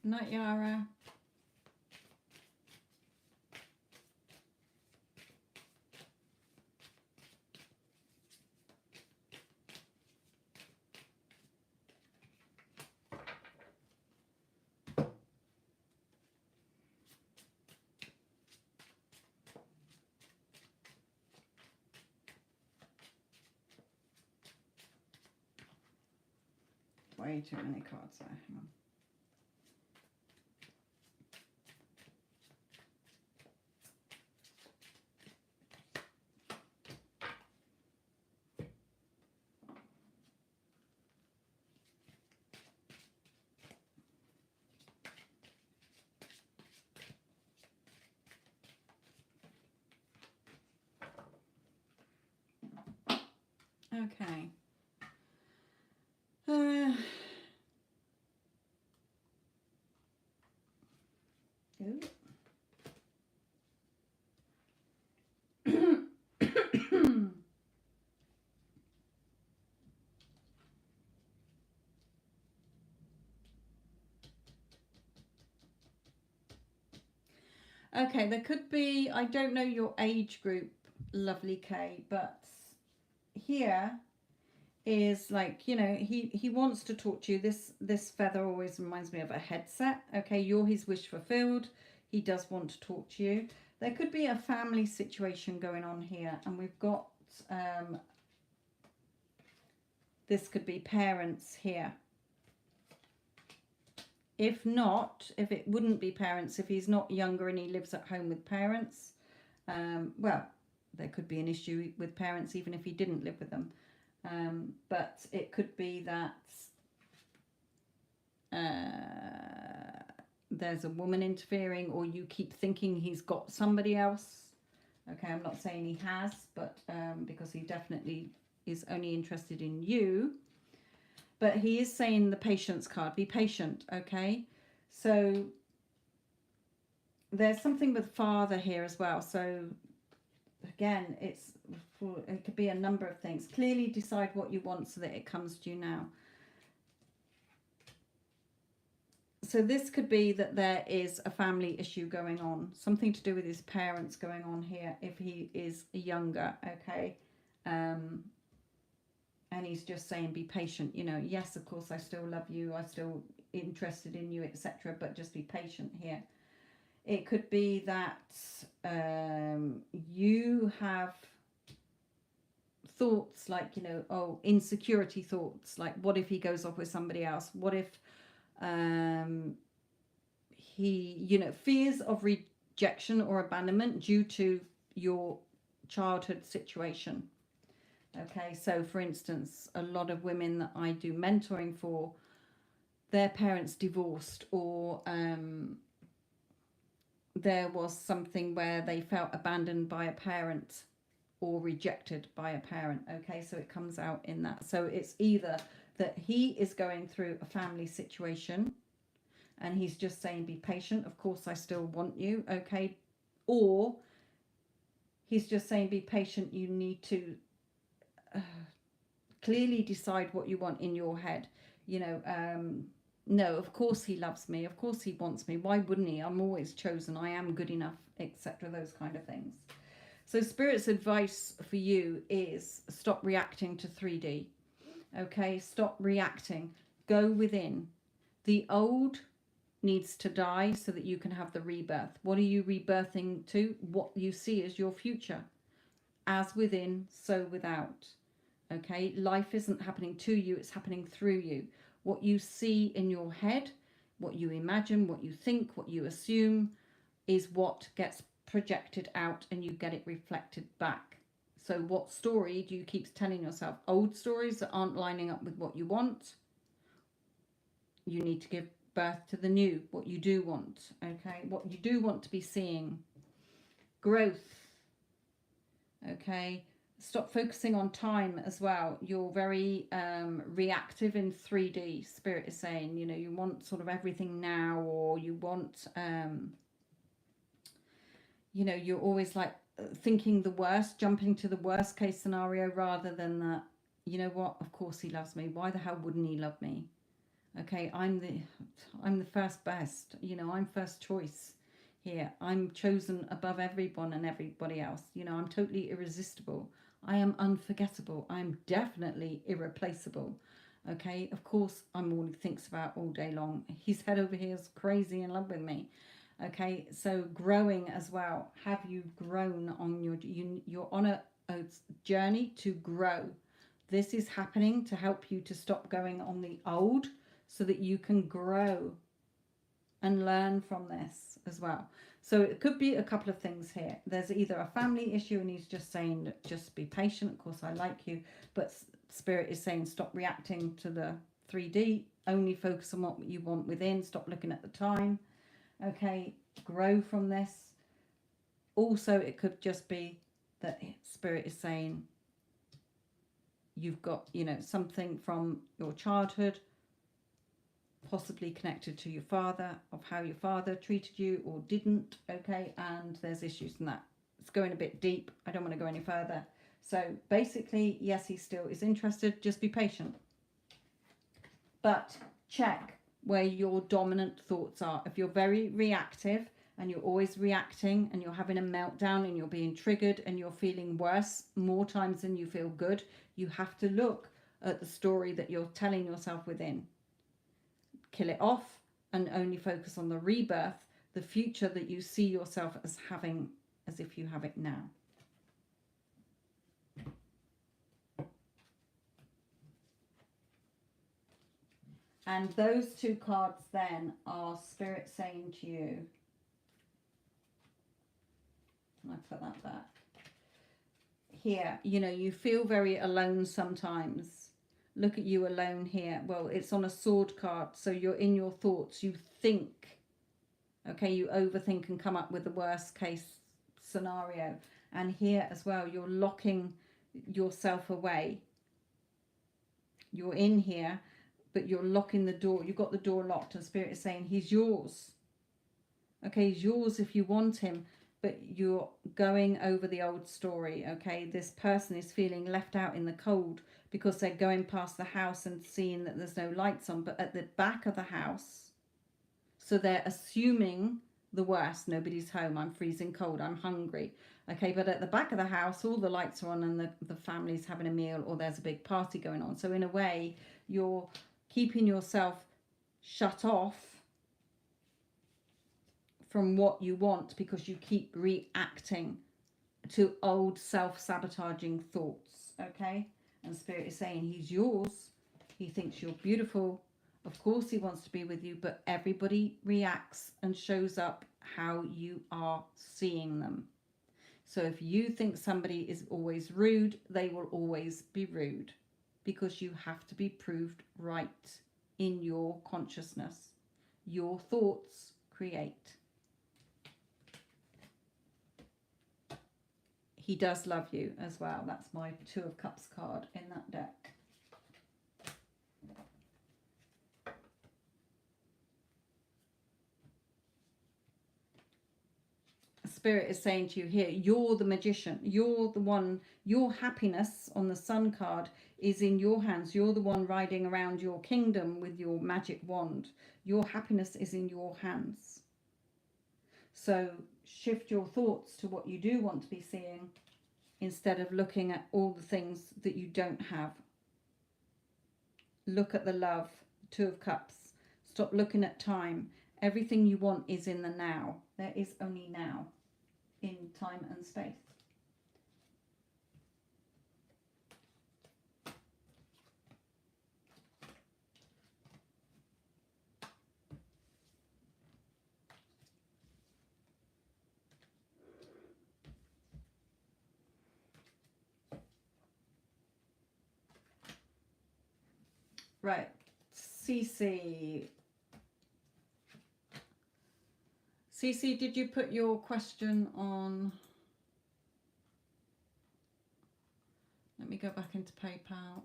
Night, Yara. Way too many cards there. Hang on. Okay. Ooh. Okay, there could be, I don't know your age group, lovely Kay, but here is like, you know, he wants to talk to you. This feather always reminds me of a headset. Okay, you're his wish fulfilled. He does want to talk to you. There could be a family situation going on here, and we've got this could be parents here. If not, if it wouldn't be parents, if he's not younger and he lives at home with parents, well, there could be an issue with parents even if he didn't live with them. But it could be that there's a woman interfering, or you keep thinking he's got somebody else. Okay, I'm not saying he has, but because he definitely is only interested in you. But he is saying the patience card, be patient, okay? So there's something with father here as well. So again, it could be a number of things. Clearly decide what you want so that it comes to you now. So this could be that there is a family issue going on, something to do with his parents going on here if he is younger, okay? Um, and he's just saying, be patient. You know, yes, of course, I still love you. I'm still interested in you, etc. But just be patient here. It could be that you have thoughts like, you know, oh, insecurity thoughts. Like, what if he goes off with somebody else? What if he, you know, fears of rejection or abandonment due to your childhood situation. Okay, so for instance, a lot of women that I do mentoring for, their parents divorced, or there was something where they felt abandoned by a parent or rejected by a parent. Okay, so it comes out in that. So it's either that he is going through a family situation and he's just saying, be patient, of course I still want you, okay? Or he's just saying, be patient, you need to clearly decide what you want in your head. You know, no, of course he loves me, of course he wants me, why wouldn't he? I'm always chosen, I am good enough, etc. Those kind of things. So Spirit's advice for you is stop reacting to 3D. Okay, stop reacting. Go within. The old needs to die so that you can have the rebirth. What are you rebirthing to? What you see as your future. As within, so without. Okay, life isn't happening to you, it's happening through you. What you see in your head, what you imagine, what you think, what you assume is what gets projected out and you get it reflected back. So what story do you keep telling yourself? Old stories that aren't lining up with what you want. You need to give birth to the new, what you do want, okay? What you do want to be seeing. Growth, okay? Stop focusing on time as well. You're very reactive in 3D, Spirit is saying. You know, you want sort of everything now, or you want, you know, you're always like thinking the worst, jumping to the worst case scenario rather than that, you know what, of course he loves me. Why the hell wouldn't he love me? Okay, I'm the first best, you know, I'm first choice here. I'm chosen above everyone and everybody else. You know, I'm totally irresistible. I am unforgettable. I'm definitely irreplaceable. Okay, of course I'm all he thinks about all day long. His head over here is crazy in love with me. Okay, so growing as well. Have you grown on you're on a journey to grow. This is happening to help you to stop going on the old so that you can grow and learn from this as well. So it could be a couple of things here. There's either a family issue and he's just saying, just be patient. Of course, I like you. But Spirit is saying, stop reacting to the 3D. Only focus on what you want within. Stop looking at the time. Okay, grow from this. Also, it could just be that Spirit is saying, you've got, you know, something from your childhood, possibly connected to your father, of how your father treated you or didn't, okay, and there's issues in that. It's going a bit deep. I don't want to go any further. So basically, yes, he still is interested. Just be patient. But check where your dominant thoughts are. If you're very reactive and you're always reacting and you're having a meltdown and you're being triggered and you're feeling worse more times than you feel good, you have to look at the story that you're telling yourself within. Kill it off and only focus on the rebirth, the future that you see yourself as having, as if you have it now. And those two cards then are Spirit saying to you, and I put that back here, you know, you feel very alone sometimes. Look at you alone here. Well, it's on a sword card, so you're in your thoughts. You think, okay, you overthink and come up with the worst case scenario. And here as well, you're locking yourself away. You're in here, but you're locking the door. You've got the door locked, and Spirit is saying he's yours. Okay, he's yours if you want him, but you're going over the old story. Okay, this person is feeling left out in the cold because they're going past the house and seeing that there's no lights on, but at the back of the house So they're assuming the worst. Nobody's home. I'm freezing cold. I'm hungry. Okay, but at the back of the house, all the lights are on and the family's having a meal, or there's a big party going on. So in a way, you're keeping yourself shut off from what you want because you keep reacting to old self-sabotaging thoughts. Okay, and Spirit is saying he's yours. He thinks you're beautiful. Of course he wants to be with you, but everybody reacts and shows up how you are seeing them. So if you think somebody is always rude, they will always be rude, because you have to be proved right in your consciousness. Your thoughts create. He does love you as well. That's my Two of Cups card in that deck. Spirit is saying to you here, you're the magician. You're the one, your happiness on the Sun card is in your hands. You're the one riding around your kingdom with your magic wand. Your happiness is in your hands. So shift your thoughts to what you do want to be seeing instead of looking at all the things that you don't have. Look at the love, Two of Cups. Stop looking at time. Everything you want is in the now. There is only now in time and space. Right, Cece. Cece, did you put your question on? Let me go back into PayPal.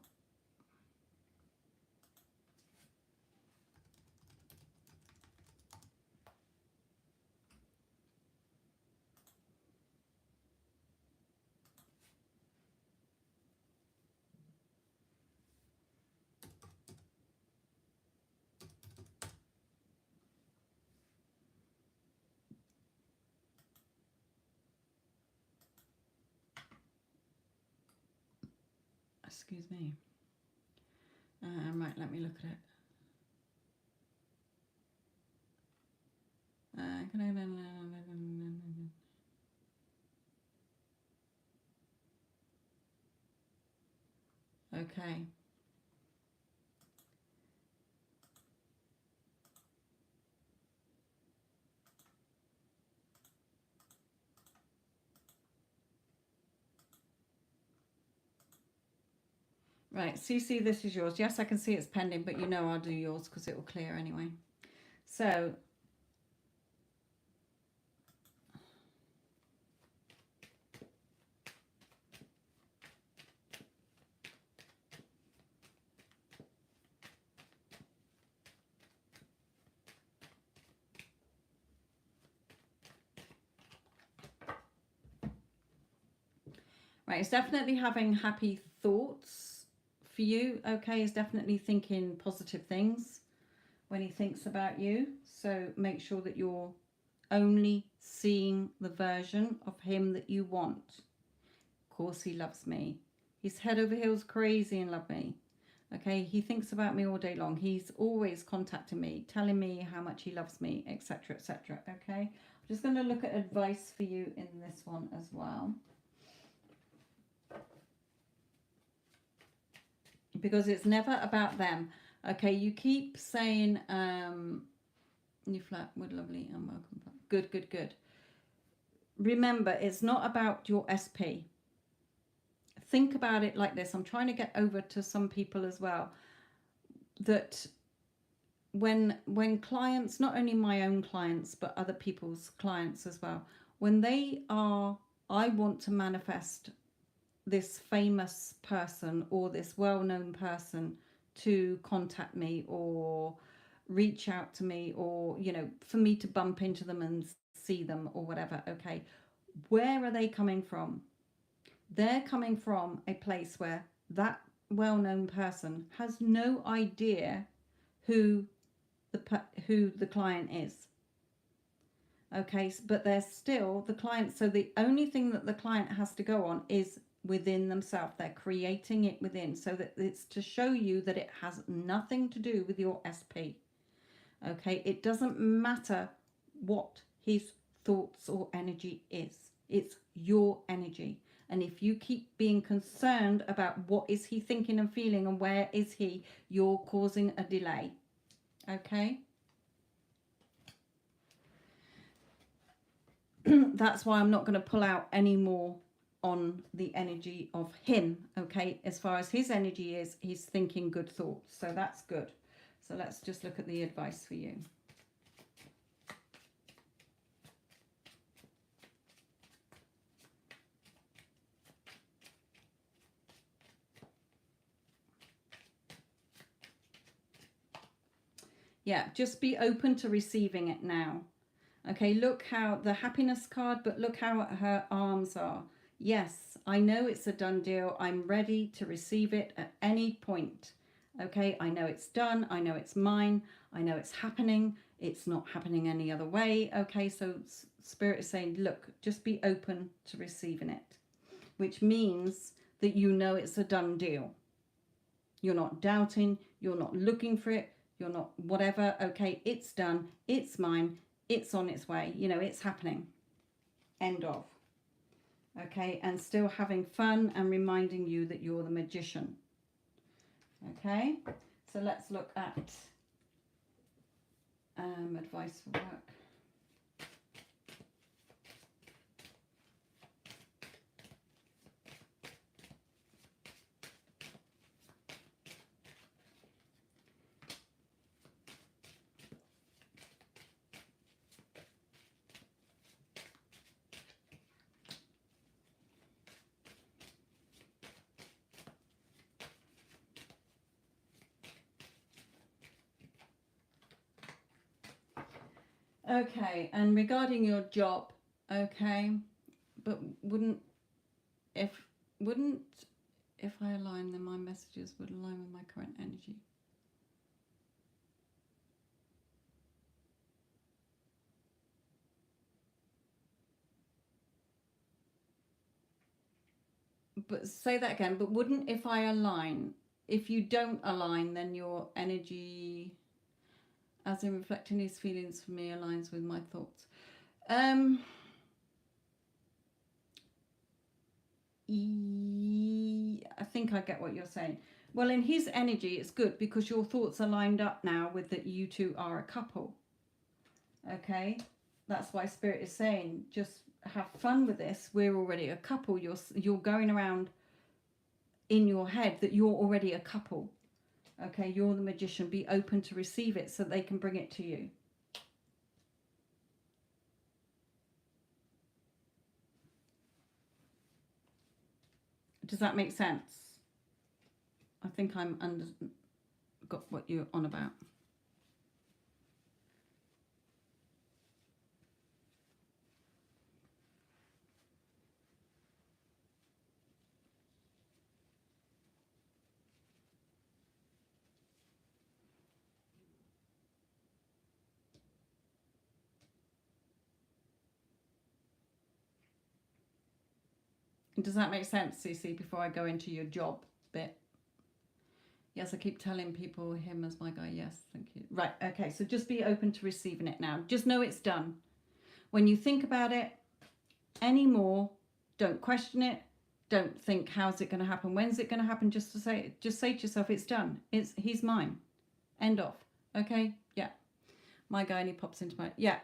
Excuse me. Right, let me look at it. Okay. Right, Cece, this is yours. Yes, I can see it's pending, but you know I'll do yours because it will clear anyway. So, right, it's definitely having happy thoughts for you. Okay, he's definitely thinking positive things when he thinks about you. So make sure that you're only seeing the version of him that you want. Of course he loves me. He's head over heels crazy in love me. Okay, he thinks about me all day long. He's always contacting me, telling me how much he loves me, etc., etc. Okay, I'm just going to look at advice for you in this one as well, because it's never about them. Okay, you keep saying new flat would lovely and welcome back. Good, good, good. Remember, it's not about your SP. Think about it like this. I'm trying to get over to some people as well, that when clients, not only my own clients but other people's clients as well, when they are, I want to manifest this famous person or this well-known person to contact me or reach out to me, or you know, for me to bump into them and see them or whatever. Okay, where are they coming from? They're coming from a place where that well-known person has no idea who who the client is. Okay, but they're still the client. So the only thing that the client has to go on is within themselves. They're creating it within, so that it's to show you that it has nothing to do with your SP. Okay, it doesn't matter what his thoughts or energy is. It's your energy. And if you keep being concerned about what is he thinking and feeling and where is he, you're causing a delay. Okay? That's why I'm not going to pull out any more on the energy of him. Okay? As far as his energy is, he's thinking good thoughts. So that's good. So let's just look at the advice for you. Yeah, just be open to receiving it now. Okay, look how the happiness card, but look how her arms are. Yes, I know it's a done deal. I'm ready to receive it at any point. Okay, I know it's done. I know it's mine. I know it's happening. It's not happening any other way. Okay, so Spirit is saying, look, just be open to receiving it, which means that you know it's a done deal. You're not doubting. You're not looking for it. You're not whatever. Okay, it's done. It's mine. It's on its way. You know, it's happening. End of. Okay, and still having fun and reminding you that you're the magician. Okay, so let's look at advice for work. Okay, and regarding your job, okay, but wouldn't if I align, then my messages would align with my current energy. But say that again. But wouldn't if I align? If you don't align, then your energy, as in reflecting his feelings for me, aligns with my thoughts. I think I get what you're saying. Well, in his energy, it's good because your thoughts are lined up now with that you two are a couple. Okay, that's why Spirit is saying just have fun with this. We're already a couple. You're going around in your head that you're already a couple. Okay, you're the magician. Be open to receive it so they can bring it to you. Does that make sense? I think I'm got what you're on about. Does that make sense, Cece, before I go into your job bit? Yes, I keep telling people him as my guy. Yes, thank you. Right, okay, so just be open to receiving it now. Just know it's done. When you think about it anymore, don't question it. Don't think, how's it going to happen? When's it going to happen? Just say to yourself, it's done. He's mine. End of. Okay? Yeah. My guy, and he pops into my, yeah,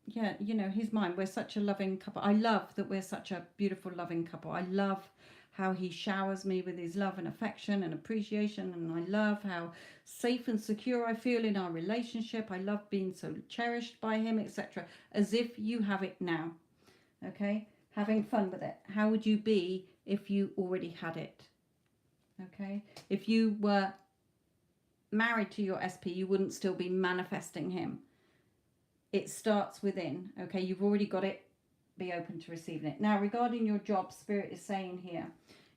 you know, he's mine. We're such a loving couple. I love that we're such a beautiful, loving couple. I love how he showers me with his love and affection and appreciation, and I love how safe and secure I feel in our relationship. I love being so cherished by him, etc. As if you have it now. Okay? Having fun with it. How would you be if you already had it? Okay? If you were married to your SP, you wouldn't still be manifesting him. It starts within. Okay, you've already got it. Be open to receiving it. Now, regarding your job, Spirit is saying here,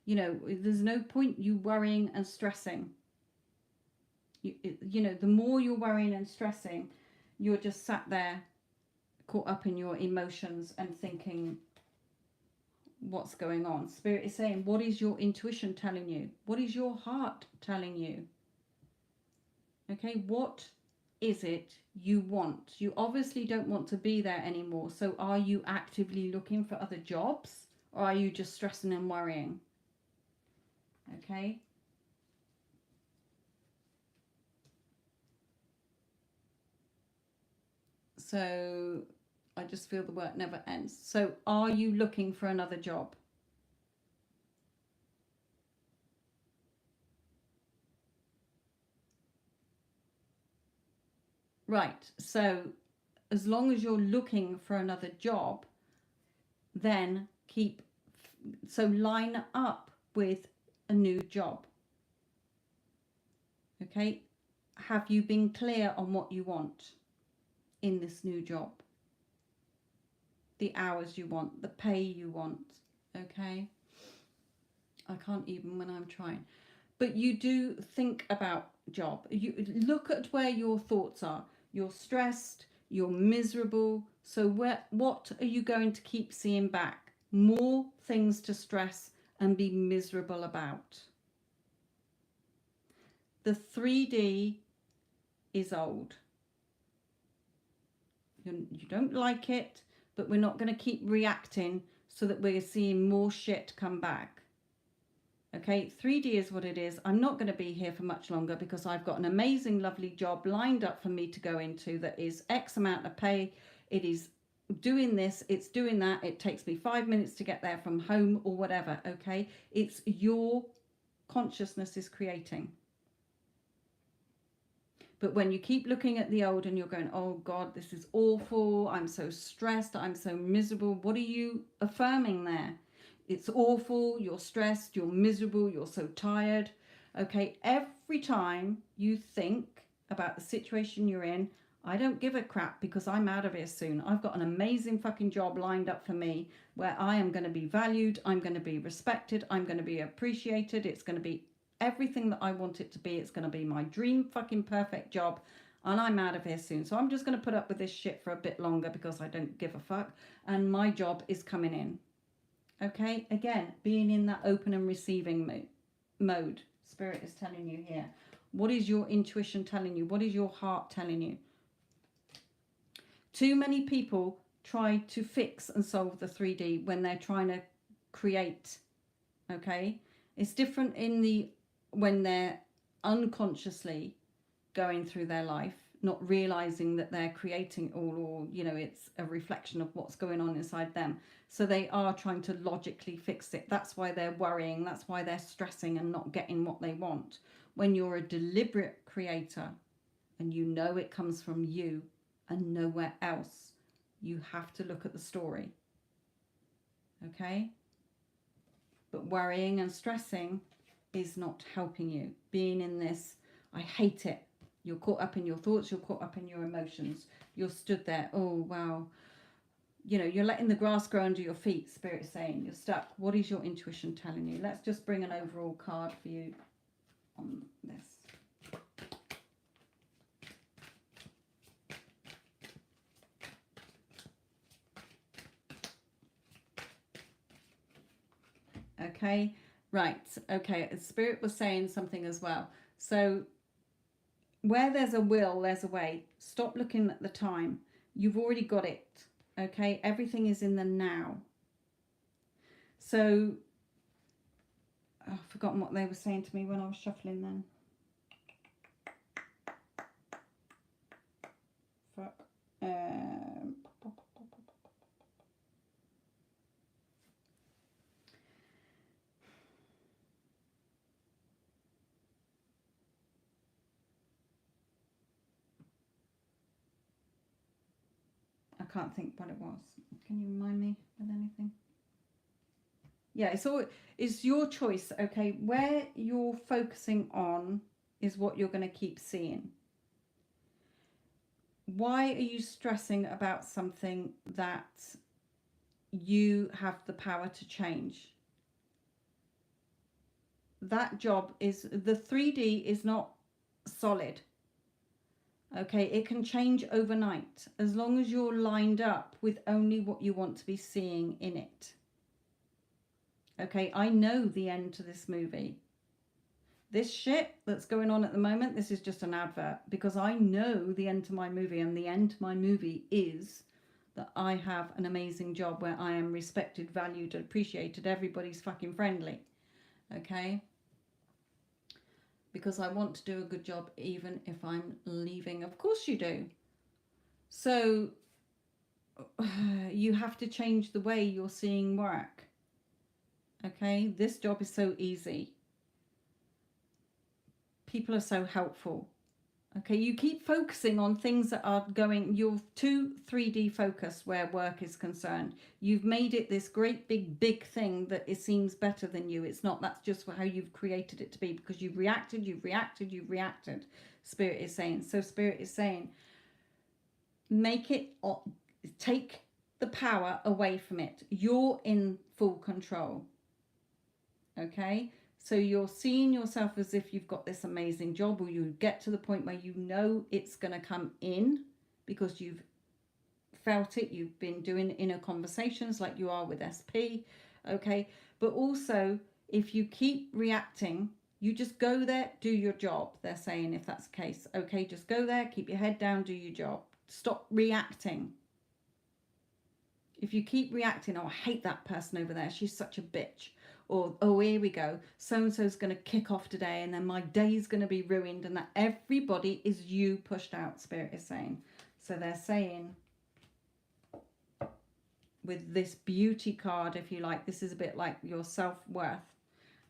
you know, there's no point you worrying and stressing. You know, the more you're worrying and stressing, you're just sat there caught up in your emotions and thinking, what's going on? Spirit is saying, what is your intuition telling you? What is your heart telling you? Okay, what is it you want? You obviously don't want to be there anymore. So are you actively looking for other jobs, or are you just stressing and worrying? Okay. So I just feel the work never ends. So are you looking for another job? Right. So as long as you're looking for another job, then line up with a new job. Okay. Have you been clear on what you want in this new job? The hours you want, the pay you want. Okay. I can't even when I'm trying. But you do think about job. You look at where your thoughts are. You're stressed, you're miserable. So what are you going to keep seeing back? More things to stress and be miserable about. The 3D is old. You don't like it, but we're not going to keep reacting so that we're seeing more shit come back. Okay, 3D is what it is. I'm not going to be here for much longer because I've got an amazing, lovely job lined up for me to go into that is X amount of pay. It is doing this, it's doing that. It takes me 5 minutes to get there from home or whatever. Okay, it's your consciousness is creating. But when you keep looking at the old and you're going, oh God, this is awful. I'm so stressed. I'm so miserable. What are you affirming there? It's awful, you're stressed, you're miserable, you're so tired. Okay, every time you think about the situation you're in, I don't give a crap because I'm out of here soon. I've got an amazing fucking job lined up for me where I am going to be valued, I'm going to be respected, I'm going to be appreciated. It's going to be everything that I want it to be. It's going to be my dream fucking perfect job, and I'm out of here soon. So I'm just going to put up with this shit for a bit longer because I don't give a fuck, and my job is coming in. Okay, again, being in that open and receiving mode. Spirit is telling you here. What is your intuition telling you? What is your heart telling you? Too many people try to fix and solve the 3D when they're trying to create. Okay, it's different when they're unconsciously going through their life, not realizing that they're creating or it's a reflection of what's going on inside them. So they are trying to logically fix it. That's why they're worrying. That's why they're stressing and not getting what they want. When you're a deliberate creator and you know it comes from you and nowhere else, you have to look at the story. Okay? But worrying and stressing is not helping you. Being in this, I hate it. You're caught up in your thoughts. You're caught up in your emotions. You're stood there. Oh, wow. You're letting the grass grow under your feet. Spirit's saying you're stuck. What is your intuition telling you? Let's just bring an overall card for you on this. Okay, right. Okay, Spirit was saying something as well. So where there's a will, there's a way. Stop looking at the time. You've already got it. Okay, everything is in the now. So I've forgotten what they were saying to me when I was shuffling then. Fuck. I can't think what it was. Can you remind me with anything? Yeah, it's your choice. Okay, where you're focusing on is what you're going to keep seeing. Why are you stressing about something that you have the power to change? That job is, the 3D is not solid. Okay, it can change overnight as long as you're lined up with only what you want to be seeing in it. Okay, I know the end to this movie. This shit that's going on at the moment, this is just an advert, because I know the end to my movie, and the end to my movie is that I have an amazing job where I am respected, valued, appreciated. Everybody's fucking friendly. Okay? Because I want to do a good job even if I'm leaving. Of course you do. So you have to change the way you're seeing work. Okay? This job is so easy. People are so helpful. Okay, you keep focusing on things that are going, you're too 3D focused where work is concerned. You've made it this great big thing that it seems better than you. It's not. That's just how you've created it to be, because you've reacted. Spirit is saying. So Spirit is saying, make it, take the power away from it. You're in full control. Okay? So you're seeing yourself as if you've got this amazing job, or you get to the point where you know it's going to come in because you've felt it. You've been doing inner conversations like you are with SP. Okay. But also, if you keep reacting, you just go there, do your job. They're saying, if that's the case. Okay. Just go there, keep your head down, do your job. Stop reacting. If you keep reacting, oh, I hate that person over there, she's such a bitch. Or, oh, here we go, so-and-so's going to kick off today and then my day's going to be ruined, and that everybody is you pushed out, Spirit is saying. So they're saying, with this beauty card, if you like, this is a bit like your self-worth.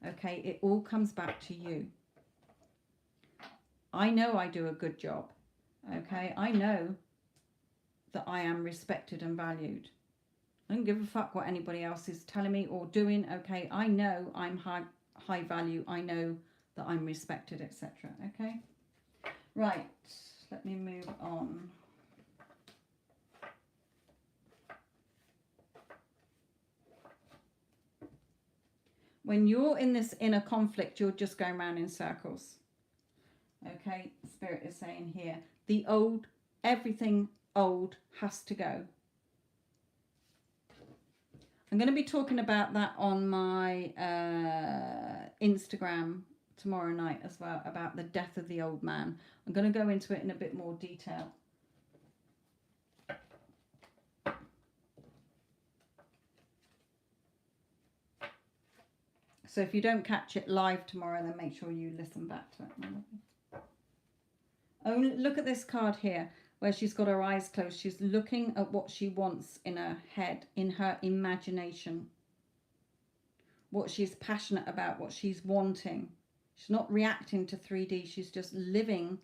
Okay, it all comes back to you. I know I do a good job. Okay, I know that I am respected and valued. I don't give a fuck what anybody else is telling me or doing. Okay, I know I'm high value. I know that I'm respected, etc. Okay, right. Let me move on. When you're in this inner conflict, you're just going around in circles. Okay, Spirit is saying here, the old, everything old has to go. I'm going to be talking about that on my Instagram tomorrow night as well, about the death of the old man. I'm going to go into it in a bit more detail. So if you don't catch it live tomorrow, then make sure you listen back to it. Oh, look at this card here, where she's got her eyes closed. She's looking at what she wants in her head, in her imagination. What she's passionate about, what she's wanting. She's not reacting to 3D. She's just living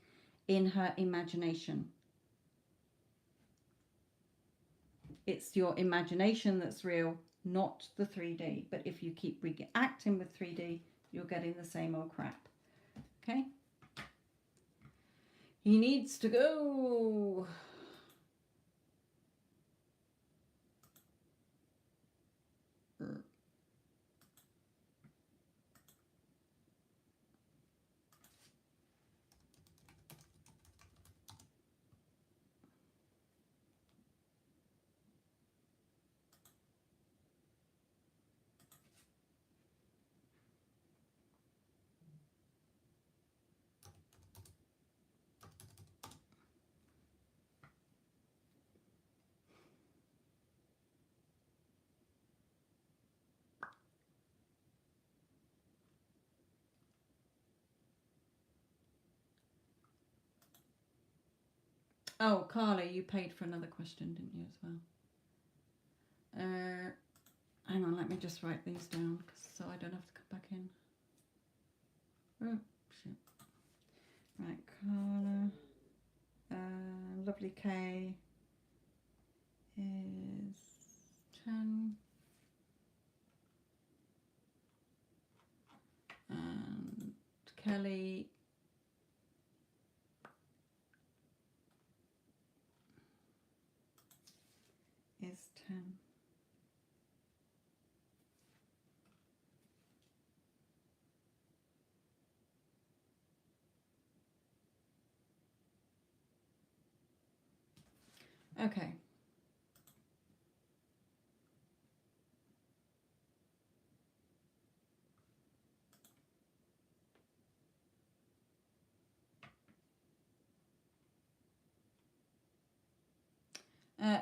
in her imagination. It's your imagination that's real, not the 3D. But if you keep reacting with 3D, you're getting the same old crap. Okay? He needs to go. Oh, Carla, you paid for another question, didn't you, as well? Hang on, let me just write these down so I don't have to come back in. Oh, shit. Right, Carla. Lovely K is 10. And Kelly is 10. Okay.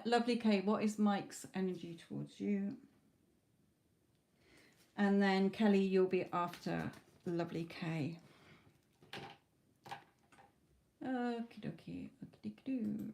Lovely Kay, what is Mike's energy towards you? And then Kelly, you'll be after Lovely Kay. Okie dokie, okie dokie.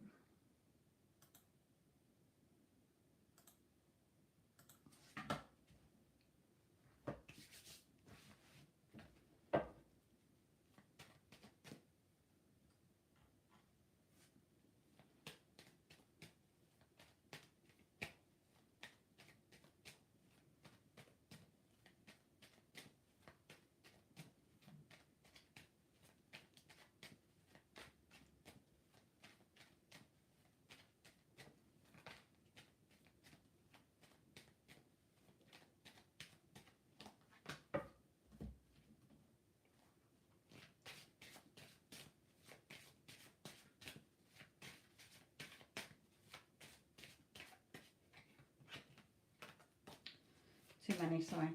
Too many, sorry.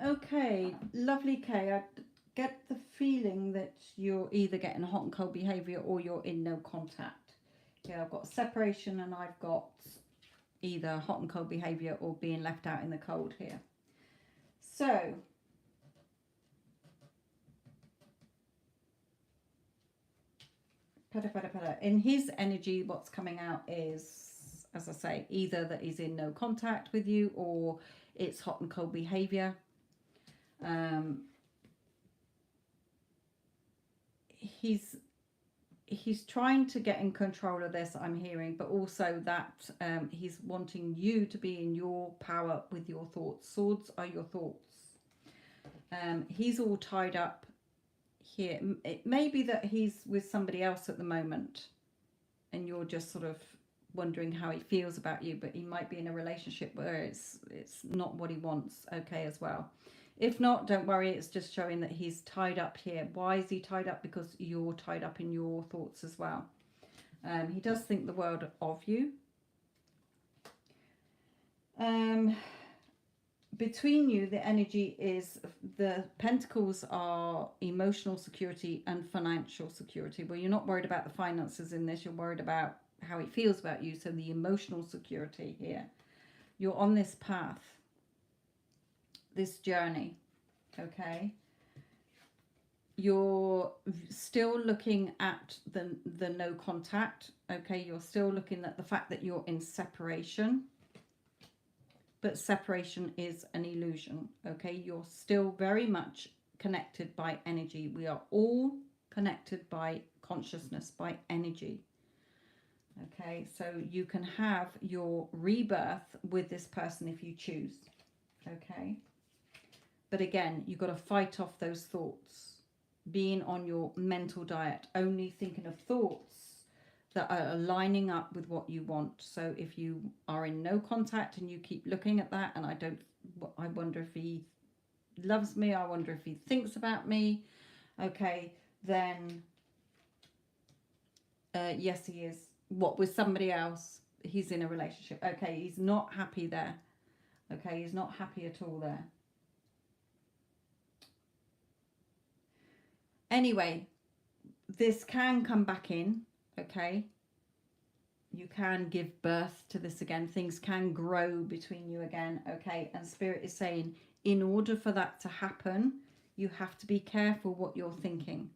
Okay, Lovely Kay, I get the feeling that you're either getting hot and cold behaviour or you're in no contact. Yeah, I've got separation and I've got either hot and cold behaviour or being left out in the cold here. So, in his energy, what's coming out is, as I say, either that he's in no contact with you or it's hot and cold behaviour. He's trying to get in control of this, I'm hearing, but also that he's wanting you to be in your power with your thoughts. Swords are your thoughts. He's all tied up here. It may be that he's with somebody else at the moment and you're just sort of wondering how he feels about you, but he might be in a relationship where it's not what he wants, okay, as well. If not, don't worry, it's just showing that he's tied up here. Why is he tied up? Because you're tied up in your thoughts as well. He does think the world of you. Between you, the energy is, the pentacles are emotional security and financial security. Well, you're not worried about the finances in this, you're worried about how he feels about you. So the emotional security here. You're on this path, this journey, okay? You're still looking at the no contact, okay? You're still looking at the fact that you're in separation, but separation is an illusion, okay? You're still very much connected by energy. We are all connected by consciousness, by energy, okay? So you can have your rebirth with this person if you choose, okay? But again, you've got to fight off those thoughts, being on your mental diet, only thinking of thoughts that are lining up with what you want. So if you are in no contact and you keep looking at that, and I wonder if he loves me, I wonder if he thinks about me, okay, then yes, he is. What, with somebody else? He's in a relationship. Okay, he's not happy there. Okay, he's not happy at all there. Anyway, this can come back in, okay? You can give birth to this again. Things can grow between you again, okay? And Spirit is saying, in order for that to happen, you have to be careful what you're thinking.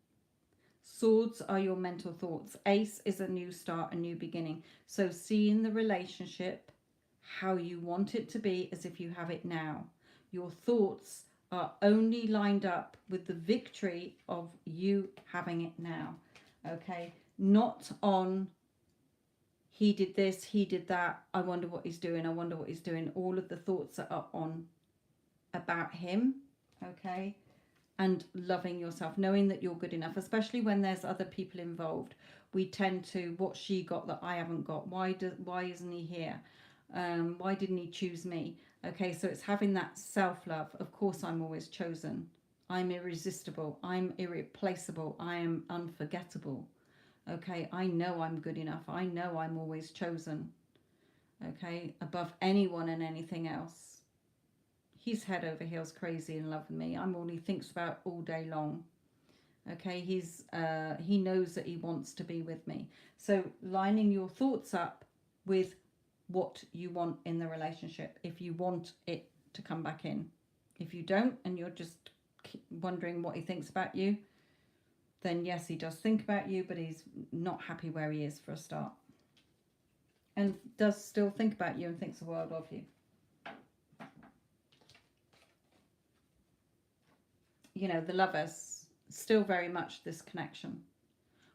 Swords are your mental thoughts. Ace is a new start, a new beginning. So seeing the relationship how you want it to be as if you have it now. Your thoughts are only lined up with the victory of you having it now, okay? Not on he did this, he did that, I wonder what he's doing, I wonder what he's doing. All of the thoughts that are on about him, okay? And loving yourself, knowing that you're good enough, especially when there's other people involved. We tend to, what she got that I haven't got, why isn't he here? Why didn't he choose me? Okay, so it's having that self-love. Of course I'm always chosen. I'm irresistible. I'm irreplaceable. I am unforgettable. Okay, I know I'm good enough. I know I'm always chosen. Okay, above anyone and anything else. He's head over heels crazy in love with me. I'm all he thinks about all day long. Okay, he knows that he wants to be with me. So lining your thoughts up with what you want in the relationship, if you want it to come back in. If you don't, and you're just wondering what he thinks about you, then yes, he does think about you, but he's not happy where he is for a start, and does still think about you and thinks the world of you. You know, the Lovers, still very much this connection.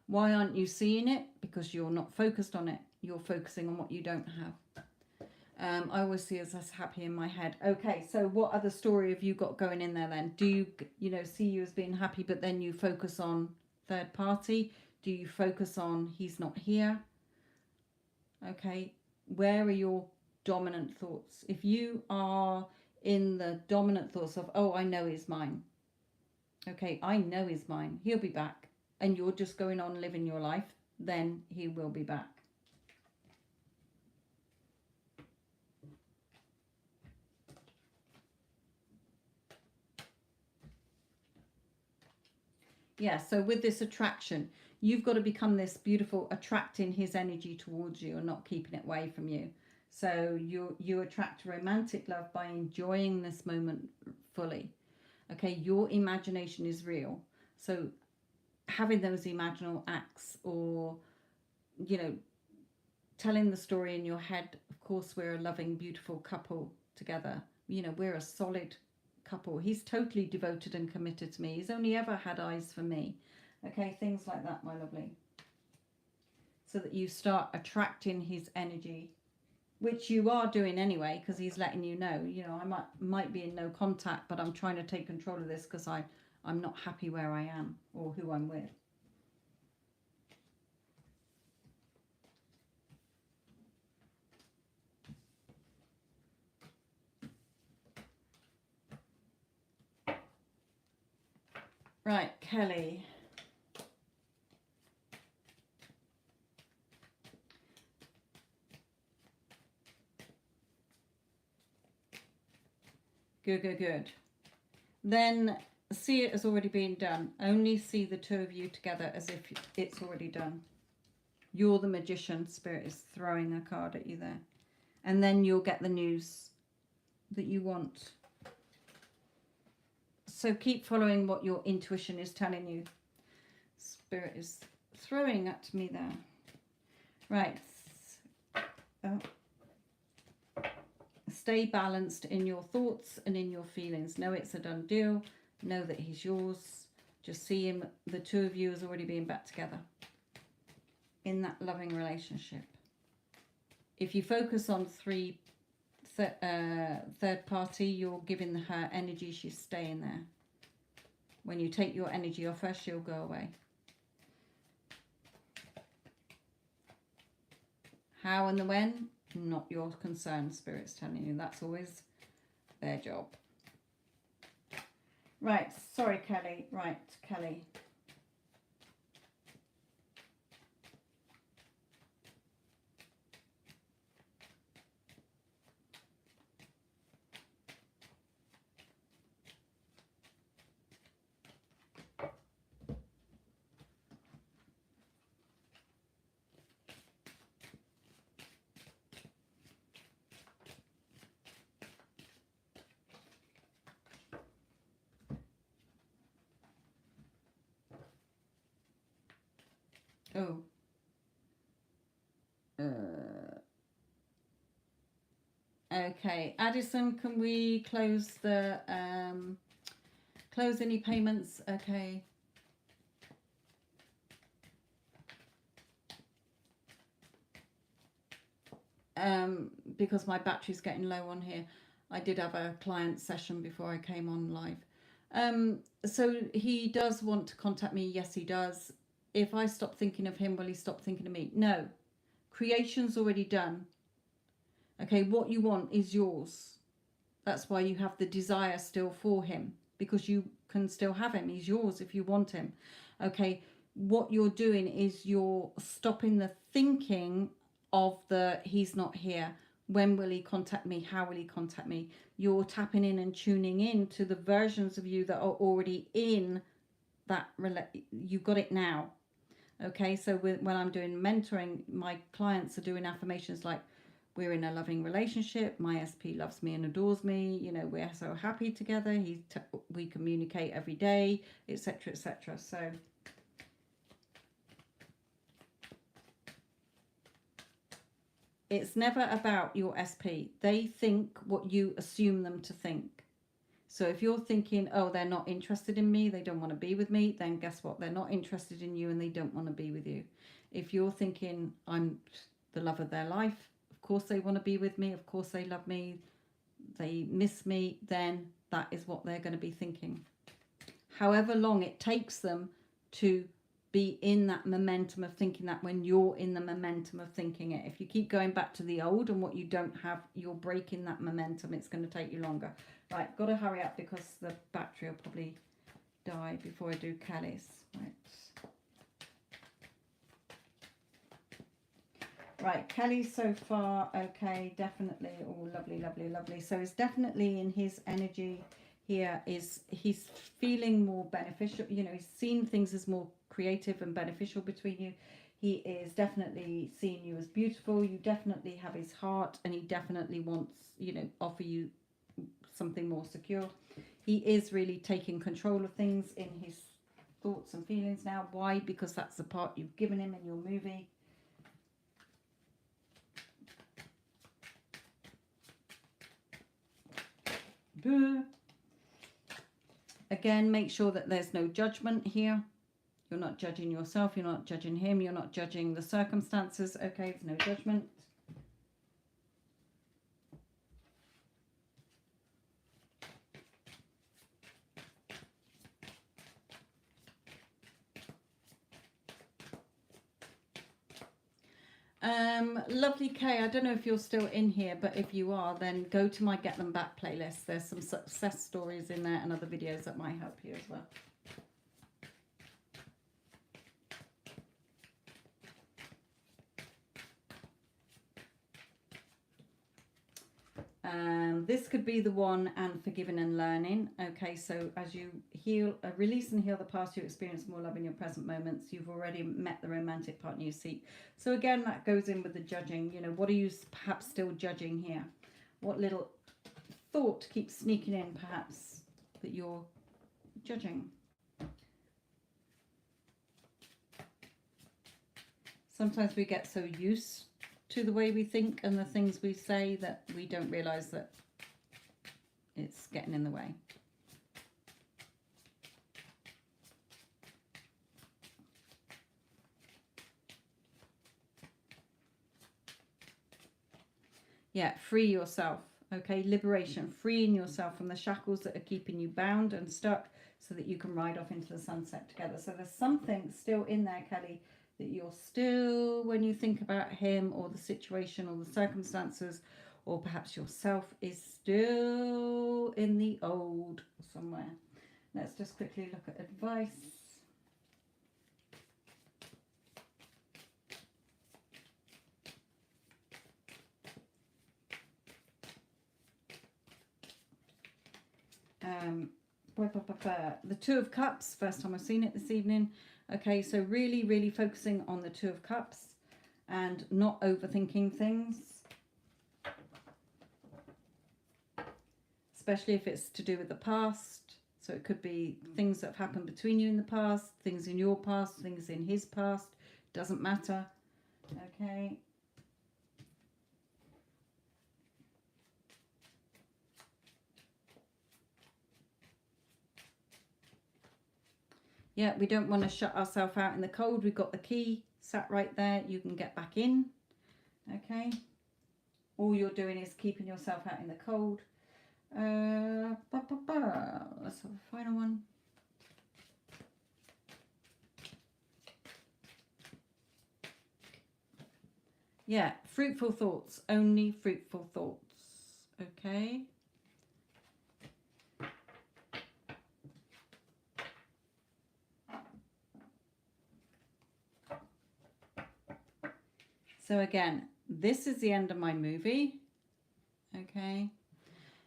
Why aren't you seeing it? Because you're not focused on it. You're focusing on what you don't have. I always see us as happy in my head. Okay, so what other story have you got going in there then? Do you see you as being happy, but then you focus on third party? Do you focus on he's not here? Okay, where are your dominant thoughts? If you are in the dominant thoughts of, oh, I know he's mine. Okay, I know he's mine. He'll be back. And you're just going on living your life, then he will be back. Yeah, so with this attraction, you've got to become this beautiful, attracting his energy towards you and not keeping it away from you. So you attract romantic love by enjoying this moment fully. Okay, your imagination is real. So having those imaginal acts, or, telling the story in your head, of course, we're a loving, beautiful couple together. We're a solid couple. He's totally devoted and committed to me. He's only ever had eyes for me. Okay, things like that, my lovely. So that you start attracting his energy, which you are doing anyway, because he's letting you know, I might be in no contact, but I'm trying to take control of this because I'm not happy where I am or who I'm with. Right, Kelly. Good. Then see it as already being done. Only see the two of you together as if it's already done. You're the magician. Spirit is throwing a card at you there. And then you'll get the news that you want. So keep following what your intuition is telling you. Spirit is throwing at me there. Right. Oh. Stay balanced in your thoughts and in your feelings. Know it's a done deal. Know that he's yours. Just see him, the two of you, as already being back together in that loving relationship. If you focus on third party, you're giving her energy. She's staying there. When you take your energy off her, she'll go away. How and the when, not your concern, Spirit's telling you. That's always their job. Right, sorry, Kelly. Right, Kelly. Oh. Okay, Addison, can we close the close any payments? Okay. Because my battery's getting low on here. I did have a client session before I came on live. So he does want to contact me. Yes, he does. If I stop thinking of him, will he stop thinking of me? No. Creation's already done. Okay, what you want is yours. That's why you have the desire still for him, because you can still have him. He's yours if you want him. Okay, what you're doing is you're stopping the thinking of the he's not here. When will he contact me? How will he contact me? You're tapping in and tuning in to the versions of you that are already in that. You've got it now. Okay, so when I'm doing mentoring, my clients are doing affirmations like, we're in a loving relationship. My SP loves me and adores me. You know, we're so happy together. We communicate every day, etc., etc. So it's never about your SP. They think what you assume them to think. So if you're thinking, oh, they're not interested in me, they don't want to be with me, then guess what? They're not interested in you and they don't want to be with you. If you're thinking, I'm the love of their life, of course they want to be with me, of course they love me, they miss me, then that is what they're going to be thinking. However long it takes them to be in that momentum of thinking that, when you're in the momentum of thinking it. If you keep going back to the old and what you don't have, you're breaking that momentum. It's going to take you longer. Right, got to hurry up because the battery will probably die before I do Kelly's. Right. Right, Kelly so far, okay, definitely. Oh, lovely, lovely, lovely. So it's definitely in his energy here is he's feeling more beneficial. You know, he's seen things as more creative and beneficial between you. He is definitely seeing you as beautiful. You definitely have his heart, and he definitely wants, you know, offer you something more secure. He is really taking control of things in his thoughts and feelings now. Why? Because that's the part you've given him in your movie. Again, make sure that there's no judgment here. You're not judging yourself. You're not judging him. You're not judging the circumstances. Okay, there's no judgment. Lovely Kay, I don't know if you're still in here, but if you are, then go to my Get Them Back playlist. There's some success stories in there and other videos that might help you as well. This could be the one, and forgiving and learning. Okay, so as you heal, release and heal the past, you experience more love in your present moments. You've already met the romantic partner you seek. So again, that goes in with the judging. You know, what are you perhaps still judging here? What little thought keeps sneaking in, perhaps, that you're judging. Sometimes we get so used to the way we think and the things we say that we don't realize that it's getting in the way. Yeah, free yourself. Okay, liberation, freeing yourself from the shackles that are keeping you bound and stuck so that you can ride off into the sunset together. So there's something still in there, Kelly, that you're still, when you think about him or the situation or the circumstances or perhaps yourself, is still in the old somewhere. Let's just quickly look at advice. The Two of Cups, first time I've seen it this evening. Okay, so really, really focusing on the Two of Cups and not overthinking things. Especially if it's to do with the past. So it could be things that have happened between you in the past, things in your past, things in his past. Doesn't matter. Okay. Yeah, we don't want to shut ourselves out in the cold. We've got the key sat right there. You can get back in. Okay. All you're doing is keeping yourself out in the cold. Let's have a final one. Yeah, fruitful thoughts. Only fruitful thoughts. Okay. So again, this is the end of my movie. Okay.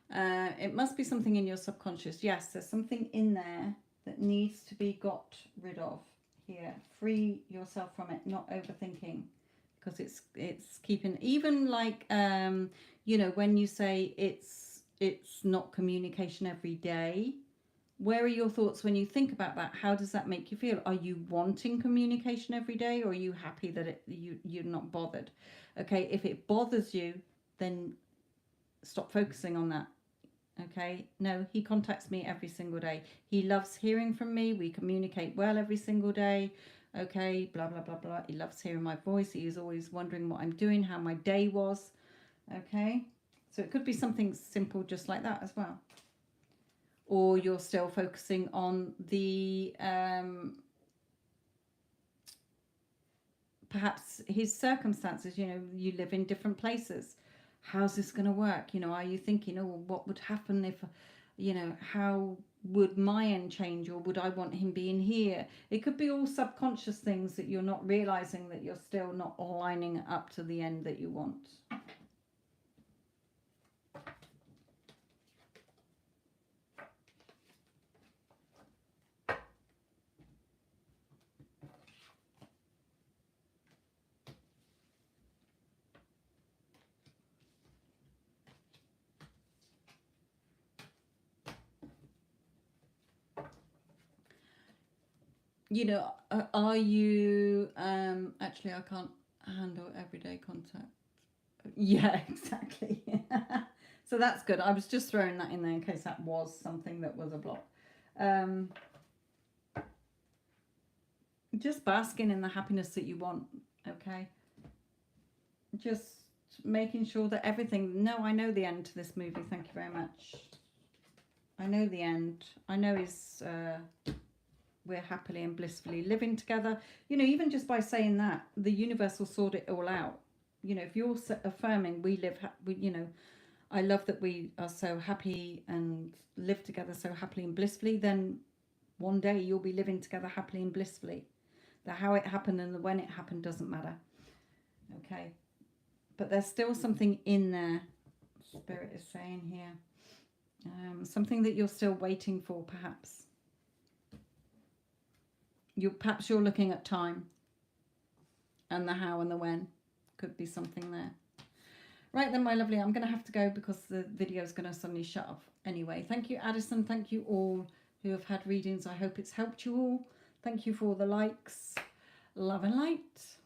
It must be something in your subconscious. Yes, there's something in there that needs to be got rid of here. Free yourself from it, not overthinking, because it's keeping, even like you know, when you say it's not communication every day. Where are your thoughts when you think about that? How does that make you feel? Are you wanting communication every day, or are you happy that you're not bothered? Okay, if it bothers you, then stop focusing on that. Okay, no, he contacts me every single day. He loves hearing from me. We communicate well every single day. Okay, blah, blah, blah, blah. He loves hearing my voice. He is always wondering what I'm doing, how my day was. Okay, so it could be something simple just like that as well. Or you're still focusing on the perhaps his circumstances. You know, you live in different places. How's this going to work? You know, are you thinking, oh, what would happen if, you know, how would my end change, or would I want him being here? It could be all subconscious things that you're not realizing, that you're still not lining up to the end that you want. You know, are you actually, I can't handle everyday contact. Yeah, exactly. So that's good. I was just throwing that in there in case that was something that was a block. Just basking in the happiness that you want. Okay, just making sure that everything, no, I know the end to this movie, thank you very much. I know the end. I know is we're happily and blissfully living together. You know, even just by saying that, the universe will sort it all out. You know, if you're affirming we live, you know, I love that we are so happy and live together so happily and blissfully, then one day you'll be living together happily and blissfully. The how it happened and the when it happened doesn't matter. Okay, but there's still something in there, Spirit is saying here. Something that you're still waiting for, perhaps. Perhaps you're looking at time, and the how and the when could be something there. Right then, my lovely, I'm going to have to go because the video is going to suddenly shut off anyway. Thank you, Addison. Thank you all who have had readings. I hope it's helped you all. Thank you for all the likes. Love and light.